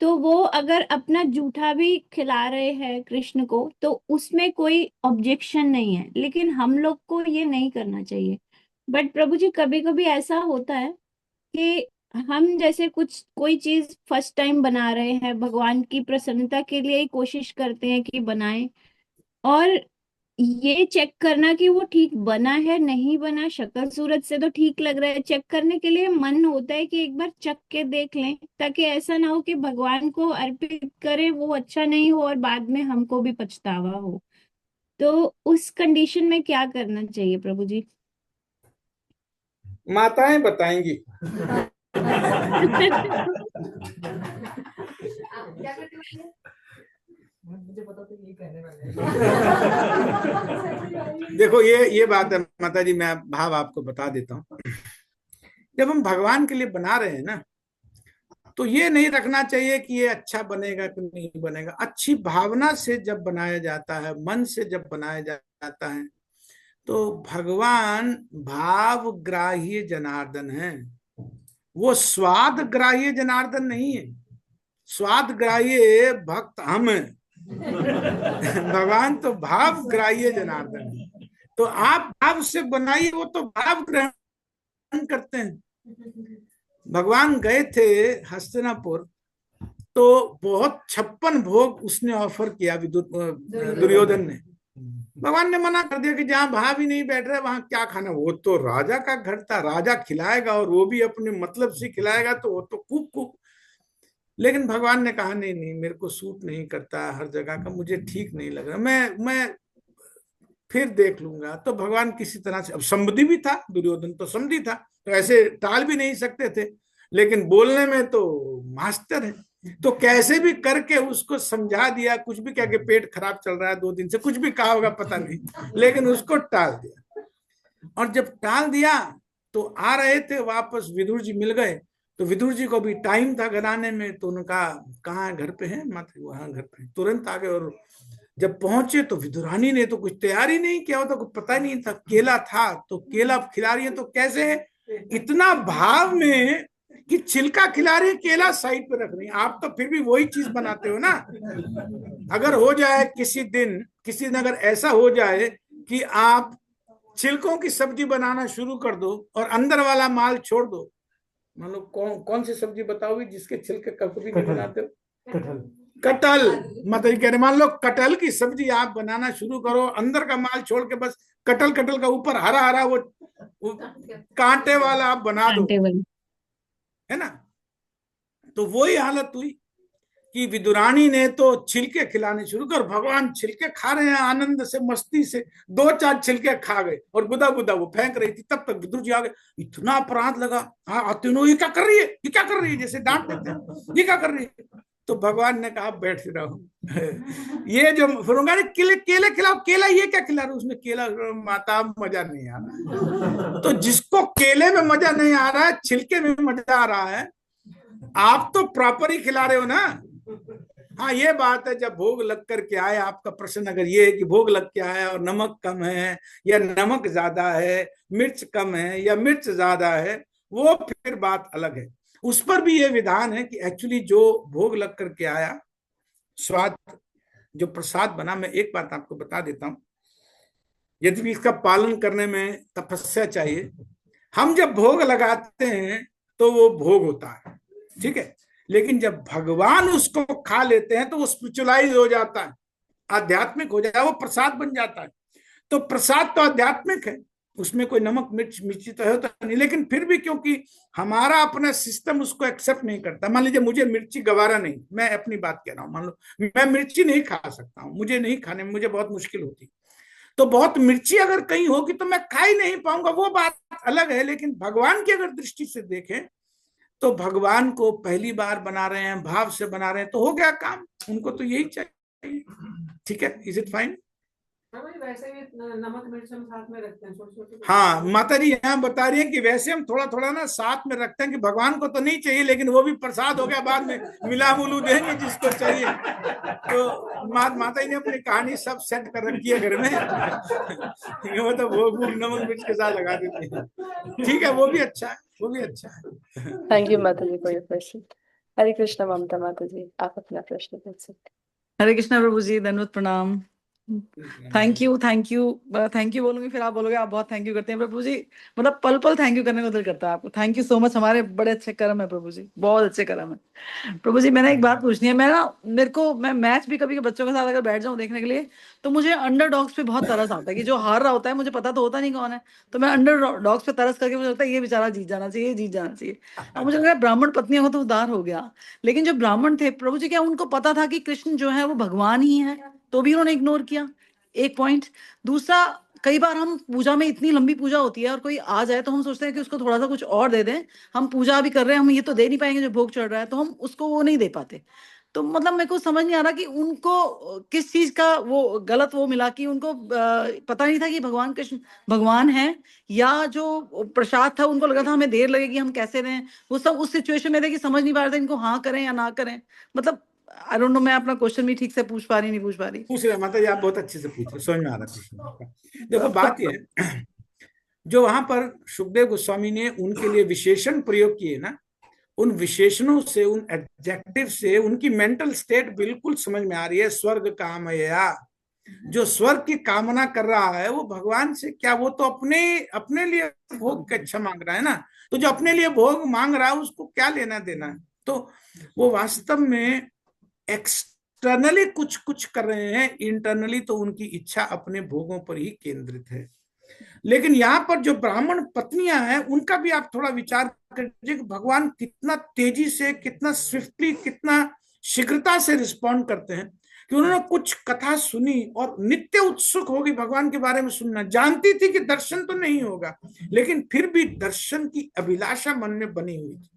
तो वो अगर अपना जूठा भी खिला रहे हैं कृष्ण को तो उसमें कोई ऑब्जेक्शन नहीं है, लेकिन हम लोग को ये नहीं करना चाहिए। बट प्रभु जी कभी कभी ऐसा होता है कि हम जैसे कुछ कोई चीज फर्स्ट टाइम बना रहे हैं, भगवान की प्रसन्नता के लिए ही कोशिश करते हैं कि बनाएं, और ये चेक करना कि वो ठीक बना है नहीं बना, शक्ल सूरत से तो ठीक लग रहा है, चेक करने के लिए मन होता है कि एक बार चख के देख लें, ताकि ऐसा ना हो कि भगवान को अर्पित करें वो अच्छा नहीं हो और बाद में हमको भी पछतावा हो। तो उस कंडीशन में क्या करना चाहिए प्रभु जी? माताएं बताएंगी। मुझे पता था ये कहने वाले। देखो ये बात है माता जी, मैं भाव आपको बता देता हूँ। जब हम भगवान के लिए बना रहे हैं ना, तो ये नहीं रखना चाहिए कि ये अच्छा बनेगा कि नहीं बनेगा। अच्छी भावना से जब बनाया जाता है, मन से जब बनाया जाता है, तो भगवान भाव ग्राह्य जनार्दन है, वो स्वाद ग्राह्य जनार्दन नहीं है। स्वाद ग्राह्य भक्त हम हैं, भगवान तो भाव ग्राह्य जनार्दन है। तो आप भाव से बनाइए, वो तो भाव ग्रहण करते हैं। भगवान गए थे हस्तिनापुर, तो बहुत 56 भोग उसने ऑफर किया दुर्योधन ने। भगवान ने मना कर दिया कि जहां भाव ही नहीं बैठ रहे वहां क्या खाना। वो तो राजा का घर था, राजा खिलाएगा और वो भी अपने मतलब से खिलाएगा, तो वो तो खूब। लेकिन भगवान ने कहा नहीं नहीं, मेरे को सूट नहीं करता हर जगह का, मुझे ठीक नहीं लग रहा, मैं फिर देख लूंगा। तो भगवान किसी तरह से, अब समधी भी था, दुर्योधन तो समधी था, तो ऐसे टाल भी नहीं सकते थे, लेकिन बोलने में तो मास्टर है, तो कैसे भी करके उसको समझा दिया। कुछ भी क्या कि पेट खराब चल रहा है 2 दिन से, कुछ भी कहा होगा पता नहीं, लेकिन उसको टाल दिया। और जब टाल दिया तो आ रहे थे वापस, विदुर जी मिल गए, तो विदुर जी को भी टाइम था घर आने में, तो उन्होंने कहा कहाँ घर पे हैं माता? वहां घर पे। तुरंत आ गए, और जब पहुंचे तो विदुरानी ने तो कुछ तैयारी नहीं किया होता, कुछ पता नहीं था। केला था तो केला खिला रही है, तो कैसे है, इतना भाव में कि छिलका खिला रही है, केला साइड पे रख रही है। आप तो फिर भी वही चीज बनाते हो ना। अगर हो जाए किसी दिन अगर ऐसा हो जाए कि आप छिलकों की सब्जी बनाना शुरू कर दो और अंदर वाला माल छोड़ दो, मतलब कौन सी सब्जी बताओगी जिसके छिलके कभी नहीं बनाते हो? कटहल। कटहल। मतलब कह रहे मान लो कटहल की सब्जी आप बनाना शुरू करो, अंदर का माल छोड़ के बस कटहल का ऊपर हरा हरा वो कांटे वाला आप बना दो, है ना। तो वही हालत हुई कि विदुरानी ने तो छिलके खिलाने शुरू कर, भगवान छिलके खा रहे हैं आनंद से मस्ती से, 2-4 छिलके खा गए और गुदा गुदा वो फेंक रही थी। तब तक विदुर जी आ गए, इतना अपराध लगा। हाँ तीनों ये क्या कर रही है, ये क्या कर रही है, जैसे डांट देते हैं, ये क्या कर रही है। तो भगवान ने कहा बैठ रहो। ये जो फिर उन्होंने केले खिलाओ, केला ये क्या खिला रहे, उसमें केला माता मजा नहीं आ रहा। तो जिसको केले में मजा नहीं आ रहा है, छिलके में मजा आ रहा है, आप तो प्रॉपर ही खिला रहे हो ना। हाँ ये बात है, जब भोग लग कर के आए, आपका प्रश्न अगर ये है कि भोग लग के आया और नमक कम है या नमक ज्यादा है, मिर्च कम है या मिर्च ज्यादा है, वो फिर बात अलग है। उस पर भी ये विधान है कि एक्चुअली जो भोग लग करके आया, स्वाद जो प्रसाद बना, मैं एक बात आपको बता देता हूं, यदि इसका पालन करने में तपस्या चाहिए। हम जब भोग लगाते हैं तो वो भोग होता है, ठीक है, लेकिन जब भगवान उसको खा लेते हैं तो वो स्पिरिचुअलाइज हो जाता है, आध्यात्मिक हो जाता है, वो प्रसाद बन जाता है। तो प्रसाद तो आध्यात्मिक है, उसमें कोई नमक मिर्च मिर्ची तो होता नहीं, लेकिन फिर भी क्योंकि हमारा अपना सिस्टम उसको एक्सेप्ट नहीं करता। मान लीजिए मुझे मिर्ची गवारा नहीं, मैं अपनी बात कह रहा हूँ, मान लो मैं मिर्ची नहीं खा सकता हूँ, मुझे नहीं खाने में मुझे बहुत मुश्किल होती, तो बहुत मिर्ची अगर कहीं होगी तो मैं खा ही नहीं पाऊंगा, वो बात अलग है। लेकिन भगवान की अगर दृष्टि से देखें तो भगवान को पहली बार बना रहे हैं, भाव से बना रहे हैं, तो हो गया काम, उनको तो यही चाहिए। ठीक है, इज इट फाइन? वैसे भी नमक मिर्च हम साथ में रखते हैं छोटे। हाँ माता जी यहाँ बता रही है कि वैसे हम थोड़ा थोड़ा ना साथ में रखते हैं कि भगवान को तो नहीं चाहिए, लेकिन वो भी प्रसाद हो गया, बाद में मिला मुलू देंगे जिसको चाहिए। तो माता जी ने अपनी कहानी सब सेट कर रखी है घर में। वो तो वो नमक मिर्च के साथ लगा देते हैं। ठीक है, वो भी अच्छा है, वो भी अच्छा है। थैंक यू माता जी फॉर योर क्वेश्चन। हरे कृष्णा ममता माता जी, आप अपना प्रश्न पूछ सकते हैं। हरे कृष्णा प्रभु जी, धन्यवाद प्रणाम। थैंक यू बोलूंगी, फिर आप बोलोगे आप बहुत थैंक यू करते हैं प्रभु जी, मतलब पल पल थैंक यू करने को दिल करता है आपको। थैंक यू सो मच, हमारे बड़े अच्छे कर्म है प्रभु जी, बहुत अच्छे कर्म है प्रभु जी। मैंने एक बात पूछनी है, मैं मैच भी कभी बच्चों के साथ अगर बैठ जाऊं देखने के लिए, तो मुझे अंडर डॉग्स पे बहुत तरस आता है कि जो हार रहा होता है, मुझे पता तो होता नहीं कौन है, तो मैं अंडर डॉग्स पे तरस करके मुझे लगता है ये बेचारा जीत जाना चाहिए। और मुझे लग रहा है ब्राह्मण पत्नियों को तो उद्धार हो गया, लेकिन जो ब्राह्मण थे प्रभु जी, क्या उनको पता था कि कृष्ण जो है वो भगवान ही है, तो भी उन्होंने इग्नोर किया? एक पॉइंट। दूसरा, कई बार हम पूजा में, इतनी लंबी पूजा होती है और कोई आ जाए तो हम सोचते हैं कि उसको थोड़ा सा कुछ और दे दें, हम पूजा भी कर रहे हैं, हम ये तो दे नहीं पाएंगे जो भोग चढ़ रहा है, तो हम उसको वो नहीं दे पाते। तो मतलब मेरे को समझ नहीं आ रहा कि उनको किस चीज का वो गलत वो मिला कि उनको पता नहीं था कि भगवान कृष्ण भगवान है, या जो प्रसाद था उनको लगा था हमें देर लगेगी, हम कैसे दें, वो सब उस सिचुएशन में थे कि समझ नहीं पा रहे थे इनको हाँ करें या ना करें। मतलब आई डोंट नो, मैं अपना क्वेश्चन भी ठीक से पूछ पा रही पूछ रहे माता जी, आप बहुत अच्छे से पूछ रहे, समझ में आ रहा क्वेश्चन। देखो बात ये है, जो वहां पर सुखदेव गोस्वामी ने उनके लिए विशेषण प्रयोग किए ना, उन विशेषणों से, उन एडजेक्टिव से उनकी मेंटल स्टेट बिल्कुल समझ में आ रही है। स्वर्ग कामया, जो स्वर्ग की कामना कर रहा है वो भगवान से क्या, वो तो अपने लिए भोग की इच्छा मांग रहा है ना, तो जो अपने लिए भोग मांग रहा है उसको क्या लेना देना है। तो वो वास्तव में एक्सटर्नली कुछ कर रहे हैं, इंटरनली तो उनकी इच्छा अपने भोगों पर ही केंद्रित है। लेकिन यहाँ पर जो ब्राह्मण पत्नियां हैं उनका भी आप थोड़ा विचार करिए कि भगवान कितना तेजी से, कितना स्विफ्टली, कितना शीघ्रता से रिस्पॉन्ड करते हैं कि उन्होंने कुछ कथा सुनी और नित्य उत्सुक होगी भगवान के बारे में सुनना। जानती थी कि दर्शन तो नहीं होगा, लेकिन फिर भी दर्शन की अभिलाषा मन में बनी हुई थी।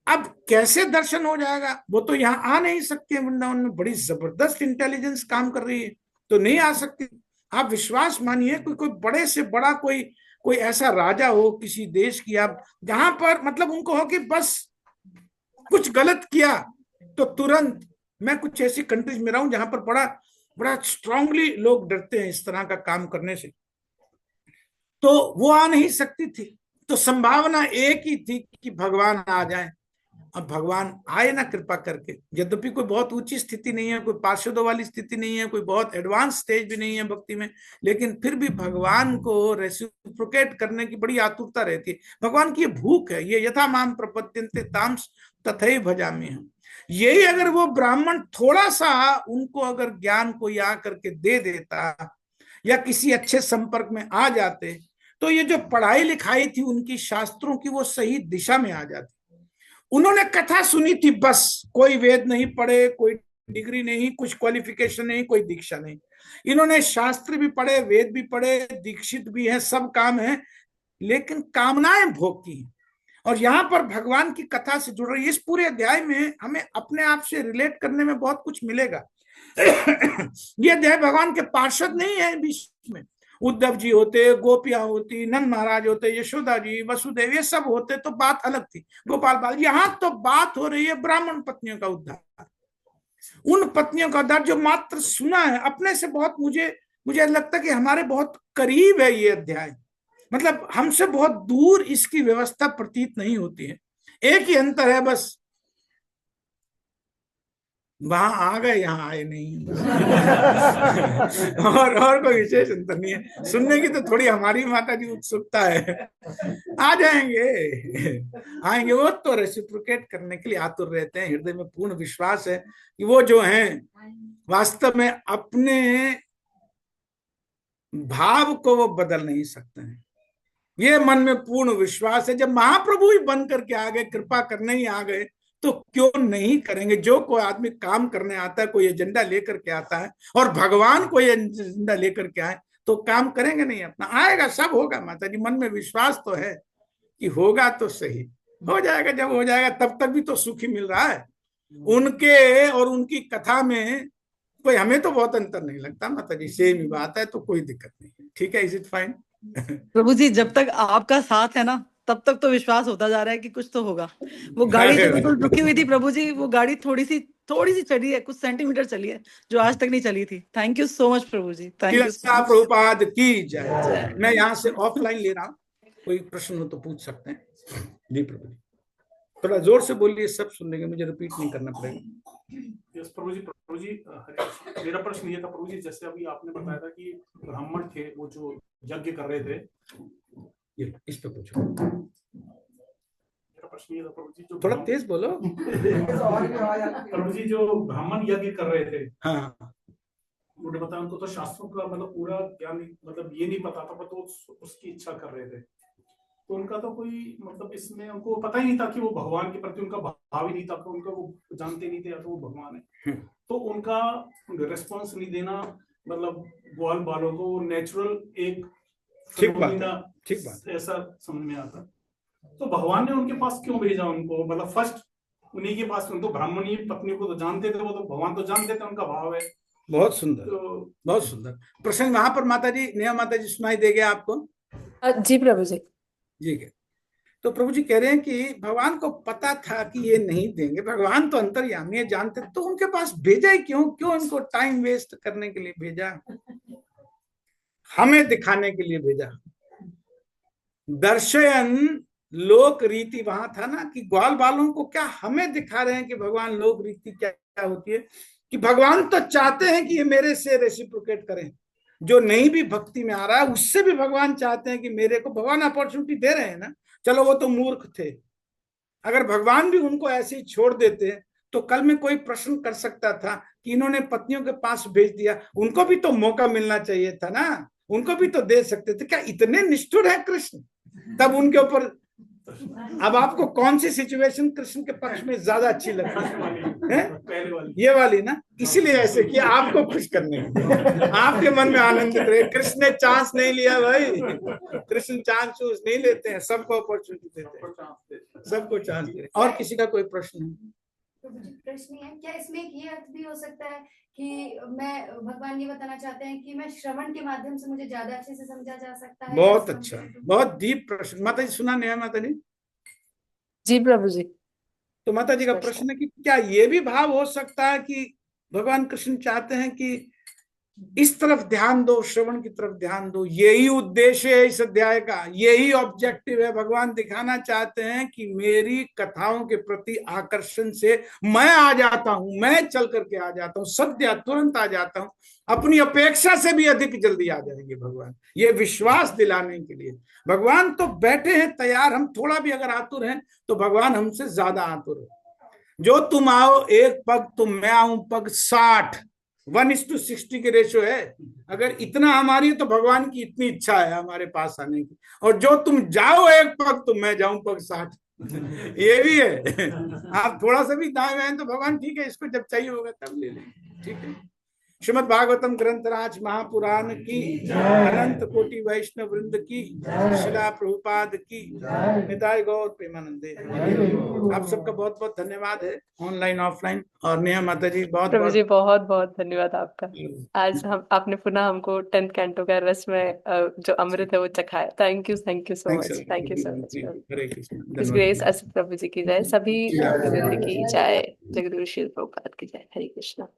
अब कैसे दर्शन हो जाएगा, वो तो यहाँ आ नहीं सकती है, वृंदावन में बड़ी जबरदस्त इंटेलिजेंस काम कर रही है, तो नहीं आ सकती। आप विश्वास मानिए, कोई बड़े से बड़ा कोई ऐसा राजा हो किसी देश की, आप जहां पर मतलब उनको हो कि बस कुछ गलत किया तो तुरंत, मैं कुछ ऐसी कंट्रीज में रहा हूं जहां पर बड़ा स्ट्रांगली लोग डरते हैं इस तरह का काम करने से, तो वो आ नहीं सकती थी। तो संभावना एक ही थी कि भगवान आ जाए। अब भगवान आए ना कृपा करके, यद्यपि कोई बहुत ऊंची स्थिति नहीं है, कोई पार्षदों वाली स्थिति नहीं है, कोई बहुत एडवांस स्टेज भी नहीं है भक्ति में, लेकिन फिर भी भगवान को रेसिप्रोकेट करने की बड़ी आतुरता रहती है। भगवान की ये भूख है, ये यथा माम प्रपद्यन्ते ताम तथैव भजामि हम। यही अगर वो ब्राह्मण थोड़ा सा उनको अगर ज्ञान को या करके दे देता या किसी अच्छे संपर्क में आ जाते, तो ये जो पढ़ाई लिखाई थी उनकी शास्त्रों की, वो सही दिशा में आ जाती। उन्होंने कथा सुनी थी बस, कोई वेद नहीं पढ़े, कोई डिग्री नहीं, कुछ क्वालिफिकेशन नहीं, कोई दीक्षा नहीं। इन्होंने शास्त्र भी पढ़े, वेद भी पढ़े, दीक्षित भी है, सब काम है, लेकिन कामनाएं भोग की। और यहाँ पर भगवान की कथा से जुड़ रही है। इस पूरे अध्याय में हमें अपने आप से रिलेट करने में बहुत कुछ मिलेगा। ये अध्याय भगवान के पार्षद नहीं है, बीच में उद्धव जी होते, गोपियां होती, नंद महाराज होते, यशोदा जी, वसुदेव, ये सब होते तो बात अलग थी, गोपाल बाल। यहाँ तो बात हो रही है ब्राह्मण पत्नियों का उद्धार, उन पत्नियों का उद्धार जो मात्र सुना है अपने से। बहुत मुझे लगता है कि हमारे बहुत करीब है ये अध्याय, मतलब हमसे बहुत दूर इसकी व्यवस्था प्रतीत नहीं होती है। एक ही अंतर है बस, वहां आ गए, यहाँ आए नहीं। और कोई विशेष अंतर नहीं है। सुनने की तो थोड़ी हमारी माता जी उत्सुकता है, आ जाएंगे आएंगे। वो तो रेसिप्रोकेट करने के लिए आतुर रहते हैं। हृदय में पूर्ण विश्वास है कि वो जो हैं वास्तव में अपने भाव को वो बदल नहीं सकते हैं। ये मन में पूर्ण विश्वास है। जब महाप्रभु ही बन करके आ गए, कृपा करने ही आ गए, तो क्यों नहीं करेंगे। जो कोई आदमी काम करने आता है, कोई एजेंडा लेकर के आता है, और भगवान कोई एजेंडा लेकर के आए, तो काम करेंगे नहीं अपना। आएगा, सब होगा माता जी, मन में विश्वास तो है कि होगा तो सही, हो जाएगा। जब हो जाएगा तब तक भी तो सुख ही मिल रहा है। उनके और उनकी कथा में कोई हमें तो बहुत अंतर नहीं लगता माता जी, सेम ही बात है, तो कोई दिक्कत नहीं है। ठीक है, इज इट फाइन। प्रभु जी, जब तक आपका साथ है ना, तब तक तो विश्वास होता जा रहा है कि कुछ तो होगा। वो गाड़ी जो बिल्कुल रुकी हुई थी प्रभु जी, वो गाड़ी थोड़ी सी चली है, कुछ सेंटीमीटर चली है, जो आज तक नहीं चली थी। थैंक यू सो मच प्रभु जी, थैंक यू। प्रभुपाद की जय। मैं यहाँ से ऑफलाइन ले रहा हूँ, कोई प्रश्न हो तो पूछ सकते हैं जी। प्रभु जी थोड़ा जोर से बोलिए, सब सुन लेंगे, मुझे रिपीट नहीं करना पड़ेगा। यस प्रभु जी, मेरा प्रश्न ये था प्रभु जी, जैसे अभी आपने बताया था कि ब्राह्मण थे वो जो यज्ञ कर रहे थे, ये इस पे पूछो। मेरा प्रश्न ये था प्रभु जी, जो थोड़ा तेज बोलो। प्रभु जी जो ब्राह्मण यज्ञ कर रहे थे, हाँ, उन्होंने बताया उनको तो शास्त्रों का मतलब पूरा ज्ञान, मतलब ये नहीं पता था, पर तो उसकी इच्छा कर रहे थे। तो उनका तो कोई मतलब इसमें उनको पता ही नहीं था कि वो भगवान के प्रति उनका भाव ही नहीं था, उनका वो जानते नहीं थे या तो वो भगवान है। तो उनका रिस्पॉन्स नहीं देना, मतलब ग्वाल बालों को नेचुरल एक ठीक बात ऐसा समझ में आता। तो भगवान ने उनके पास क्यों भेजा उनको, मतलब फर्स्ट उन्हीं के पास। तो ब्राह्मणी पत्नी को तो जानते थे, वो तो भगवान तो जानते थे, उनका भाव है। बहुत सुंदर, तो बहुत सुंदर प्रश्न। वहां पर माता जी, नेहा माता जी सुनाई दे गया आपको? जी प्रभु जी। जी है। तो प्रभु जी कह रहे हैं कि भगवान को पता था कि ये नहीं देंगे, भगवान तो अंतर्यामी है, जानते, तो उनके पास भेजा ही क्यों? क्यों इनको टाइम वेस्ट करने के लिए भेजा? हमें दिखाने के लिए भेजा। दर्शयन लोक रीति वहां था ना, कि ग्वाल बालों को क्या हमें दिखा रहे हैं कि भगवान लोक रीति क्या होती है, कि भगवान तो चाहते हैं कि ये मेरे से रेसिप्रोकेट करें। जो नहीं भी भक्ति में आ रहा है उससे भी भगवान चाहते हैं कि मेरे को, भगवान अपॉर्चुनिटी दे रहे हैं ना। चलो वो तो मूर्ख थे, अगर भगवान भी उनको ऐसे ही छोड़ देते तो कल में कोई प्रश्न कर सकता था कि इन्होंने पत्नियों के पास भेज दिया, उनको भी तो मौका मिलना चाहिए था ना, उनको भी तो दे सकते थे। क्या इतने निष्ठुर है कृष्ण? तब उनके ऊपर, अब आपको कौन सी सिचुएशन कृष्ण के पक्ष में ज्यादा अच्छी लगती है? ये वाली ना, इसीलिए ऐसे किया आपको खुश करने, आपके मन में आनंद रहे। कृष्ण ने चांस नहीं लिया भाई, कृष्ण चांस चूस नहीं लेते हैं, सबको अपॉर्चुनिटी देते हैं, सबको चांस दे। और किसी का कोई प्रश्न है? प्रश्न है, क्या इसमें एक ये अर्थ भी हो सकता है कि मैं, भगवान ये बताना चाहते हैं कि मैं श्रवण के माध्यम से मुझे ज्यादा अच्छे से समझा जा सकता है? बहुत अच्छा, बहुत डीप प्रश्न। माता जी सुना नहीं? माता जी जी प्रभु जी। तो माता जी का प्रश्न है कि क्या ये भी भाव हो सकता है कि भगवान कृष्ण चाहते हैं कि इस तरफ ध्यान दो, श्रवण की तरफ ध्यान दो। यही उद्देश्य है इस अध्याय का, यही ऑब्जेक्टिव है। भगवान दिखाना चाहते हैं कि मेरी कथाओं के प्रति आकर्षण से मैं आ जाता हूं, मैं चल करके आ जाता हूं, सद्य तुरंत आ जाता हूं, अपनी अपेक्षा से भी अधिक जल्दी आ जाएंगे भगवान। ये विश्वास दिलाने के लिए भगवान तो बैठे हैं तैयार। हम थोड़ा भी अगर आतुर हैं तो भगवान हमसे ज्यादा आतुर है। जो तुम आओ एक पग, तो मैं आऊं पग 60, 1:60 के रेशो है। अगर इतना हमारी है तो भगवान की इतनी इच्छा है हमारे पास आने की। और जो तुम जाओ एक पग, तो मैं जाऊं पग 60। ये भी है। आप थोड़ा सा भी दाएं बाएं तो भगवान ठीक है, इसको जब चाहिए होगा तब ले लेंगे। ठीक है। श्रीमद् भागवतम ग्रंथराज महापुराण की, अनंत कोटि वैष्णव वृंद की, शिला प्रभुपाद की, निताय गौर प्रेमानंदे। आप सबका बहुत बहुत धन्यवाद है, ऑनलाइन ऑफलाइन। और नेहा माता जी बहुत प्रभु बहुत जी बहुत बहुत धन्यवाद आपका। आज हम आपने पुनः हमको 10th कैंटो का रस में जो अमृत है वो चखाया। Thank you so much, thank you so much. Hare Krishna. इस ग्रेस असित प्रभु जी की जय, सभी वृंद की जय, जगदगुरु श्री प्रभुपाद की जय। हरे कृष्णा।